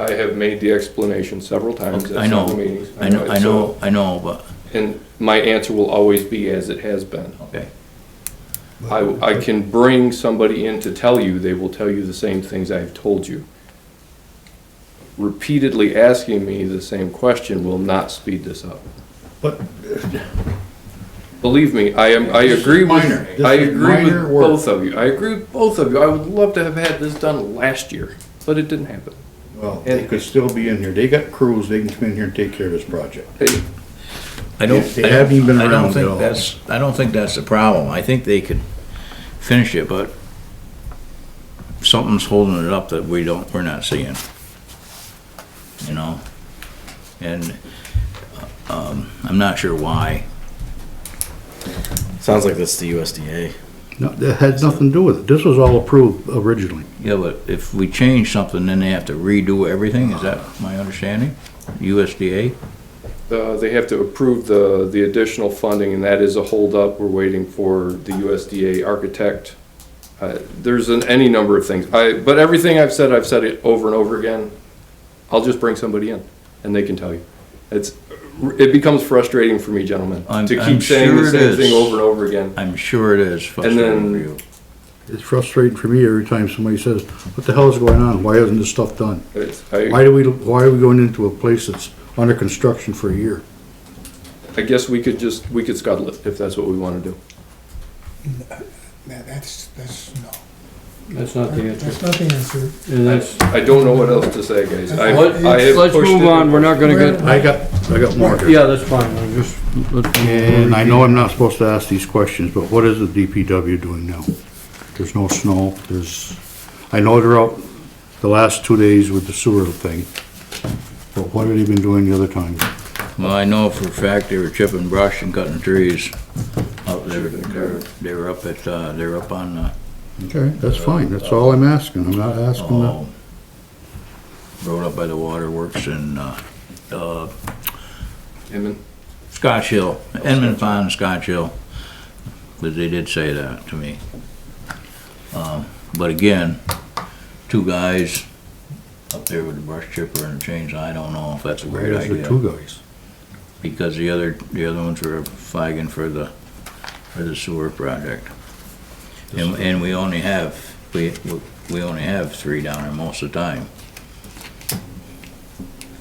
I have made the explanation several times at I know, several meetings. I know, but, And my answer will always be as it has been. okay. I can bring somebody in to tell you, they will tell you the same things I've told you. Repeatedly asking me the same question will not speed this up. But Believe me, I agree minor. with, This I is agree minor with work. both of you. I agree with both of you. I would love to have had this done last year, but it didn't happen. well, they could still be in here. They got crews, they can come in here and take care of this project. Hey, I don't, They haven't even been I don't around at think all. I don't think that's the problem. I think they could finish it, but something's holding it up that we're not seeing. You know? And, I'm not sure why. Sounds like that's the USDA. No, that had nothing to do with it. This was all approved originally. Yeah, but if we change something, then they have to redo everything, is that my understanding? USDA? They have to approve the additional funding, and that is a holdup. We're waiting for the USDA architect. There's any number of things. But everything I've said it over and over again. I'll just bring somebody in, and they can tell you. It becomes frustrating for me, gentlemen, I'm to keep saying sure the it same is. thing over and over again. I'm sure it is frustrating for you. It's frustrating for me every time somebody says, what the hell is going on? Why isn't this stuff done? Why are we going into a place that's under construction for a year? I guess we could scuttle it if that's what we want to do. That's, no. That's not the answer. That's not the answer. And that's, I don't know what else to say, guys. I have let's pushed move it. on, we're not gonna get, I got more here. yeah, that's fine, I'm just, let's. And I know I'm not supposed to ask these questions, but what is the DPW doing now? There's no snow, I know they're out the last 2 days with the sewer thing, but what have they been doing the other times? Well, I know for a fact they were chipping brush and cutting trees out there. They were up at, they were up on, Okay, that's fine, that's all I'm asking, I'm not asking that. oh, road up by the waterworks and, Inman? Scotch Hill, Edmund Pond, Scotch Hill, but they did say that to me. But again, 2 guys up there with the brush chipper and the chainsaw, I don't know if that's a great Where's the idea. 2 guys? Because the other ones were flagging for the sewer project. And we only have 3 down there most of the time.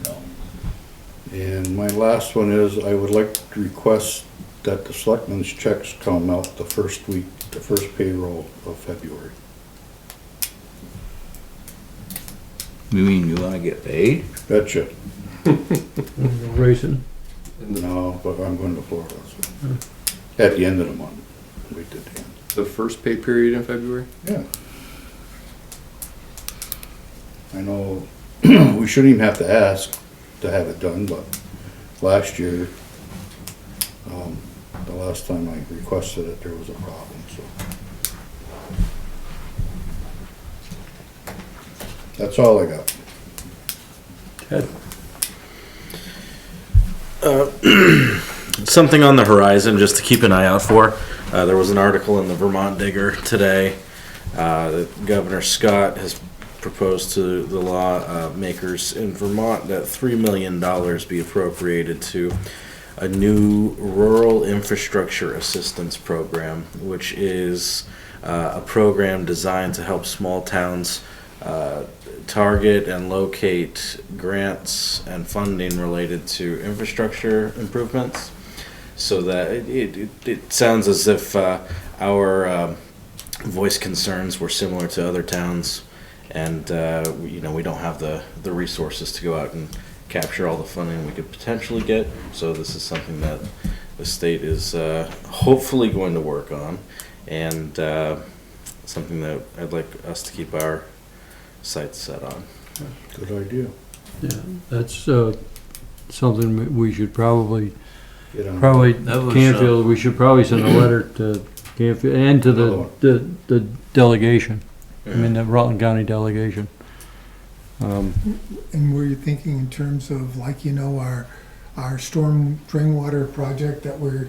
So, And my last one is, I would like to request that the selectmen's checks come out the first week, the first payroll of February. you mean you wanna get paid? Betcha. Racing. No, but I'm going to Florida, so. At the end of the month. We did the end. The first pay period in February? Yeah. I know, we shouldn't even have to ask to have it done, but last year, the last time I requested it, there was a problem, so. That's all I got. Ted? Something on the horizon just to keep an eye out for. There was an article in the Vermont Digger today that Governor Scott has proposed to the law makers in Vermont that $3 million be appropriated to a new rural infrastructure assistance program, which is a program designed to help small towns target and locate grants and funding related to infrastructure improvements. So that it sounds as if our voice concerns were similar to other towns, and we don't have the resources to go out and capture all the funding we could potentially get. So this is something that the state is hopefully going to work on, and something that I'd like us to keep our sights set on. Good idea. Yeah, that's, something we should probably, Get on. That was, Canfield, we should probably send a letter to Canfield and to the delegation. I mean, the Rutland County delegation. And were you thinking in terms of like, our storm drain water project that we're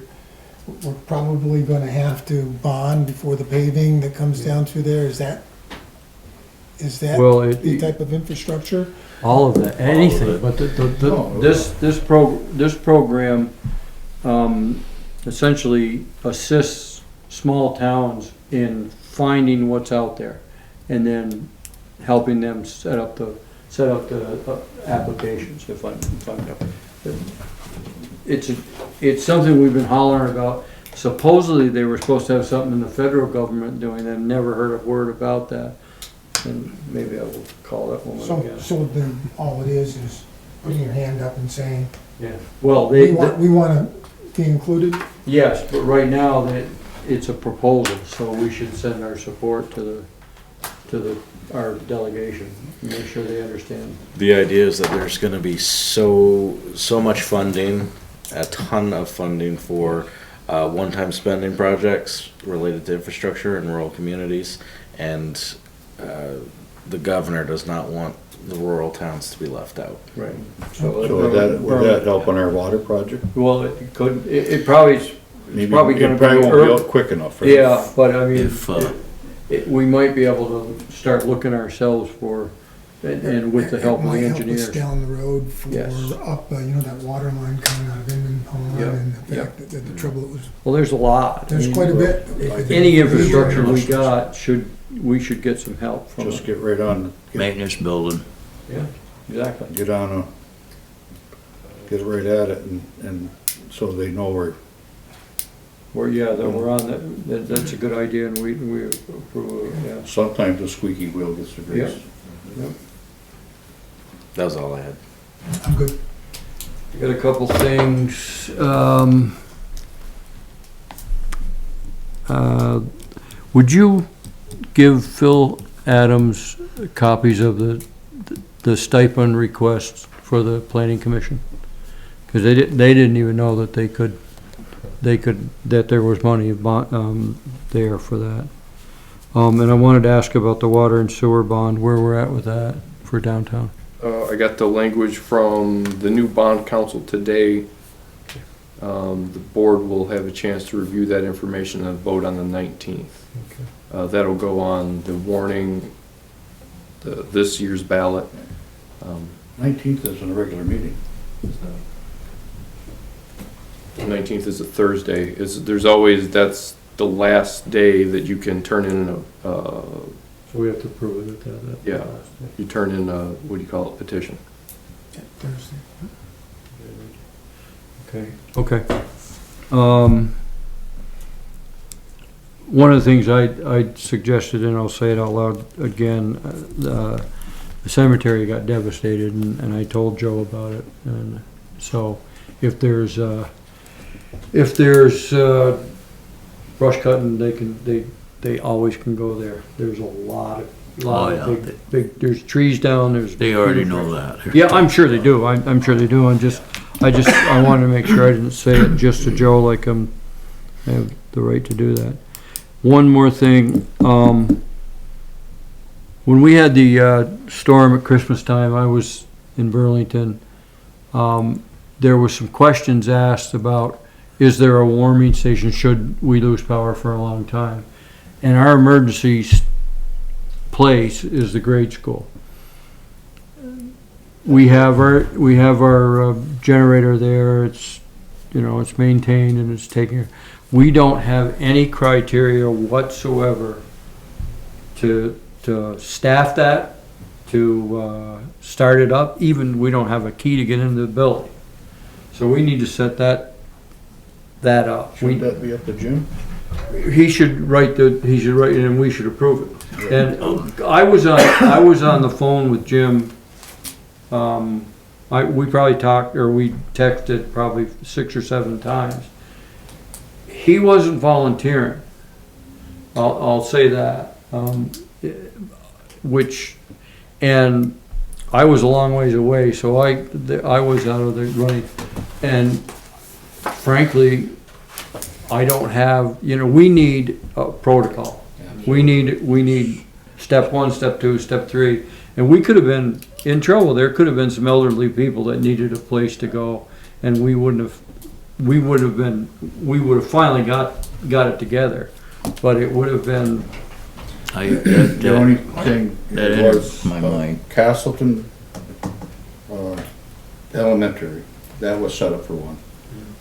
probably gonna have to bond before the paving that comes down through there, is that Is that Well, the type of infrastructure? all of that, anything, but this program, essentially assists small towns in finding what's out there and then helping them set up the applications, if I'm, it's something we've been hollering about. Supposedly, they were supposed to have something in the federal government doing that, never heard a word about that. And maybe I will call that woman again. So then all it is putting your hand up and saying, Yeah, well, we want to be included? yes, but right now, it's a proposal, so we should send our support to our delegation, make sure they understand. The idea is that there's gonna be so much funding, a ton of funding for one-time spending projects related to infrastructure in rural communities, and the governor does not want the rural towns to be left out. Right. So would that help on our water project? Well, it could, it probably, it's Maybe probably it gonna be probably won't be early. out quick enough, right? Yeah, but I mean, If, we might be able to start looking ourselves for, and with the help of the It might help engineers. us down the road for Yes. up, that water line coming out of Inman Pond Yep, and the yep. fact that the trouble it was, Well, there's a lot. there's quite a bit. Any infrastructure we got we should get some help from Just it. get right on, maintenance building. Yeah, exactly. get right at it and so they know That we're on that, that's a good idea and we approve of it, yeah. sometimes the squeaky wheel gets the grease. That was all I had. I'm good. Got a couple things, would you give Phil Adams copies of the stipend requests for the planning commission? Cause they didn't even know that that there was money, there for that. And I wanted to ask about the water and sewer bond, where we're at with that for downtown. I got the language from the new bond council today. The board will have a chance to review that information and vote on the 19th. That'll go on the warning, this year's ballot. 19th is a regular meeting. 19th is a Thursday. That's the last day that you can turn in So we have to approve it at that. Yeah. you turn in a, what do you call it, petition. Thursday. Okay. One of the things I suggested, and I'll say it out loud again, the cemetery got devastated, and I told Joe about it. And so, if there's brush cutting, they always can go there. There's a lot of big. There's trees down. They already know that. Yeah, I'm sure they do. I'm sure they do. I wanted to make sure I didn't say it just to Joe like I have the right to do that. One more thing, when we had the storm at Christmas time, I was in Burlington. There was some questions asked about, is there a warming station should we lose power for a long time? And our emergency place is the grade school. We have our generator there. It's maintained and it's taken. We don't have any criteria whatsoever to staff that, to start it up. Even we don't have a key to get into the building. So we need to set that up. Shouldn't that be up to Jim? He should write it and we should approve it. And I was on the phone with Jim. We probably talked, or we texted probably 6 or 7 times. He wasn't volunteering. I'll say that. And I was a long ways away, so I was out of the running. And frankly, I don't have, we need a protocol. We need step 1, step 2, step 3. And we could have been in trouble. There could have been some elderly people that needed a place to go, and we would have finally got it together. But it would have been The only thing that was, enters my mind. Castleton, Elementary, that was set up for one.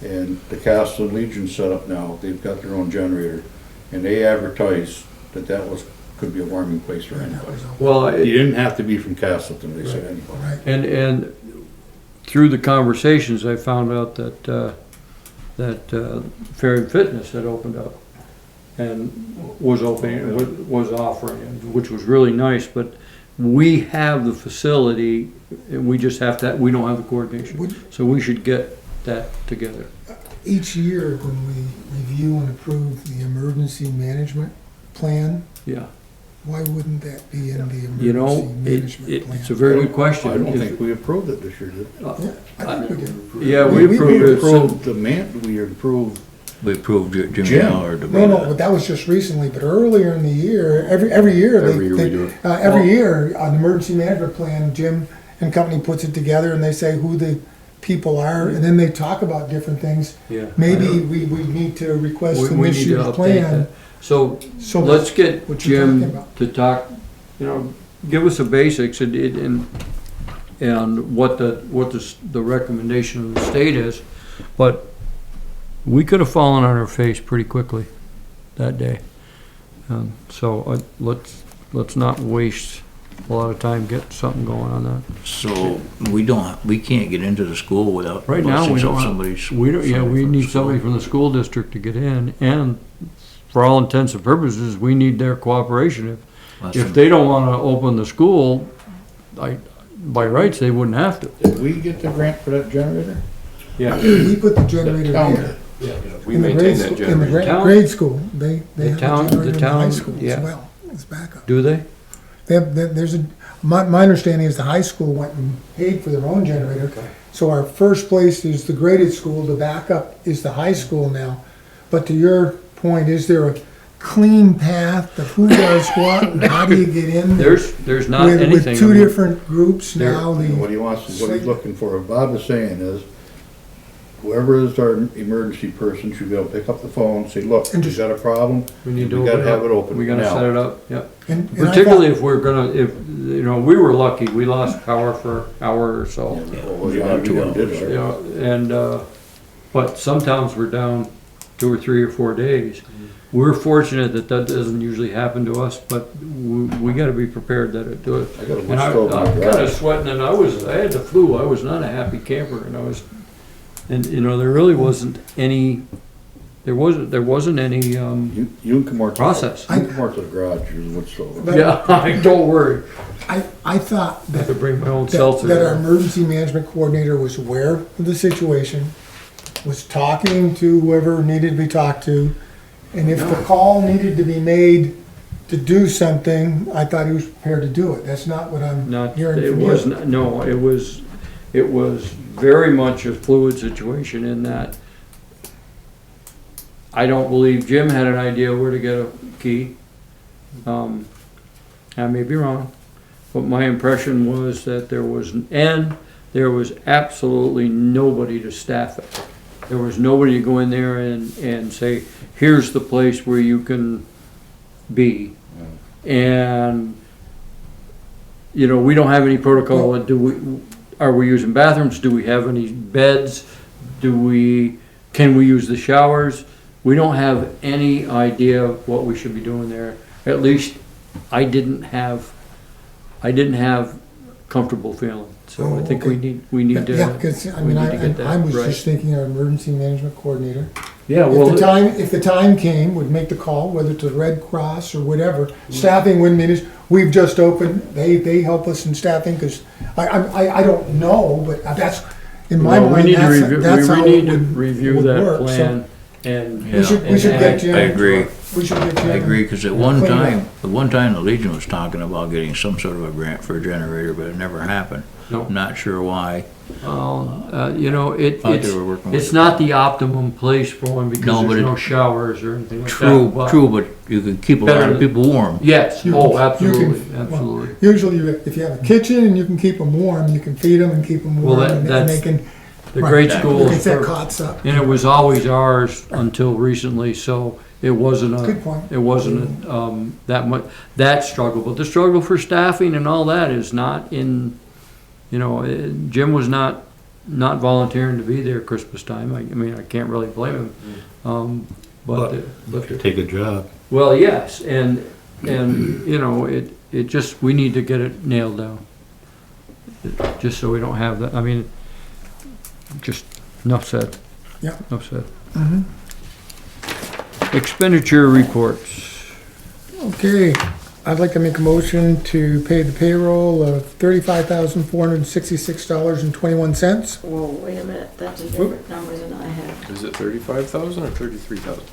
And the Castleton Legion set up now, they've got their own generator, and they advertised that that was, could be a warming place for anybody. Well, You didn't have to be from Castleton, they said anybody. Right. and through the conversations, I found out that Fair and Fitness had opened up and was opening, was offering it, which was really nice, but we have the facility, and we just have to, we don't have the coordination. So we should get that together. Each year, when we review and approve the emergency management plan, Yeah. why wouldn't that be in the You know, emergency management plan? it's a very good question. I don't think we approved it this year, did we? Yeah, I think we did. Yeah, we We approved it. approved the we approved, We approved Jim Jim. Mallard to No, be no, the- but that was just recently, but earlier in the year, every year, Every year we do it. every year, an emergency management plan, Jim and company puts it together and they say who the people are, and then they talk about different things. Yeah. Maybe we need to request in We this need to year's update plan. that. So So let's get what you're talking Jim about. to talk, you know, give us the basics and what the recommendation of the state is. But we could have fallen on our face pretty quickly that day. So let's not waste a lot of time, get something going on that. So we can't get into the school without Right now, we blessings don't of have, somebody's. we from need the somebody school. from the school district to get in, and for all intents and purposes, we need their cooperation. If they don't wanna open the school, by rights, they wouldn't have to. did we get the grant for that generator? Yeah. We put the generator town there. We In the maintain grade that school- In the generator. Town- grade school, they the have a town- generator in the high town- school yeah. as well, as backup. Do they? My understanding is the high school went and paid for their own generator. So our first place is the graded school, the backup is the high school now. But to your point, is there a clean path of who does what and how do you get in there? There's not With anything. two different groups now, What he wants, what he's looking for, what Bob is saying is, whoever is our emergency person should be able to pick up the phone, say, look, And we just- got a problem, We need to we open gotta it have up. it open We gotta now. set it up, yep. And I Particularly thought- if we're gonna, we were lucky, we lost power for an hour or so. Well, yeah, we never did You it. know, and, but some towns we're down 2 or 3 or 4 days. We're fortunate that doesn't usually happen to us, but we gotta be prepared that it does. I got a And wood I'm stove in my kinda garage. sweating, and I had the flu, I was not a happy camper, and you know, there really wasn't any, there wasn't any, You can come over. process. You can come over to the garage, use the wood stove. But- Yeah, don't worry, I thought I have to that, bring my own that seltzer. that our emergency management coordinator was aware of the situation, was talking to whoever needed to be talked to, and if the call needed to be made to do something, I thought he was prepared to do it. That's not what I'm Not, hearing it from was, you. no, it was very much a fluid situation in that I don't believe Jim had an idea where to get a key. I may be wrong, but my impression was that there was absolutely nobody to staff it. There was nobody to go in there and say, here's the place where you can be. And, you know, we don't have any protocol. Are we using bathrooms? Do we have any beds? Can we use the showers? We don't have any idea what we should be doing there. At least I didn't have comfortable feeling. So I think we need to. Yeah, because, I mean, we need to get that I was right. just thinking our emergency management coordinator. Yeah, If the time came, would make the call, whether to the Red Cross or whatever. Staffing wouldn't mean, we've just opened, they help us in staffing, because I don't know, but that's, in my Well, mind, that's how we it need to would review would that work, so plan and. We should get Jim. I agree. We should get Jim. I agree, because at one time, the Legion was talking about getting some sort of a grant for a generator, but it never happened. No. Not sure why. You know, Thought they were working with it's it. not the optimum place for one because No, but there's it- no showers or anything like that. True, but- true, but you can keep a lot Better of people warm. Yes, You oh, can- absolutely, you can- absolutely. Usually, if you have a kitchen and you can keep them warm, you can feed them and keep them Well, warm, that- and they that's- can. The right, grade school, Get that cots up. and it was always ours until recently, so it wasn't Good point. it wasn't, that much, that struggle, but the struggle for staffing and all that is not in, you know, Jim was not volunteering to be there Christmas time. I mean, I can't really blame him. But Take a job. well, yes, and, you know, it just, we need to get it nailed down. Just so we don't have that, I mean, just enough said. Yeah. Enough said. Expenditure reports. Okay, I'd like to make a motion to pay the payroll of $35,466.21. Whoa, wait a minute, that's a different number than I have. Is it 35,000 or 33,000?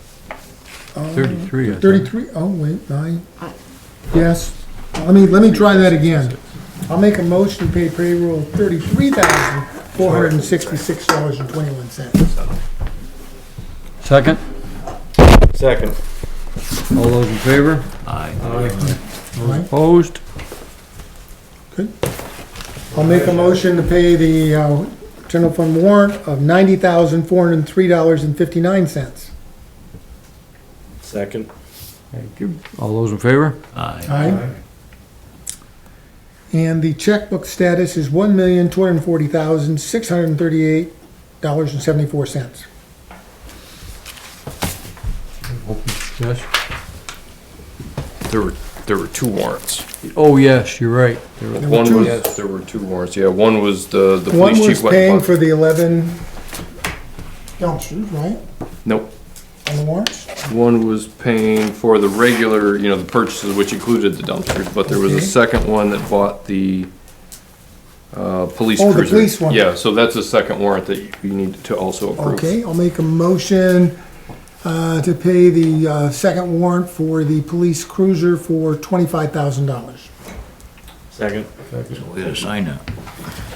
33, I think. 33, oh, wait, 9. Yes, let me try that again. I'll make a motion to pay payroll of $33,466.21. Second? Second. All those in favor? Aye. Those opposed? Good. I'll make a motion to pay the general fund warrant of $90,403.59. Second. Thank you. All those in favor? Aye. Aye. And the checkbook status is $1,240,638.74. Yes? There were two warrants. Oh, yes, you're right. There were- One two? was, there were two warrants, yeah, one was the One police was chief. paying for the 11 dumpsters, right, Nope, on the warrants? one was paying for the regular, you know, the purchases, which included the dumpsters, but there was a Okay. second one that bought the, police Oh, cruiser. the police one. Yeah, so that's a second warrant that you need to also approve. Okay, I'll make a motion to pay the second warrant for the police cruiser for $25,000. Second. We gotta sign that.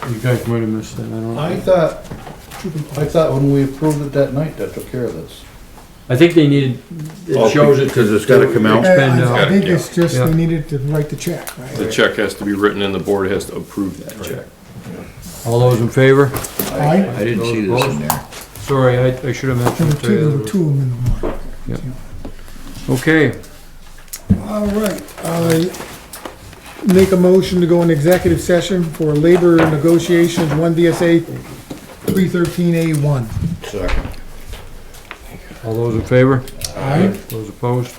You guys might have missed that, I don't know. I thought when we approved it that night, that took care of this. I think they needed, it shows it. Because it's gotta come out. Expend out. I think it's just, Yeah. we needed to write the check, The right? check has to be written and the board has to approve that check. All those in favor? Aye. I didn't see this in there. Sorry, I should have There mentioned were it two, there were to two of them in the warrant. you. Okay, All right, make a motion to go into executive session for labor negotiations, 1 VSA 313A1. Second. all those in favor? Aye. Those opposed?